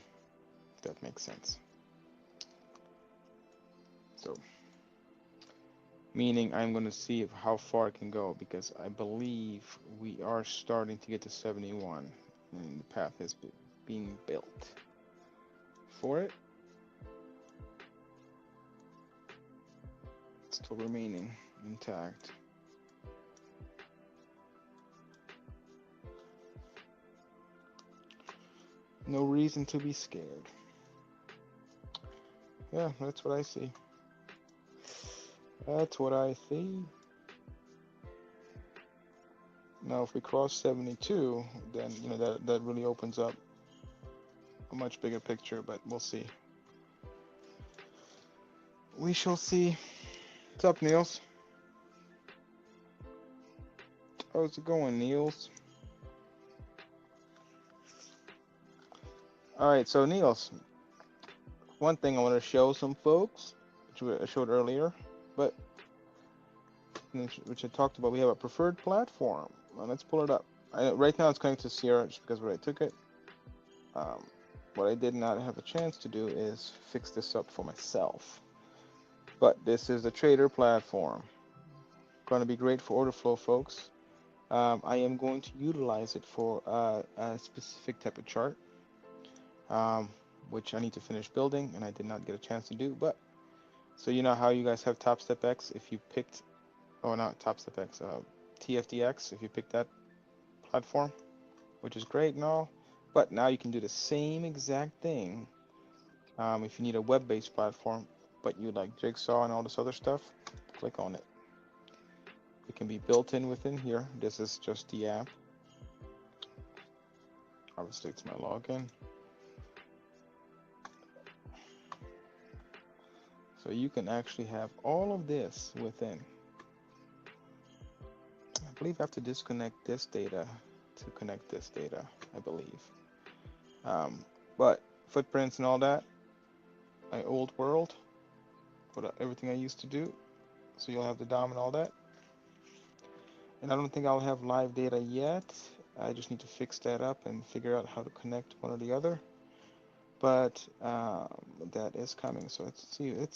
if that makes sense. So, meaning I'm going to see how far it can go, because I believe we are starting to get to 71, and the path is being built for it. It's still remaining intact. No reason to be scared. Yeah, that's what I see. That's what I see. Now, if we cross 72, then that really opens up a much bigger picture, but we'll see. We shall see. What's up, Niels? How's it going, Niels? All right, so Niels, one thing I want to show some folks, which I showed earlier, but which I talked about, we have a preferred platform. Well, let's pull it up. Right now it's connected to Sierra just because where I took it. What I did not have a chance to do is fix this up for myself. But this is the trader platform. Going to be great for order flow, folks. I am going to utilize it for a specific type of chart, which I need to finish building, and I did not get a chance to do. But so you know how you guys have Top Step X, if you picked, oh, not Top Step X, TFDX, if you picked that platform, which is great and all. But now you can do the same exact thing if you need a web-based platform, but you like Jigsaw and all this other stuff. Click on it. It can be built in within here. This is just the app. Obviously, it's my login. So you can actually have all of this within. I believe I have to disconnect this data to connect this data, I believe. But footprints and all that, my old world, everything I used to do. So you'll have the DOM and all that. And I don't think I'll have live data yet. I just need to fix that up and figure out how to connect one or the other. But that is coming. So let's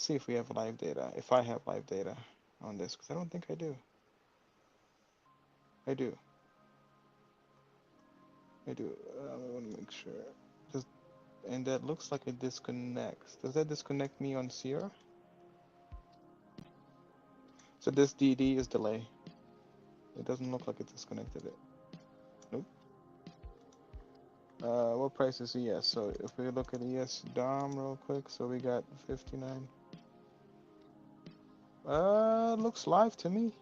see if we have live data. If I have live data on this, because I don't think I do. I do. I want to make sure. And that looks like it disconnects. Does that disconnect me on Sierra? So this DD is delay. It doesn't look like it disconnected it. Nope. What price is ES? So if we look at ES DOM real quick, so we got 59. Looks live to me.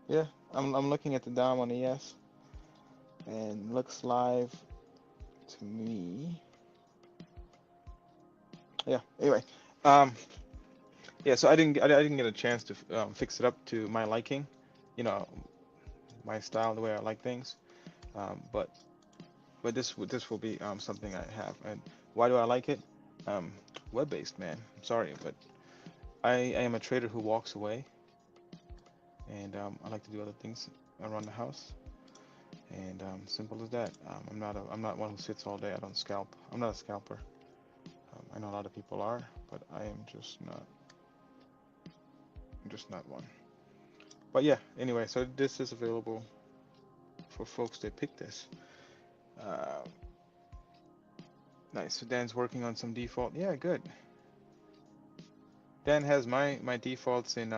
Yeah, I'm looking at the DOM on ES, and looks live to me. Yeah. Anyway, yeah. So I didn't get a chance to fix it up to my liking, my style, the way I like things. But this will be something I have. And why do I like it? Web-based, man. I'm sorry, but I am a trader who walks away, and I like to do other things around the house. And simple as that. I'm not one who sits all day. I don't scalp. I'm not a scalper. I know a lot of people are, but I am just not. I'm just not one. But yeah, anyway, so this is available for folks that pick this. Uh, nice. So Dan's working on some default. Yeah, good. Dan has my defaults in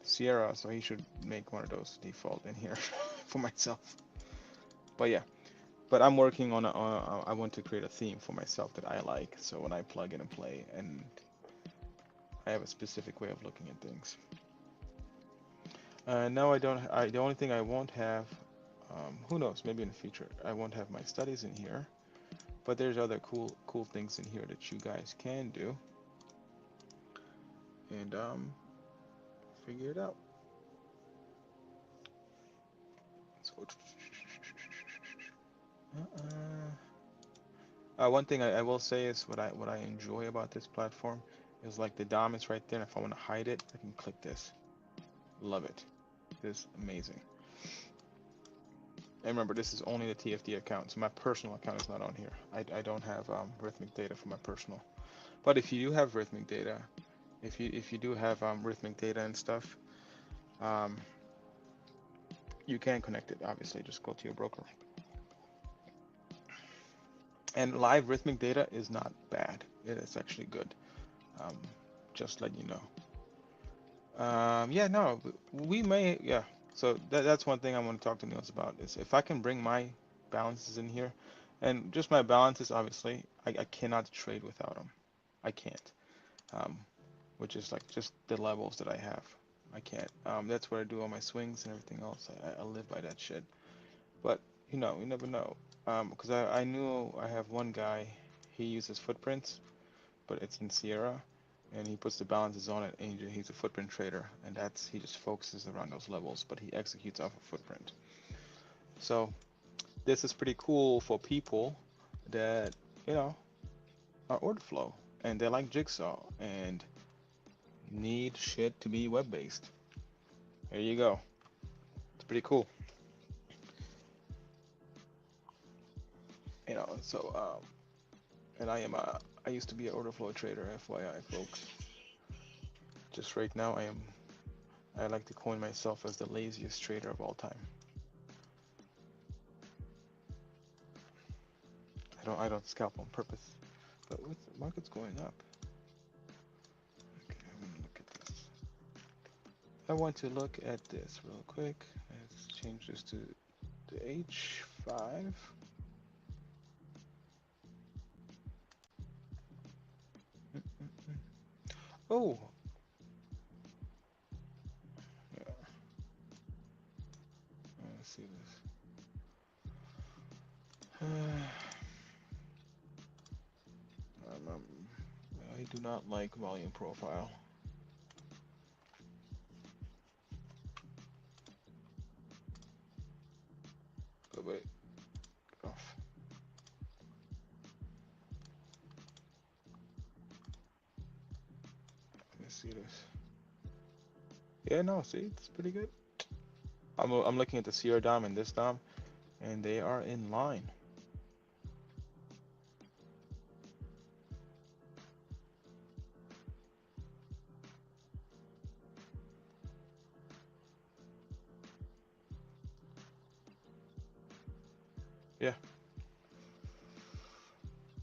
Sierra, so he should make one of those default in here for myself. But yeah, but I'm working on I want to create a theme for myself that I like. So when I plug in and play, and I have a specific way of looking at things. No, I don't. The only thing I won't have, who knows? Maybe in the future, I won't have my studies in here. But there's other cool things in here that you guys can do, and figure it out. So, one thing I will say is what I enjoy about this platform is like the DOM is right there. And if I want to hide it, I can click this. Love it. This is amazing. And remember, this is only the TFD account, so my personal account is not on here. I don't have Rithmic data for my personal. But if you do have Rithmic data, if you do have Rithmic data and stuff, you can connect it. Obviously, just go to your broker. And live Rithmic data is not bad. It is actually good. Just let you know. Yeah, no, we may, yeah. So that's one thing I want to talk to Niels about is if I can bring my balances in here, and just my balances, obviously, I cannot trade without them. I can't. Which is like just the levels that I have. I can't. That's where I do all my swings and everything else. I live by that shit. But you never know. Because I knew I have one guy, he uses footprints, but it's in Sierra, and he puts the balances on it, and he's a footprint trader, and he just focuses around those levels, but he executes off a footprint. So this is pretty cool for people that are order flow and they like Jigsaw and need shit to be web based. There you go. It's pretty cool. So and I used to be an order flow trader, FYI, folks. Just right now, I like to coin myself as the laziest trader of all time. I don't scalp on purpose, but the market's going up. Okay, I'm gonna look at this. I want to look at this real quick. Let's change this to the H5. Oh, yeah. Let's see this. I do not like volume profile. But wait, get off. Let me see this. Yeah, no, see, it's pretty good. I'm looking at the Sierra DOM and this DOM, and they are in line. Yeah.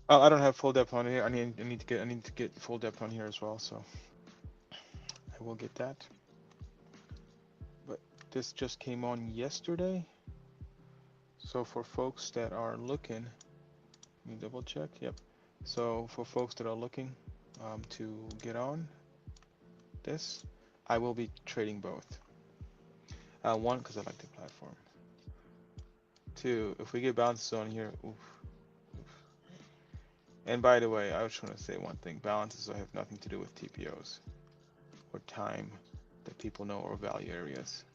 Oh, I don't have full depth on here. I need to get full depth on here as well, so I will get that. But this just came on yesterday. So for folks that are looking, let me double check. Yep. So for folks that are looking to get on this, I will be trading both. One, because I like the platform. Two, if we get balances on here, oof. And by the way, I was trying to say one thing. Balances have nothing to do with TPOs or time that people know or value areas.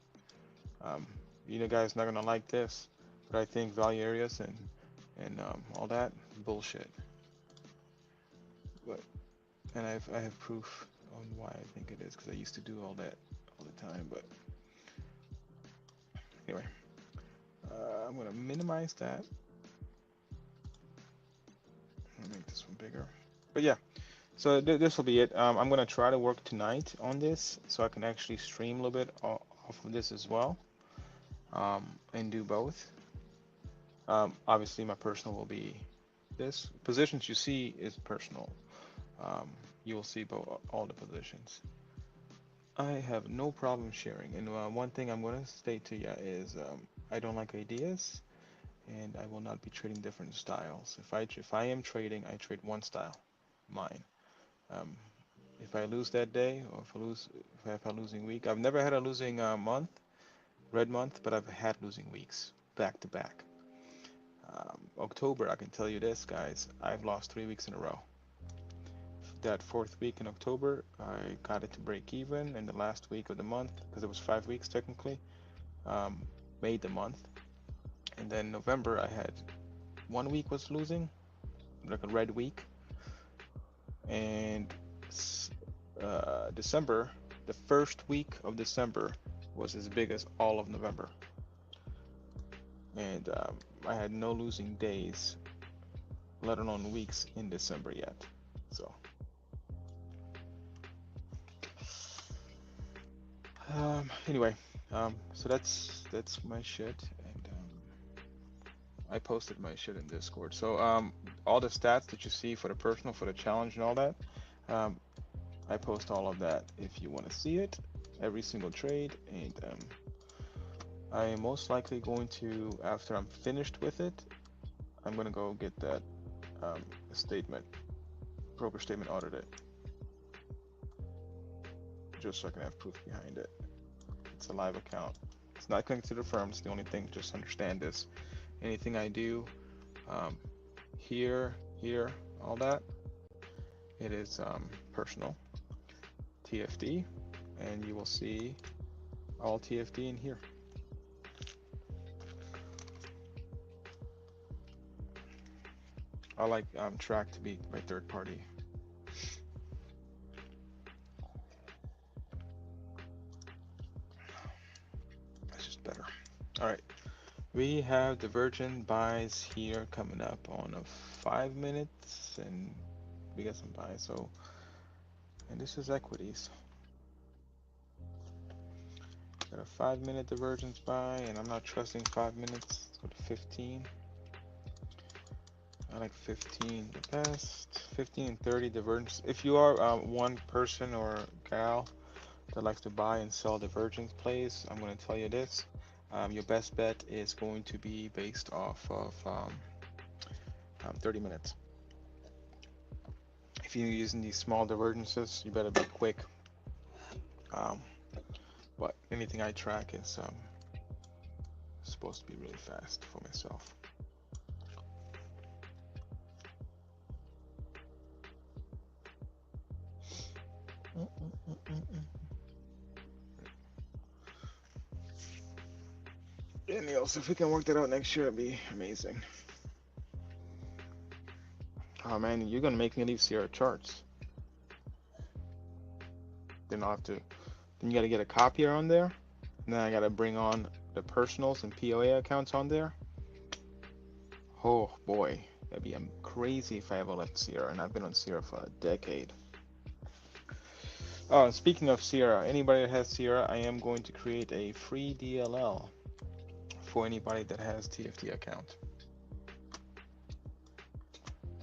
Guys not gonna like this, but I think value areas and all that bullshit. And I have proof on why I think it is because I used to do all that all the time. But anyway, I'm gonna minimize that. Let me make this one bigger. But yeah, so this will be it. I'm gonna try to work tonight on this so I can actually stream a little bit off of this as well, and do both. Obviously, my personal will be this. Positions you see is personal. Um, you will see all the positions. I have no problem sharing. And one thing I'm going to state to you is I don't like ideas, and I will not be trading different styles. If I am trading, I trade one style, mine. Um, if I lose that day, or if I have a losing week, I've never had a losing month, red month, but I've had losing weeks back to back. October, I can tell you this, guys, I've lost 3 weeks in a row. That fourth week in October, I got it to break even, and the last week of the month, because it was 5 weeks technically, made the month. And then November, I had 1 week was losing, like a red week, and December, the first week of December was as big as all of November, and I had no losing days, let alone weeks in December yet. So anyway, so that's my shit, and I posted my shit in Discord. So all the stats that you see for the personal, for the challenge, and all that, I post all of that if you want to see it, every single trade, and I am most likely going to, after I'm finished with it, I'm gonna go get that statement, broker statement audited, just so I can have proof behind it. It's a live account. It's not connected to the firm. It's the only thing. Just understand this. Anything I do, here, all that, it is personal, TFD, and you will see all TFD in here. I like track to be my third party. That's just better. All right. We have divergent buys here coming up on a 5 minutes, and we got some buys. So, and this is equities. Got a 5-minute divergence buy, and I'm not trusting 5 minutes. Let's go to 15. I like 15 the best. 15 and 30 divergence. If you are one person or gal that likes to buy and sell divergence plays, I'm going to tell you this. Your best bet is going to be based off of 30 minutes. If you're using these small divergences, you better be quick. But anything I track is supposed to be really fast for myself. Yeah, Niels, if we can work that out next year, it'd be amazing. Oh man, you're gonna make me leave Sierra charts. Then I'll have to. Then you gotta get a copier on there, and then I gotta bring on the personals and POA accounts on there. Oh boy, that'd be crazy if I ever left Sierra, and I've been on Sierra for a decade. Oh, and speaking of Sierra, anybody that has Sierra, I am going to create a free DLL for anybody that has TFT account.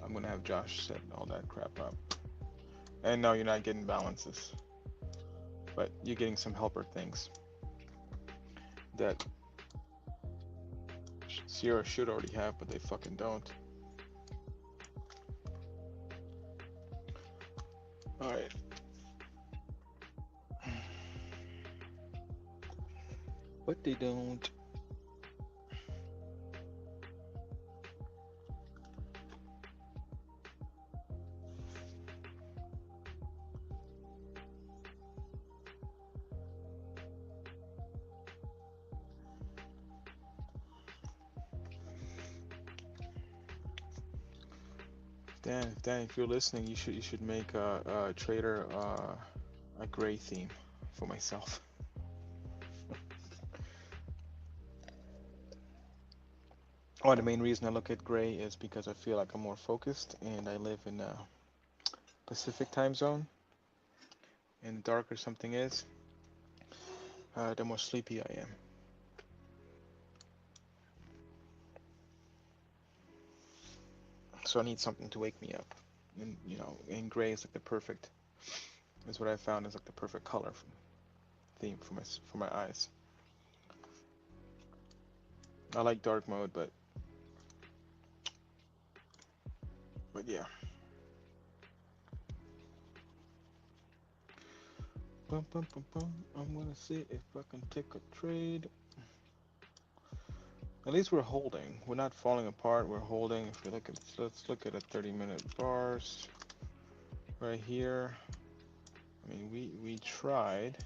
I'm gonna have Josh set all that crap up. And no, you're not getting balances, but you're getting some helper things that Sierra should already have, but they fucking don't. Alright. But they don't. Dan, if you're listening, you should make a trader a gray theme for myself. Well, the main reason I look at gray is because I feel like I'm more focused, and I live in a Pacific time zone. And the darker something is, the more sleepy I am. So I need something to wake me up. And and gray is like the perfect. Is what I found is like the perfect color theme for my eyes. I like dark mode, but yeah. Bum, bum, bum, bum. I'm gonna see if I can take a trade. At least we're holding. We're not falling apart. We're holding. If we look at, let's look at a 30-minute bars right here. I mean, we tried.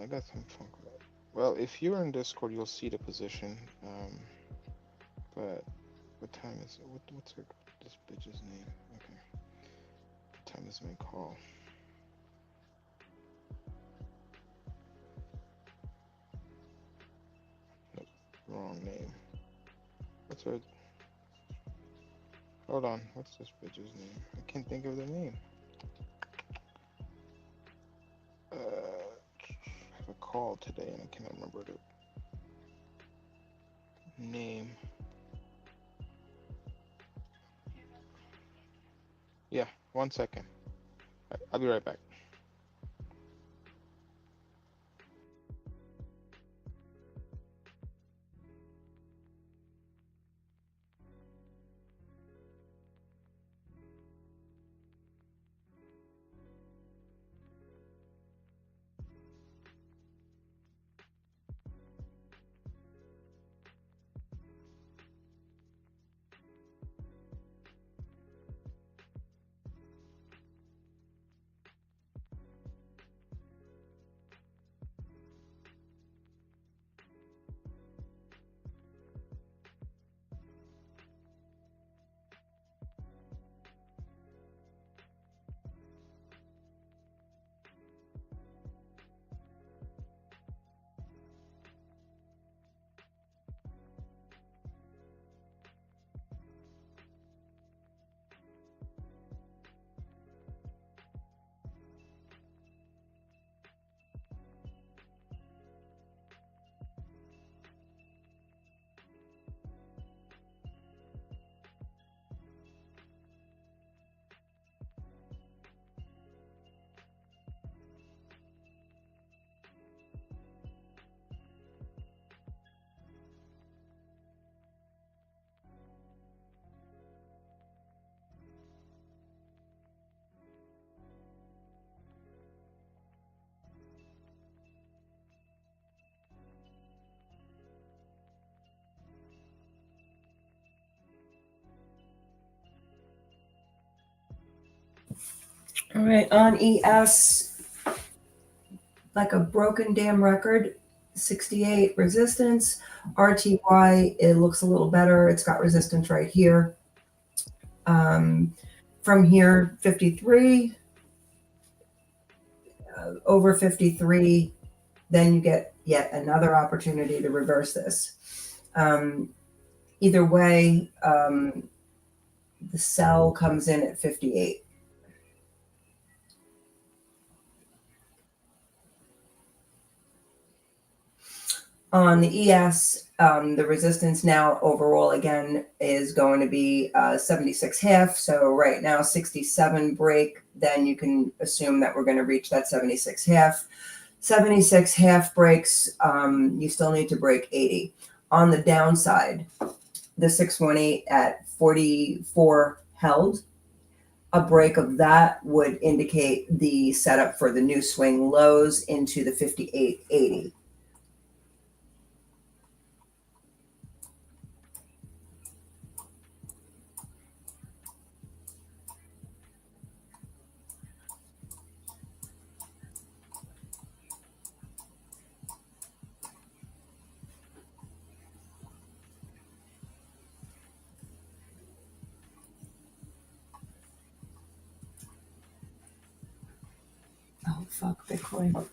I got some funk with it. Well, if you're in Discord, you'll see the position. But what time is it? What's this bitch's name? Okay. What time is my call? Nope, wrong name. What's her? Hold on. What's this bitch's name? I can't think of the name. I have a call today and I cannot remember the name. Yeah, 1 second. I'll be right back. All right, on ES, like a broken damn record, 68 resistance. RTY, it looks a little better. It's got resistance right here. From here, 53, over 53, then you get yet another opportunity to reverse this. Either way, the sell comes in at 58. On the ES, the resistance now overall again is going to be 76.5. So right now 67 break, then you can assume that we're going to reach that 76.5. 76.5 breaks, you still need to break 80. On the downside, the 618 at 44 held. A break of that would indicate the setup for the new swing lows into the 58.80. Oh, fuck Bitcoin.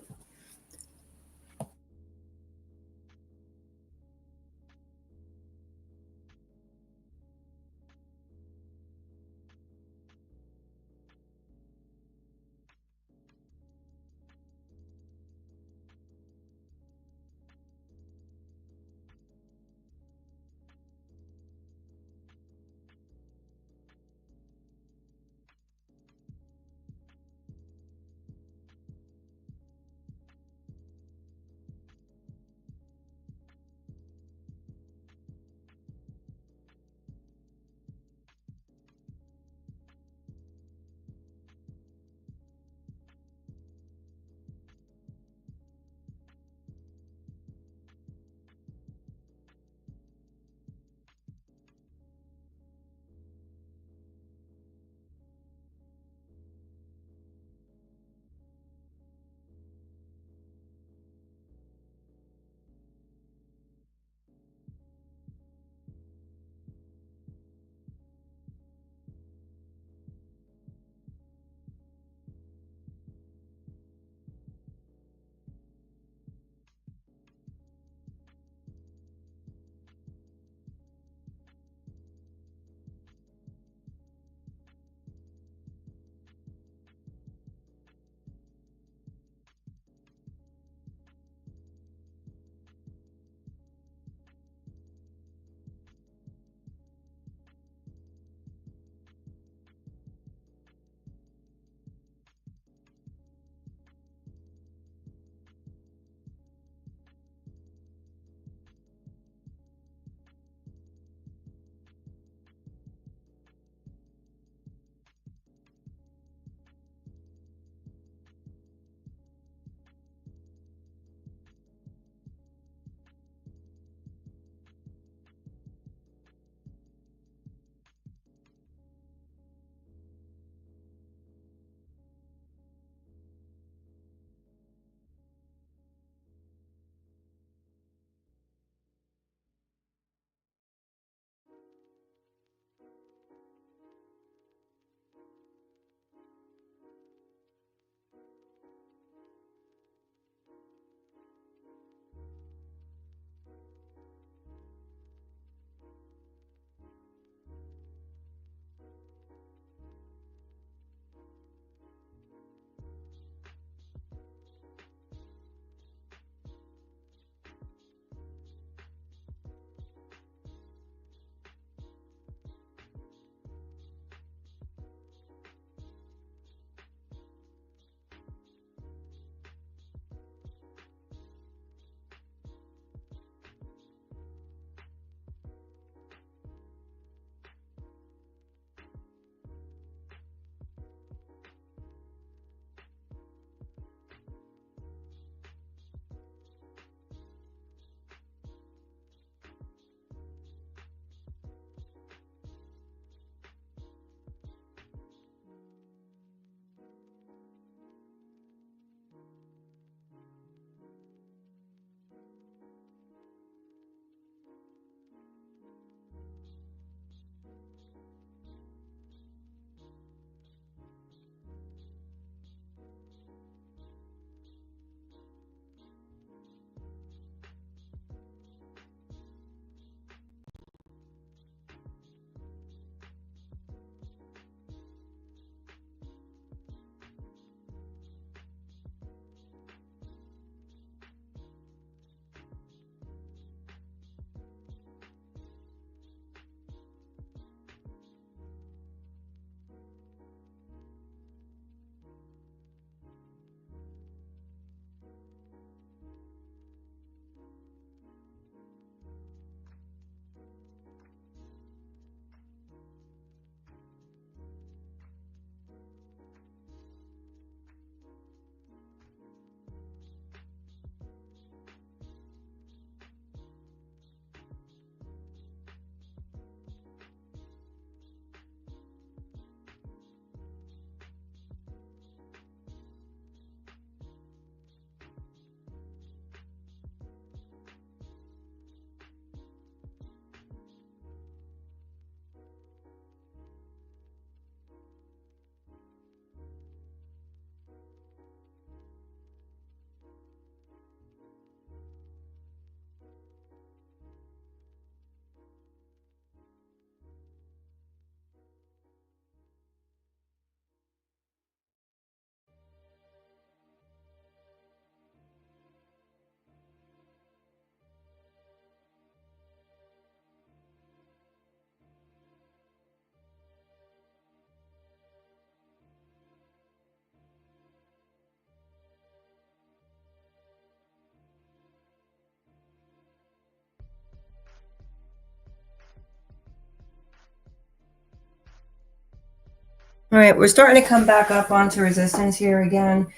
All right, we're starting to come back up onto resistance here again.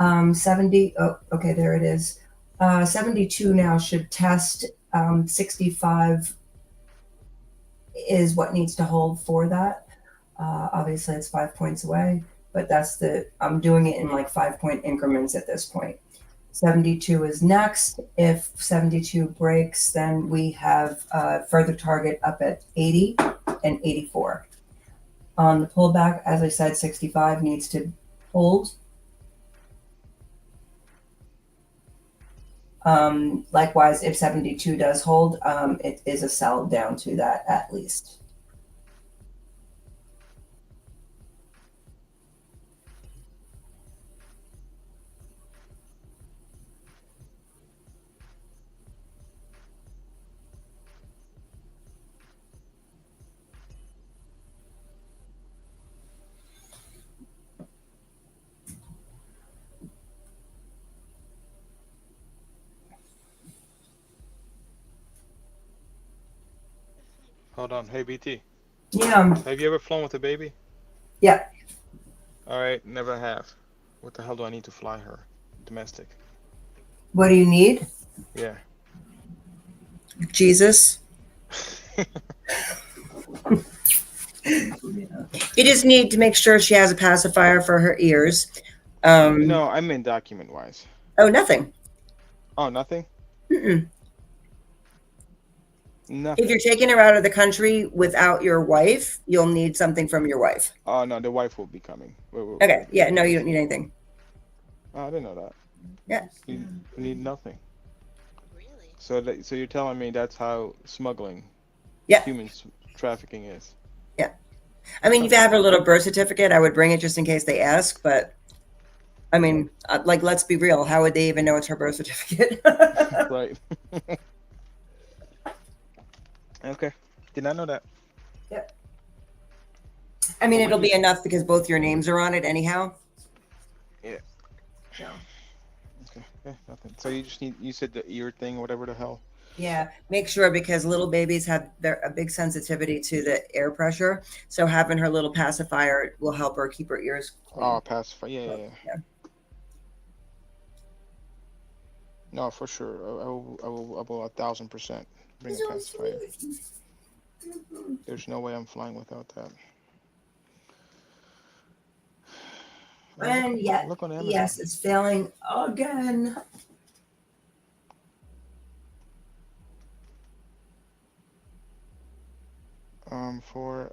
70, oh, okay, there it is. 72 now should test. 65 is what needs to hold for that. Obviously, it's 5 points away, but I'm doing it in like 5-point increments at this point. 72 is next. If 72 breaks, then we have a further target up at 80 and 84. On the pullback, as I said, 65 needs to hold. Likewise, if 72 does hold, it is a sell down to that at least. Hold on. Hey, BT. Yeah. Have you ever flown with a baby? Yeah. All right, never have. What the hell do I need to fly her? Domestic. What do you need? Yeah. Jesus. You just need to make sure she has a pacifier for her ears. No, I mean document-wise. Oh, nothing. Oh, nothing? Mm-mm. Nothing. If you're taking her out of the country without your wife, you'll need something from your wife. Oh, no, the wife will be coming. Okay. Yeah, no, you don't need anything. Oh, I didn't know that. Yeah. You need nothing. Really? So you're telling me that's how smuggling, Yeah. human trafficking is? Yeah. I mean, if you have her little birth certificate, I would bring it just in case they ask. But I mean, like, let's be real. How would they even know it's her birth certificate? Right. Okay. Did not know that. Yep. I mean, it'll be enough because both your names are on it anyhow. Yeah. So. Okay. Yeah, nothing. So you just need, you said the ear thing, whatever the hell. Yeah, make sure because little babies have a big sensitivity to the air pressure. So having her little pacifier will help her keep her ears clean. Oh, pacify. Yeah. No, for sure. I will 1,000% bring a pacifier. There's no way I'm flying without that. And yet, Look on Amazon. yes, it's failing again. For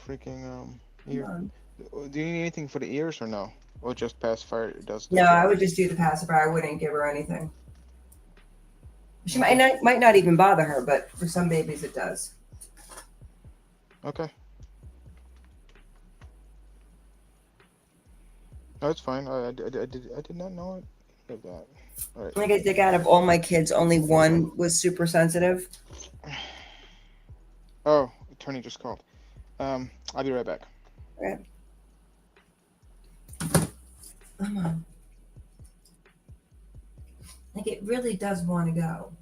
freaking ear. Do you need anything for the ears or no? Or just pacifier does? No, I would just do the pacifier. I wouldn't give her anything. She might not even bother her, but for some babies it does. Okay. No, it's fine. I did not know it of that. All right. Like I think out of all my kids, only one was super sensitive. Oh, attorney just called. I'll be right back. Okay. Come on. Like it really does want to go.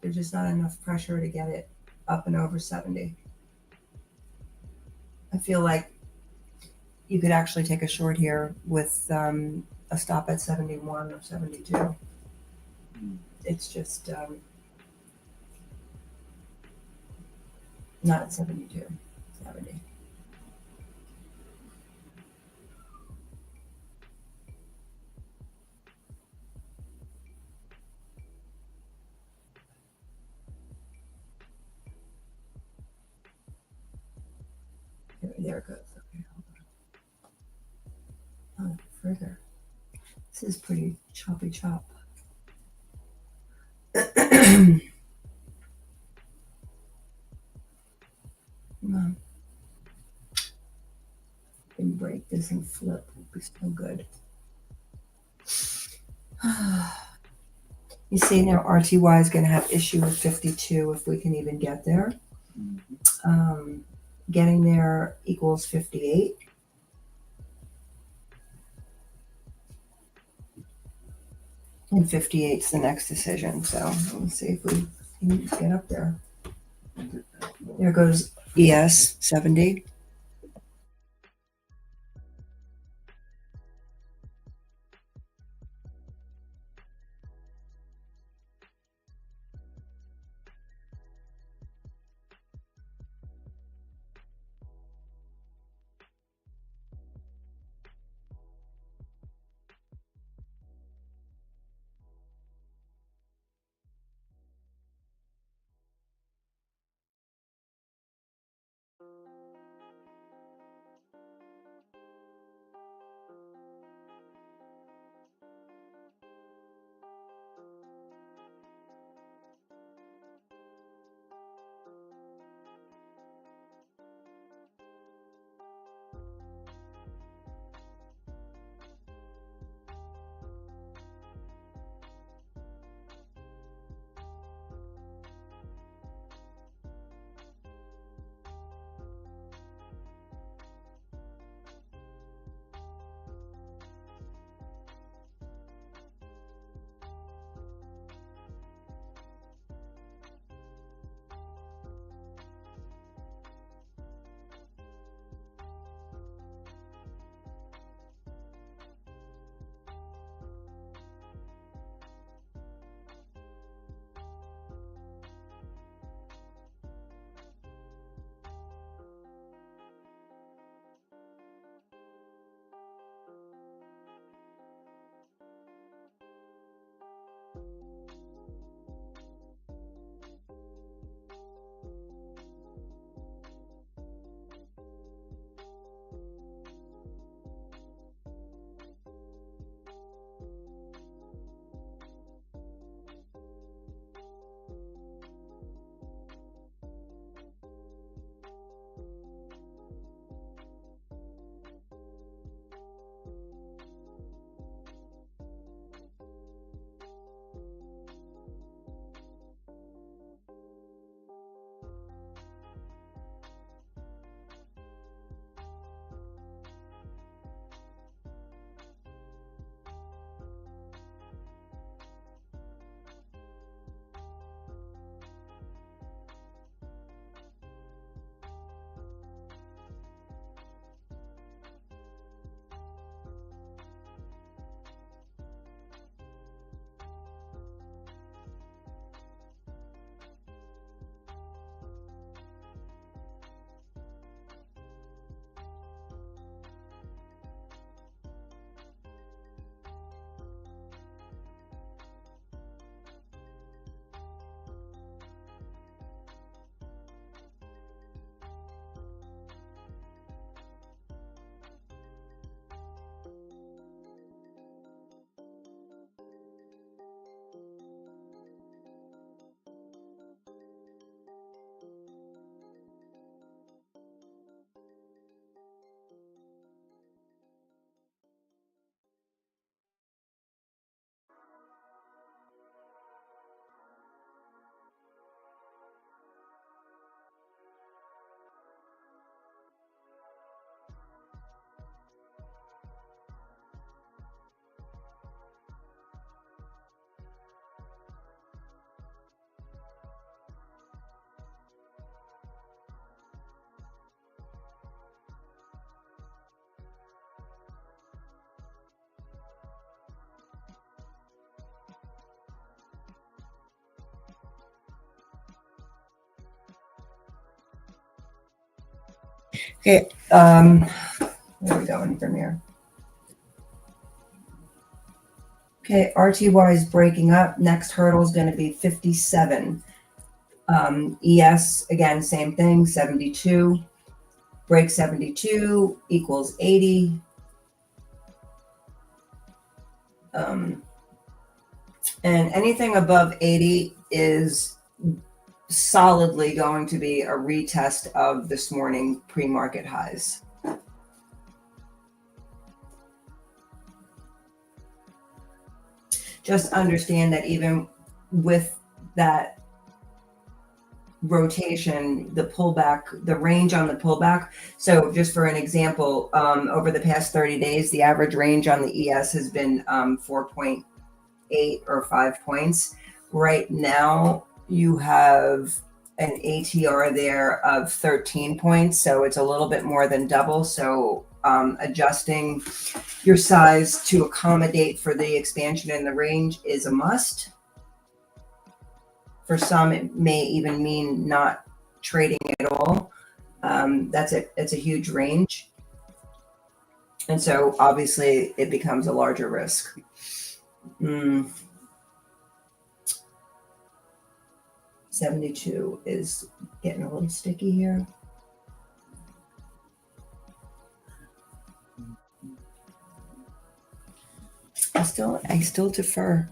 There's just not enough pressure to get it up and over 70. I feel like you could actually take a short here with a stop at 71 or 72. It's just not at 72, 70. There it goes. Okay, hold on. Oh, further. This is pretty choppy chop. Come on. And break this and flip would be so good. You see now RTY is going to have issue with 52 if we can even get there. Getting there equals 58. And 58 is the next decision. So let's see if we can get up there. There goes ES 70. Okay, where are we going from here? Okay, RTY is breaking up. Next hurdle is going to be 57. ES, again, same thing, 72. Break 72 equals 80. And anything above 80 is solidly going to be a retest of this morning pre-market highs. Just understand that even with that rotation, the pullback, the range on the pullback. So just for an example, over the past 30 days, the average range on the ES has been 4.8 or 5 points. Right now, you have an ATR there of 13 points. So it's a little bit more than double. So adjusting your size to accommodate for the expansion in the range is a must. For some, it may even mean not trading at all. It's a huge range. And so obviously it becomes a larger risk. 72 is getting a little sticky here. I still defer.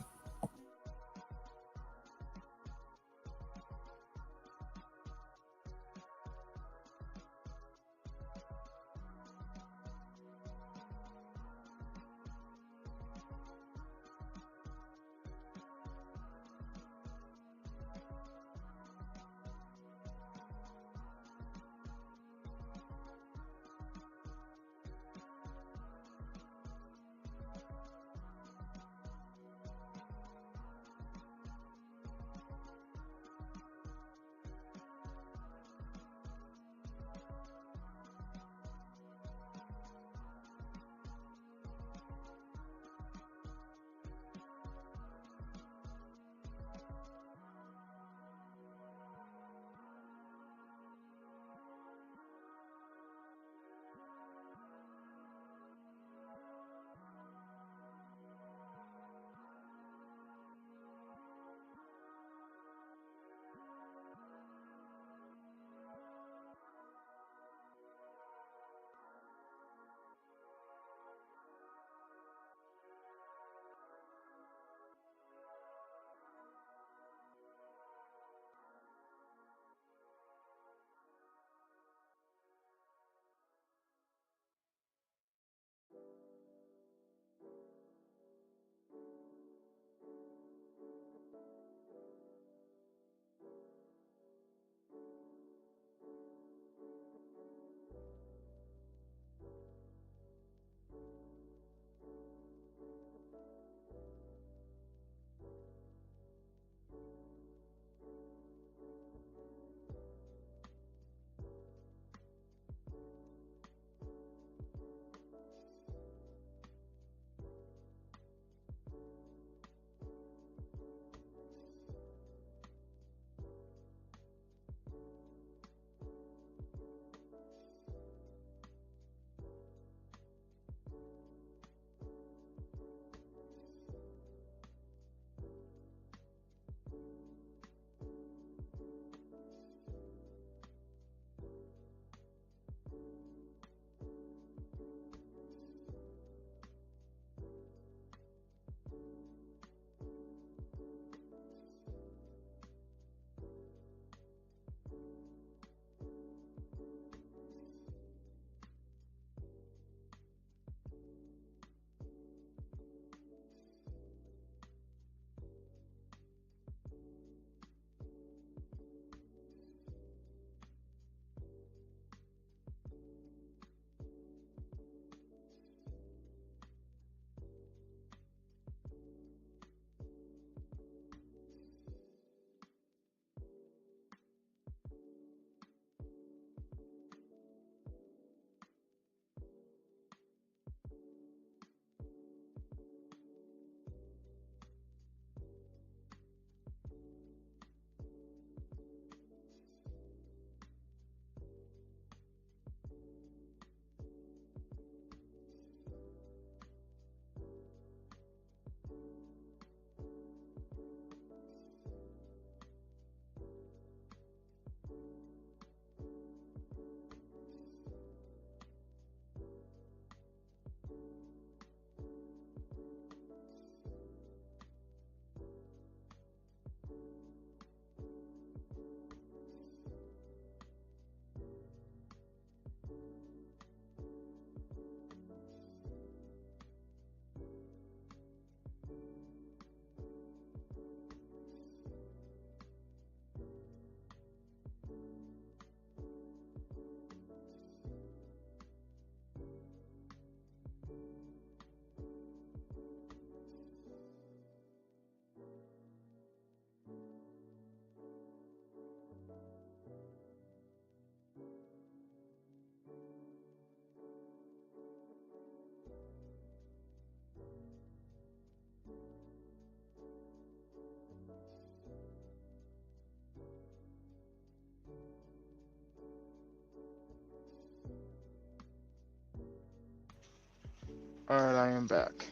All right, I am back.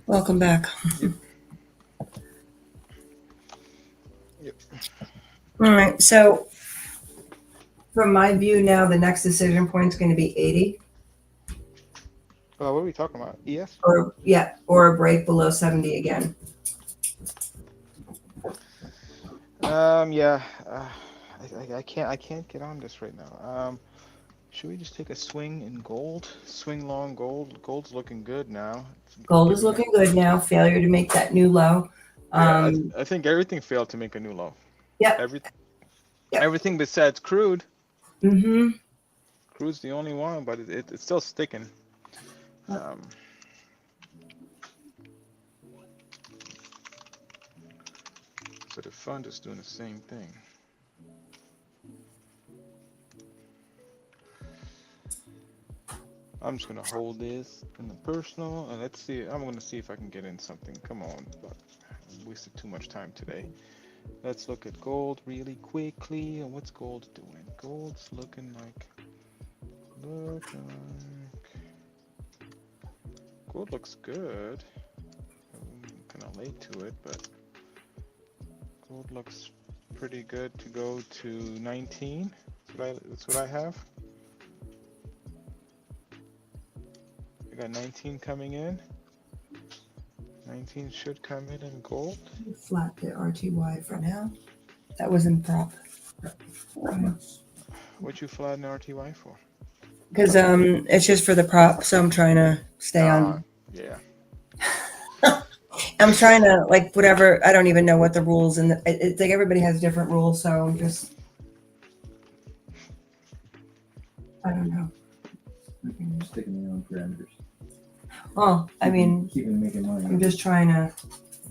Welcome back. Yep. All right. So from my view now, the next decision point is going to be 80. What are we talking about? ES? or a break below 70 again. Yeah. I can't get on this right now. Should we just take a swing in gold? Swing long gold. Gold's looking good now. Gold is looking good now. Failure to make that new low. Yeah, I think everything failed to make a new low. Yep. Everything besides crude. Mm-hmm. Crude's the only one, but it's still sticking. So the fund is doing the same thing. I'm just gonna hold this in the personal, and let's see. I'm gonna see if I can get in something. Come on, but I wasted too much time today. Let's look at gold really quickly. And what's gold doing? Gold's looking like. Gold looks good. I'm kind of late to it, but gold looks pretty good to go to 19. That's what I have. I got 19 coming in. 19 should come in gold. Flat the RTY for now. That was in prop. What you flatten RTY for? Because it's just for the prop, so I'm trying to stay on. Yeah. I'm trying to like whatever. I don't even know what the rules and it's like everybody has different rules, so I'm just. I don't know. Sticking their own parameters. Well, I mean, keeping making money. I'm just trying to.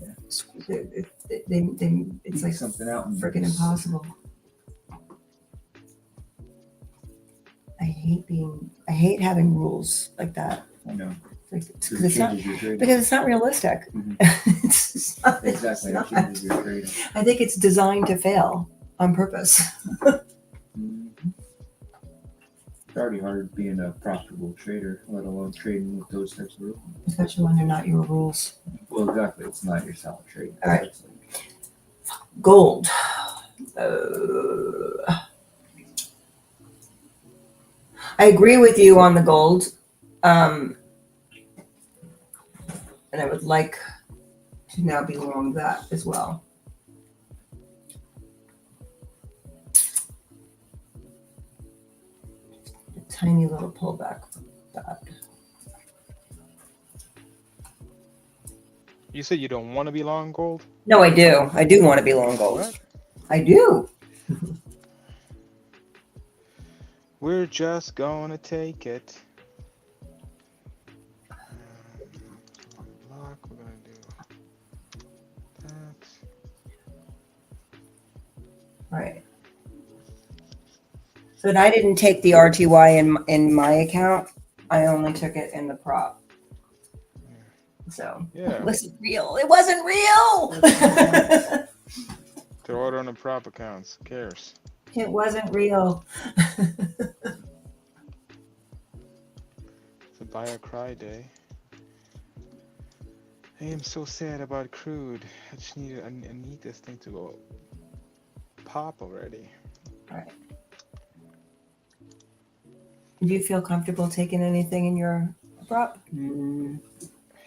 Yeah. It's Eat like something out and freaking impossible. I hate having rules like that. I know. Like, Because it's not realistic. Mhm. It's not, Exactly. it's not. It changes your trading. I think it's designed to fail on purpose. Mhm. It's already hard being a profitable trader, let alone trading with those types of rules. Especially when they're not your rules. Well, exactly. It's not your solid trading. All right. It's like, Gold. I agree with you on the gold. And I would like to now be long that as well. A tiny little pullback. You said you don't want to be long gold? No, I do. I do want to be long gold. What? I do. We're just gonna take it. Block, we're gonna do that. Right. So I didn't take the RTY in my account. I only took it in the prop. So Yeah. it wasn't real. It wasn't real. Throw it on the prop accounts. Who cares? It wasn't real. It's a buy or cry day. I am so sad about crude. I just need I need this thing to go pop already. All right. Do you feel comfortable taking anything in your prop?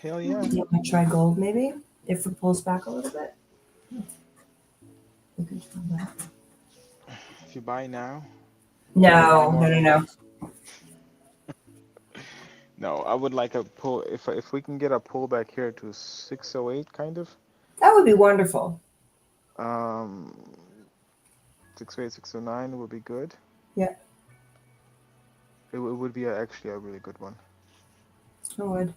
Hell yeah. Do you want to try gold maybe? If it pulls back a little bit? We can try that. If you buy now. No. No, I would like a pull. If we can get a pullback here to 608, kind of. That would be wonderful. 608, 609 would be good. Yeah. It would be actually a really good one. I would.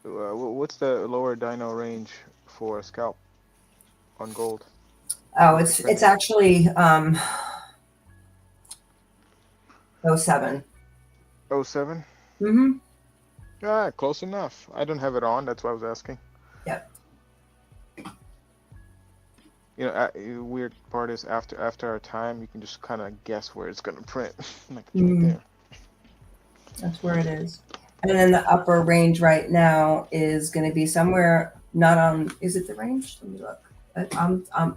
What's the lower dyno range for a scalp on gold? Oh, it's actually 07. 07? Mm-hmm. Ah, close enough. I don't have it on. That's why I was asking. Yep. You know, weird part is after our time, you can just kind of guess where it's gonna print. Like it's right there. That's where it is. And then the upper range right now is going to be somewhere not on. Is it the range? Let me look.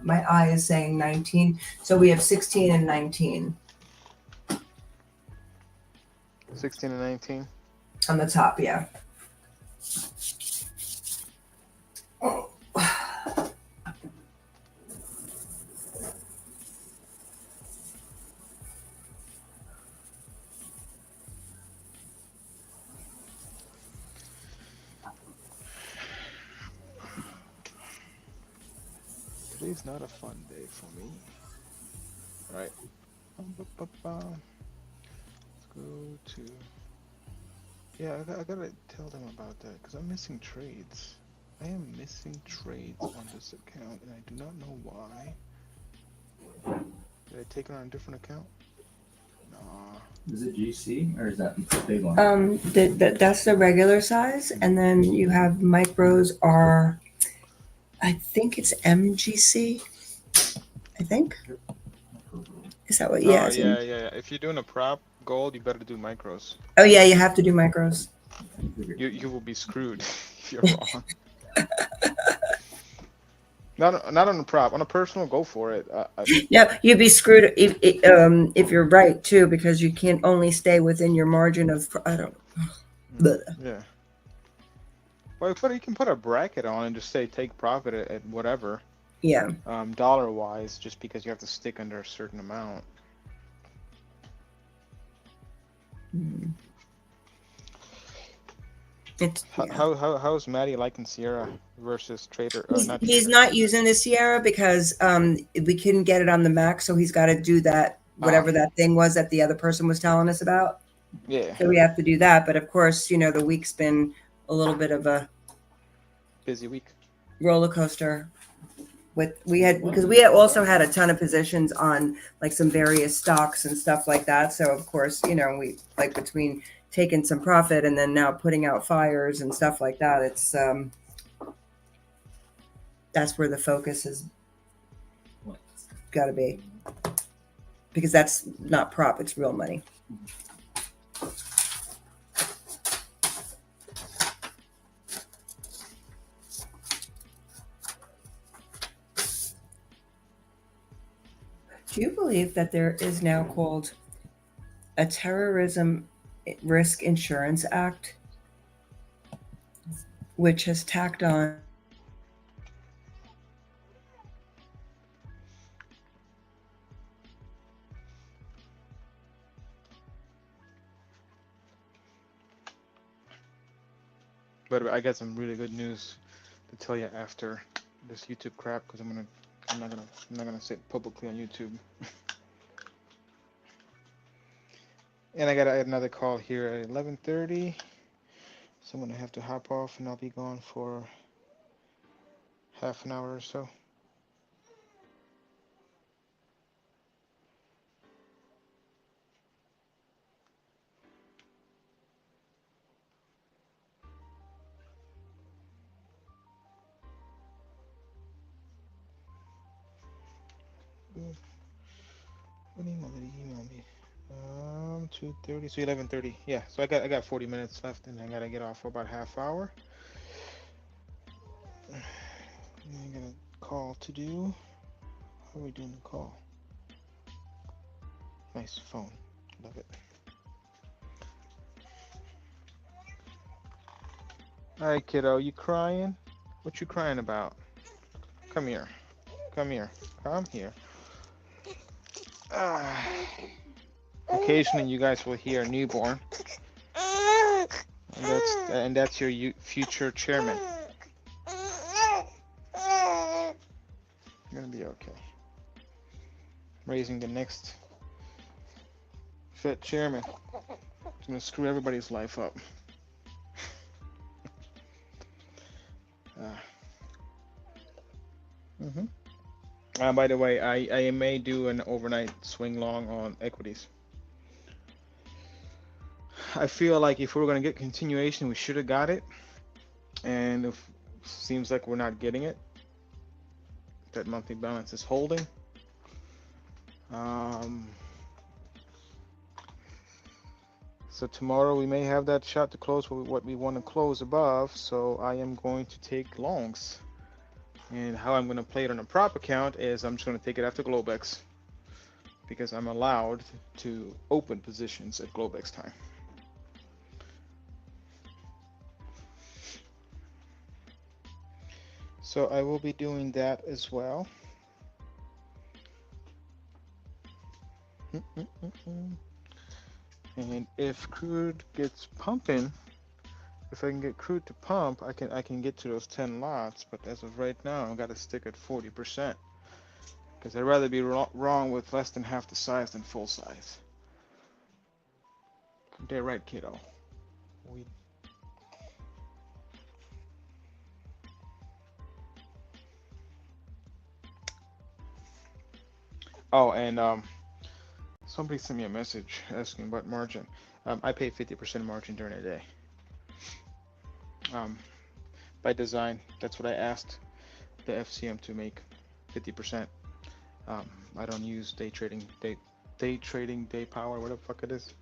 My eye is saying 19. So we have 16 and 19 16 and 19. on the top. Yeah. Today's not a fun day for me. All right. Let's go to. Yeah, I gotta tell them about that because I'm missing trades. I am missing trades on this account, and I do not know why. Did I take it on a different account? Nah. Is it GC or is that the big one? That's the regular size, and then you have micros are, I think it's MGC. I think. Is that what? Yeah. Oh it's in- yeah. If you're doing a prop gold, you better do micros. Oh yeah, you have to do micros. You will be screwed if you're wrong. Not on a prop. On a personal, go for it. Yeah, you'd be screwed if you're right too, because you can't only stay within your margin of. I don't. Yeah. Well, you can put a bracket on and just say take profit at whatever. Yeah. Dollar wise, just because you have to stick under a certain amount. It's yeah. How's Maddie liking Sierra versus Trader? He's not using the Sierra because we couldn't get it on the Mac, so he's got to do that whatever that thing was that the other person was telling us about. Yeah. So we have to do that, but of course, you know, the week's been a little bit of a busy week. Roller coaster. We had also had a ton of positions on like some various stocks and stuff like that. So of course, you know, we like between taking some profit and then now putting out fires and stuff like that. It's that's where the focus has got to be, because that's not prop, it's real money. Do you believe that there is now called a Terrorism Risk Insurance Act, which has tacked on But I got some really good news to tell you after this YouTube crap, because I'm not gonna say it publicly on YouTube. And I got another call here at 11:30, so I'm gonna have to hop off, and I'll be gone for half an hour or so. What email did he email me? 2:30, so 11:30. Yeah, so I got 40 minutes left, and I gotta get off for about half hour. I got a call to do. How are we doing the call? Nice phone, love it. All right, kiddo, you crying? What you crying about? Come here. Come here. Come here. Occasionally, you guys will hear a newborn, and that's your future chairman. You're gonna be okay. Raising the next Fed chairman. It's gonna screw everybody's life up. By the way, I may do an overnight swing long on equities. I feel like if we were going to get continuation, we should have got it. And it seems like we're not getting it. That monthly balance is holding. So tomorrow we may have that shot to close what we want to close above. So I am going to take longs. And how I'm going to play it on a prop account is I'm just going to take it after Globex, because I'm allowed to open positions at Globex time. So I will be doing that as well. And if crude gets pumping, if I can get crude to pump, I can get to those 10 lots. But as of right now, I've got to stick at 40% because I'd rather be wrong with less than half the size than full size. They're right, kiddo. We Oh, and somebody sent me a message asking about margin. I pay 50% margin during the day. By design, that's what I asked the FCM to make 50%. I don't use day trading, day power, whatever the fuck it is,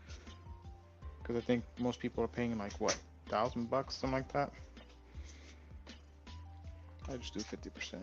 because I think most people are paying like what, $1,000, something like that. I just do 50%.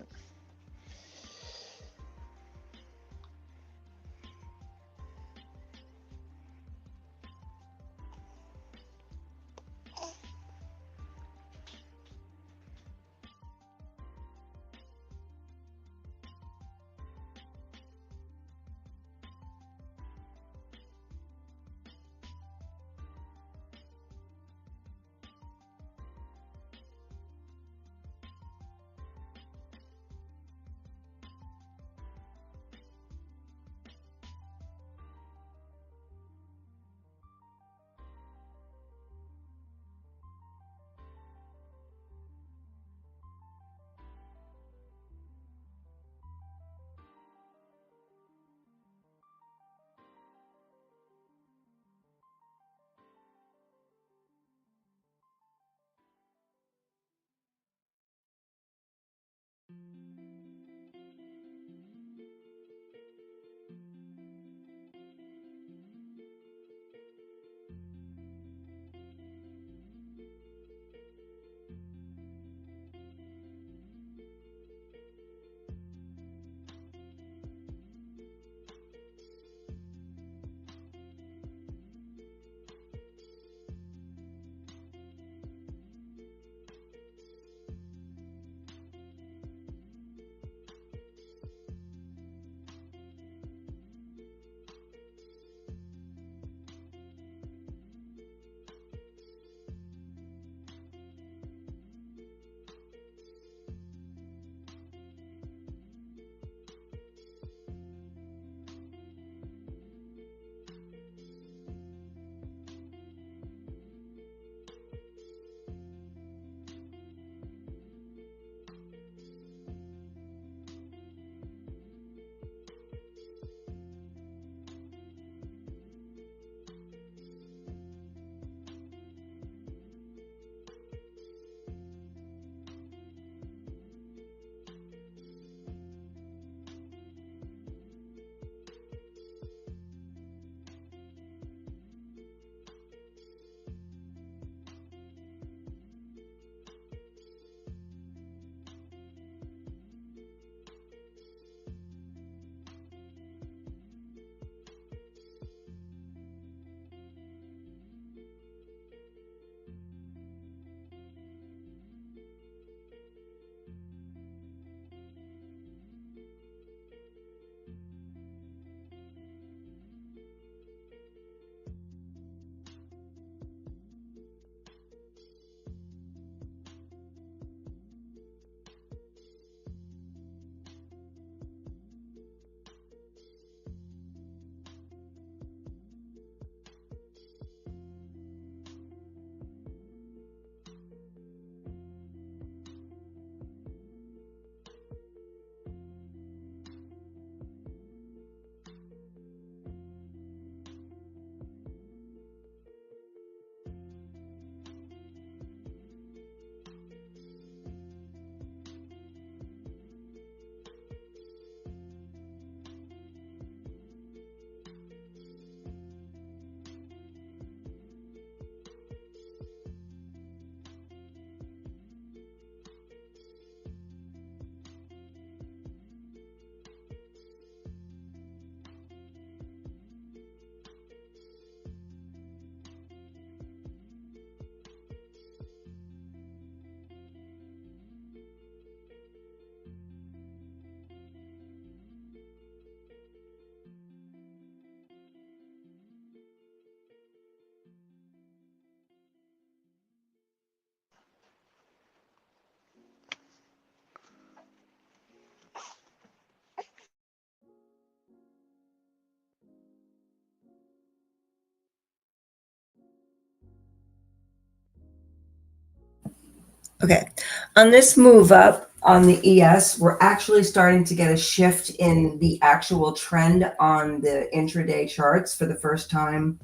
Okay. On this move up on the ES, we're actually starting to get a shift in the actual trend on the intraday charts for the first time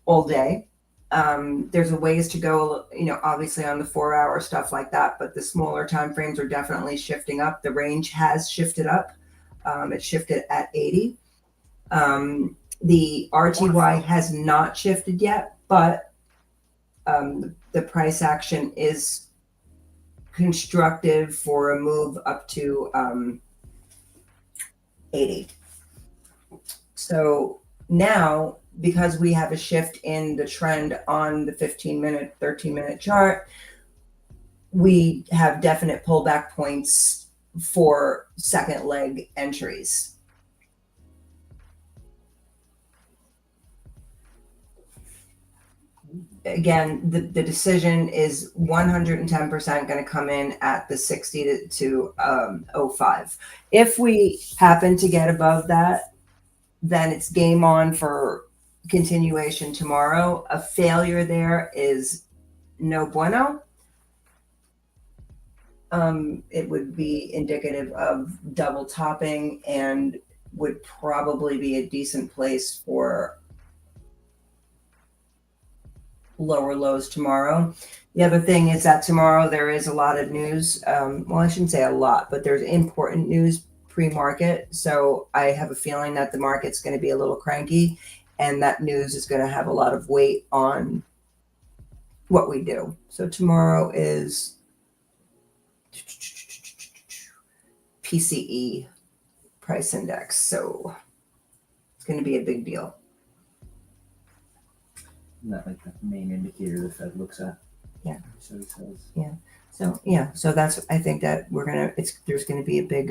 all day. There's a ways to go, obviously on the 4-hour stuff like that, but the smaller time frames are definitely shifting up. The range has shifted up. It shifted at 80. The RTY has not shifted yet, but the price action is constructive for a move up to 80. So now, because we have a shift in the trend on the 15-minute, 13-minute chart, we have definite pullback points for second leg entries. Again, the decision is 110% going to come in at the 60 to 05. If we happen to get above that, then it's game on for continuation tomorrow. A failure there is no bueno. It would be indicative of double topping and would probably be a decent place for lower lows tomorrow. The other thing is that tomorrow there is a lot of news. Well, I shouldn't say a lot, but there's important news pre-market. So I have a feeling that the market's going to be a little cranky, and that news is going to have a lot of weight on what we do. So tomorrow is PCE price index. So it's going to be a big deal. Isn't that like the main indicator the Fed looks at? Yeah. So he says. Yeah. So yeah. So that's, I think that there's gonna be a big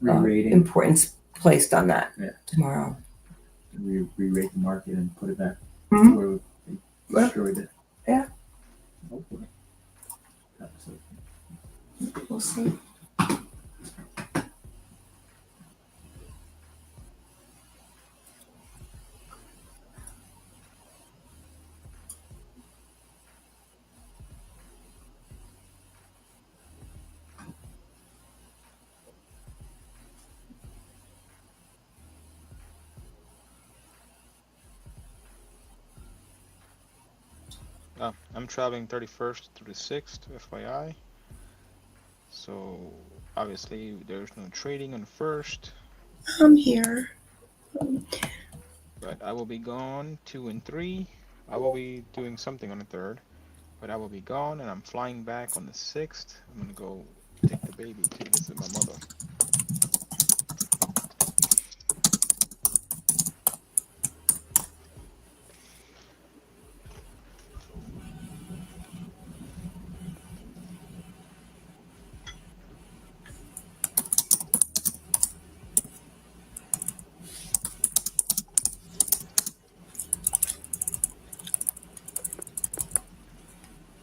Re-rating. importance placed on that Yeah. tomorrow. Re-rate the market and put it back Mhm. where they destroyed it. Yeah. Hopefully. We'll see. I'm traveling 31st through the 6th, FYI. So obviously there's no trading on the 1st. I'm here. But I will be gone 2 and 3. I will be doing something on the 3rd, but I will be gone, and I'm flying back on the 6th. I'm gonna go take the baby to visit my mother.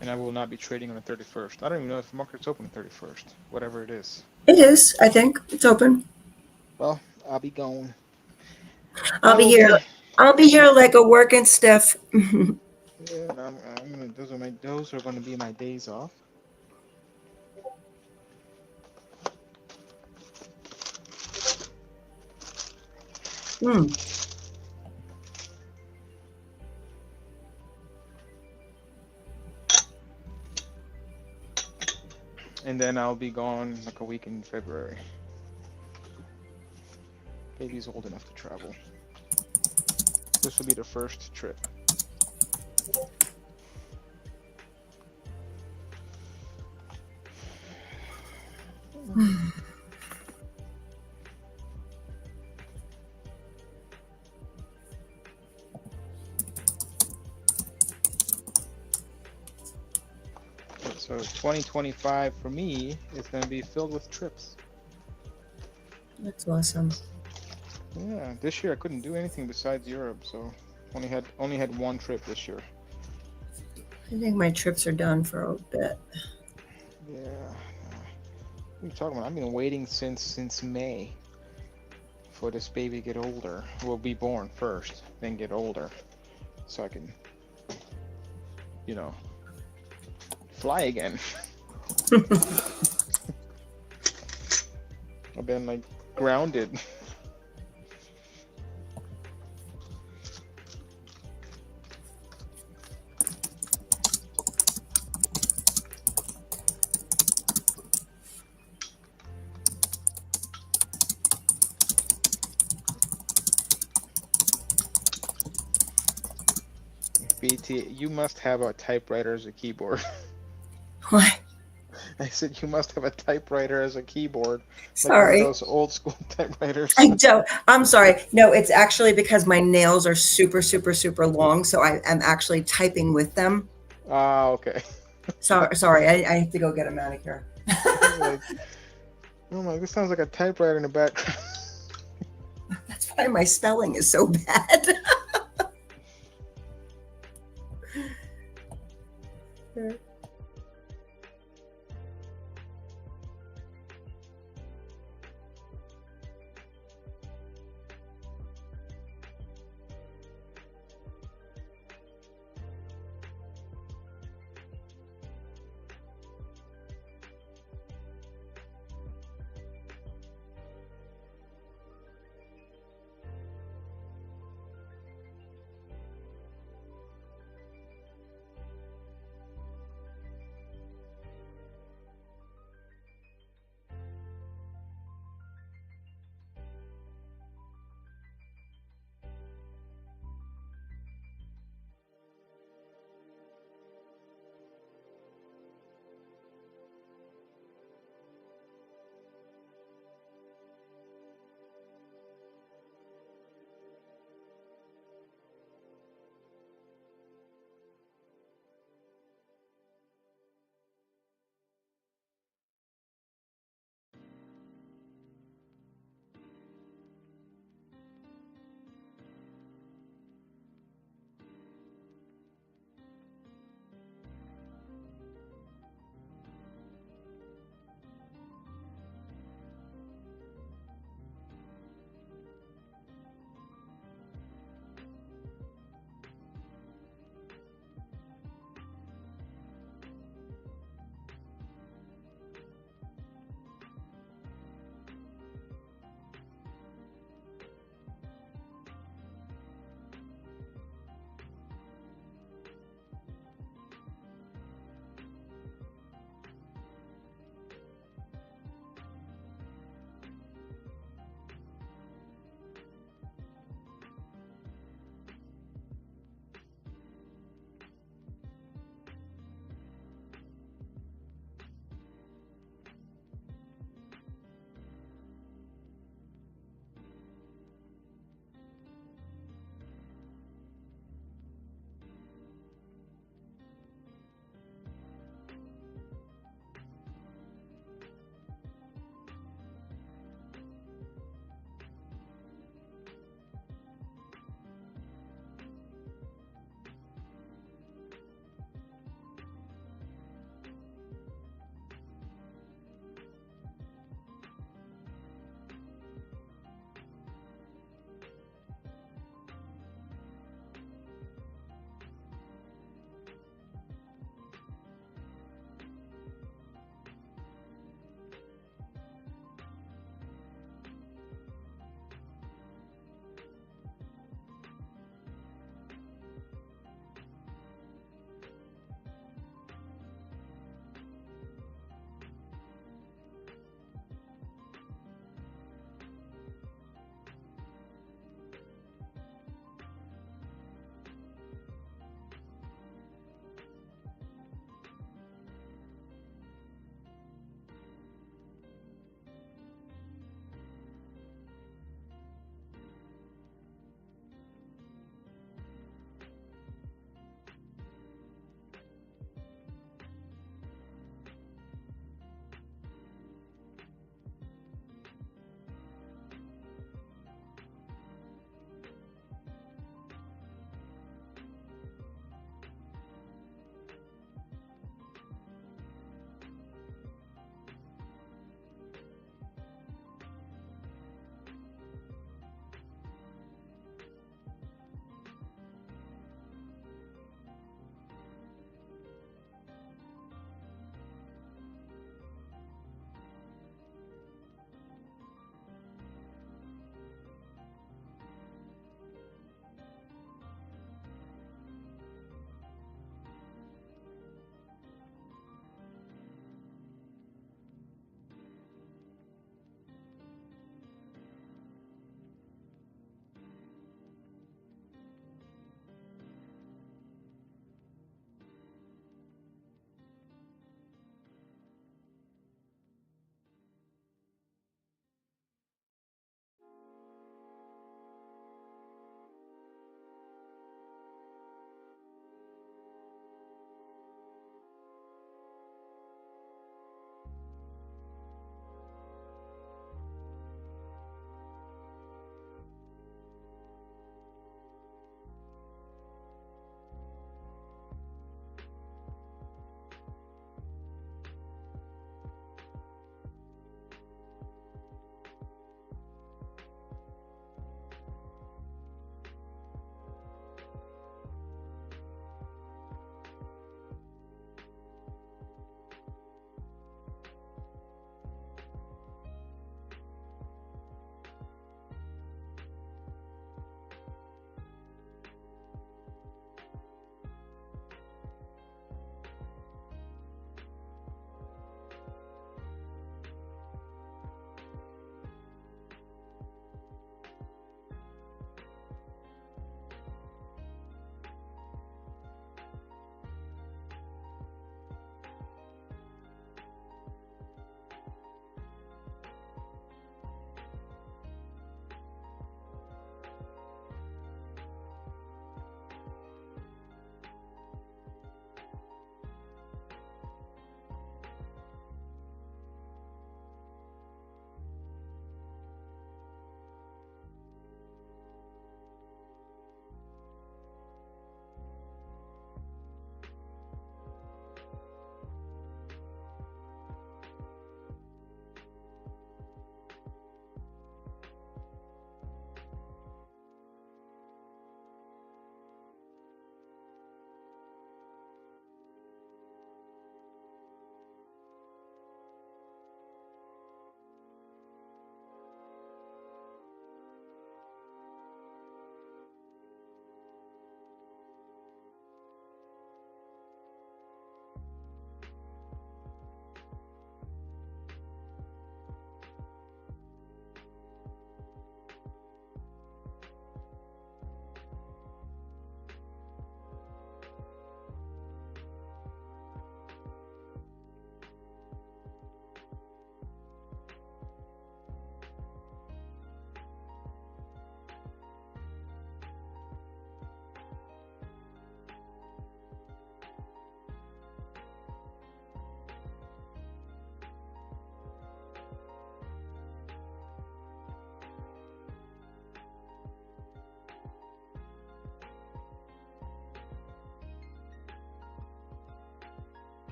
And I will not be trading on the 31st. I don't even know if the market's open the 31st, whatever it is. It is. I think it's open. Well, I'll be gone. I'll be here. I'll be here like a working stiff. Yeah, I'm gonna. Those are gonna be my days off. And then I'll be gone like a week in February. Baby's old enough to travel. This will be the first trip. So 2025 for me is going to be filled with trips. That's awesome. Yeah, this year I couldn't do anything besides Europe, so only had one trip this year. I think my trips are done for a bit. Yeah. What are you talking about? I've been waiting since May for this baby to get older. Will be born first, then get older, so I can, fly again. I've been like grounded. BT, you must have a typewriter as a keyboard. What? I said you must have a typewriter as a keyboard, like one of Sorry. those old school typewriters. I don't. I'm sorry. No, it's actually because my nails are super, super, super long. So I am actually typing with them. Ah, okay. Sorry. I have to go get a manicure. Like, oh my, this sounds like a typewriter in the background. That's why my spelling is so bad.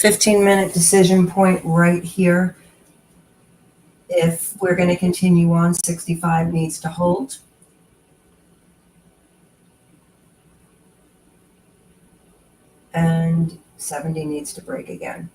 15-minute decision point right here. If we're going to continue on, 65 needs to hold. And 70 needs to break again.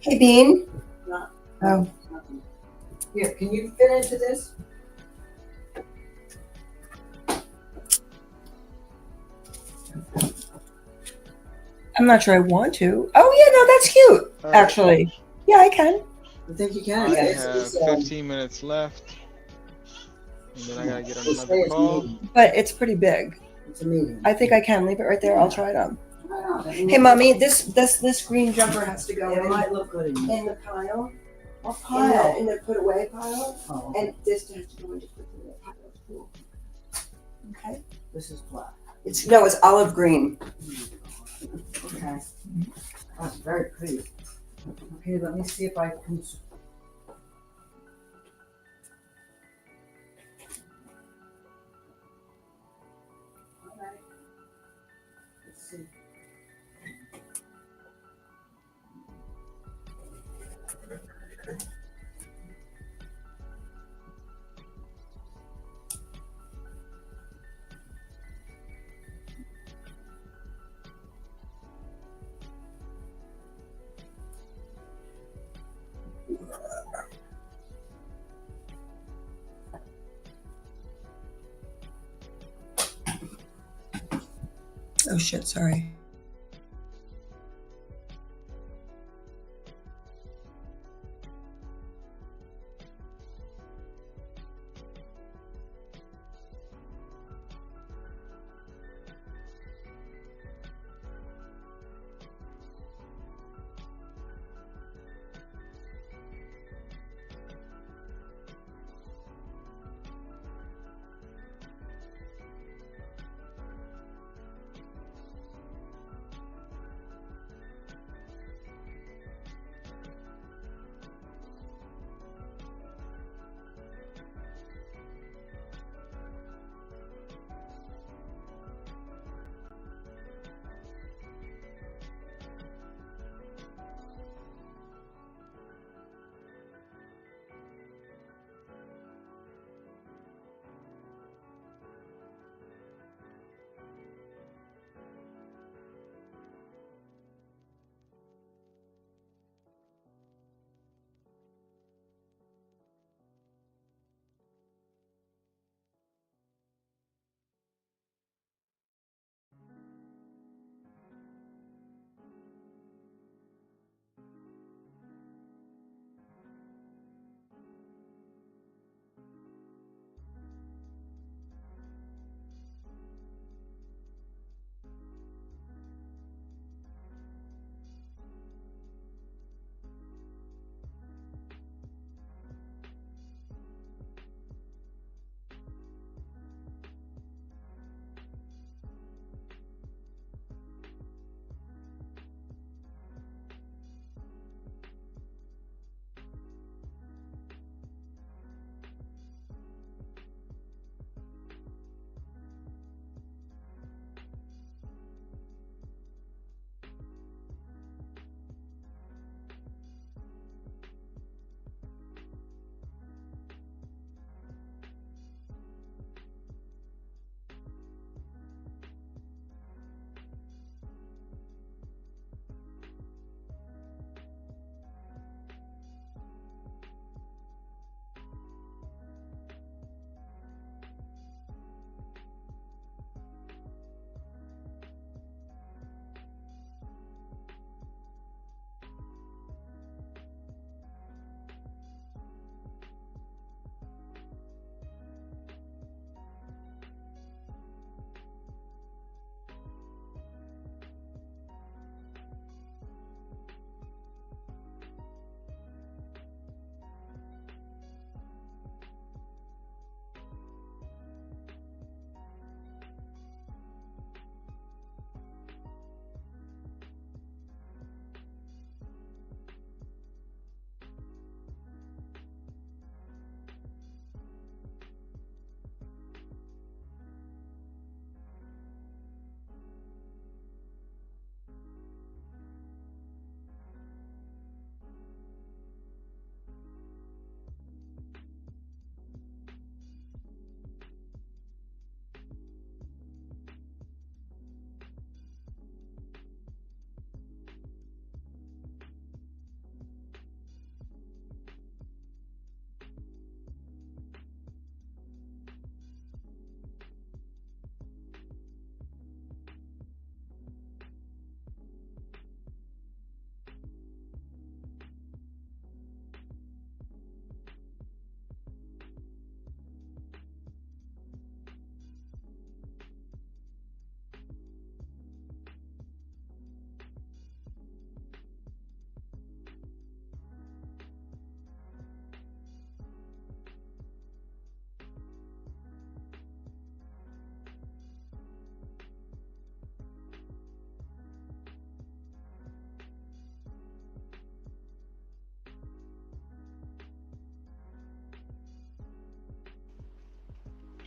Hey, Bean. No. Oh. Here, can you fit into this? I'm not sure I want to. Oh, yeah, no, that's cute, All right. actually. Yeah, I can. I think you can. I Yeah, have 15 minutes left, and then I gotta get on This another way is call. medium. But it's pretty big. It's a medium. I think I can leave it right there. I'll try it on. Try it on. I mean, Hey, Mommy, this green jumper has to go It might look good in you. in the pile. What pile? In the put away pile. Oh, And this has to go into the put away pile. Cool. Okay. this is black. It's olive green. Okay. That's very pretty. Okay, let me see if I can. Alright. Let's see. Oh shit! Sorry.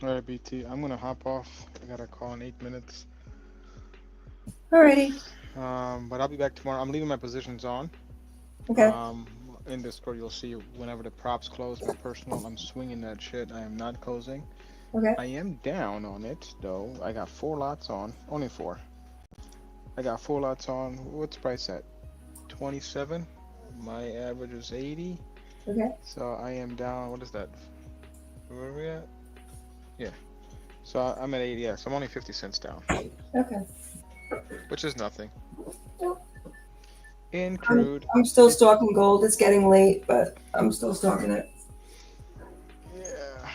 All right, BT. I'm gonna hop off. I got a call in 8 minutes. Alrighty. But I'll be back tomorrow. I'm leaving my positions on. Okay. In Discord, you'll see whenever the props close. My personal, I'm swinging that shit. I am not closing. Okay. I am down on it though. I got 4 lots on. Only 4. I got 4 lots on. What's the price at? 27. My average is 80. Okay. So I am down. What is that? Where are we at? Yeah. So I'm at 80. Yeah. So I'm only 50 cents down, Okay. which is nothing. Nope. In Crude. I'm still stalking gold. It's getting late, but I'm still stalking it. Yeah.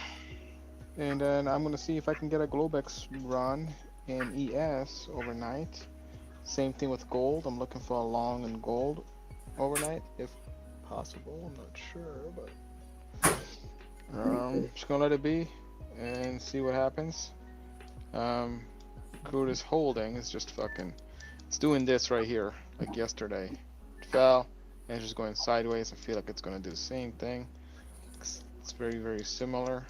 And then I'm gonna see if I can get a Globex run in ES overnight. Same thing with gold. I'm looking for a long in gold overnight, if possible. I'm not sure, but just gonna let it be and see what happens. Crude is holding. It's just fucking. It's doing this right here, like yesterday. It fell and it's just going sideways. I feel like it's gonna do the same thing. It's very, very similar.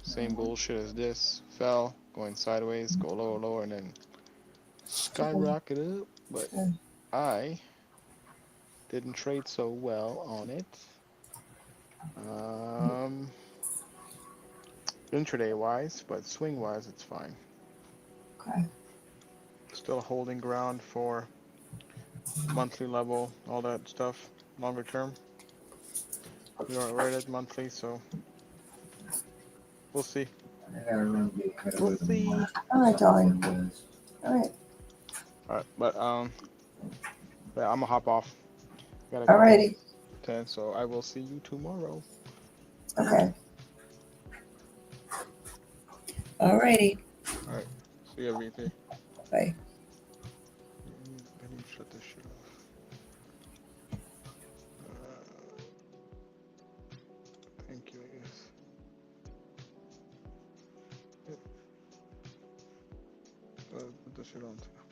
Same bullshit as this. Fell, going sideways, go lower, lower, and then skyrocket up. But I didn't trade so well on it. Intraday wise, but swing wise, it's fine. Okay. Still holding ground for monthly level, all that stuff, longer term. We are right at monthly, so we'll see. I gotta run get ahead of We'll it see. tomorrow. All right, darling. Because All right. All right, but yeah, I'm gonna hop off. Gotta go. Alrighty. 10, so I will see you tomorrow. Okay. Alrighty. All right, see you, VP. Bye. Let me shut this shit off. Thank you, I guess. Yep. Put this shit on too.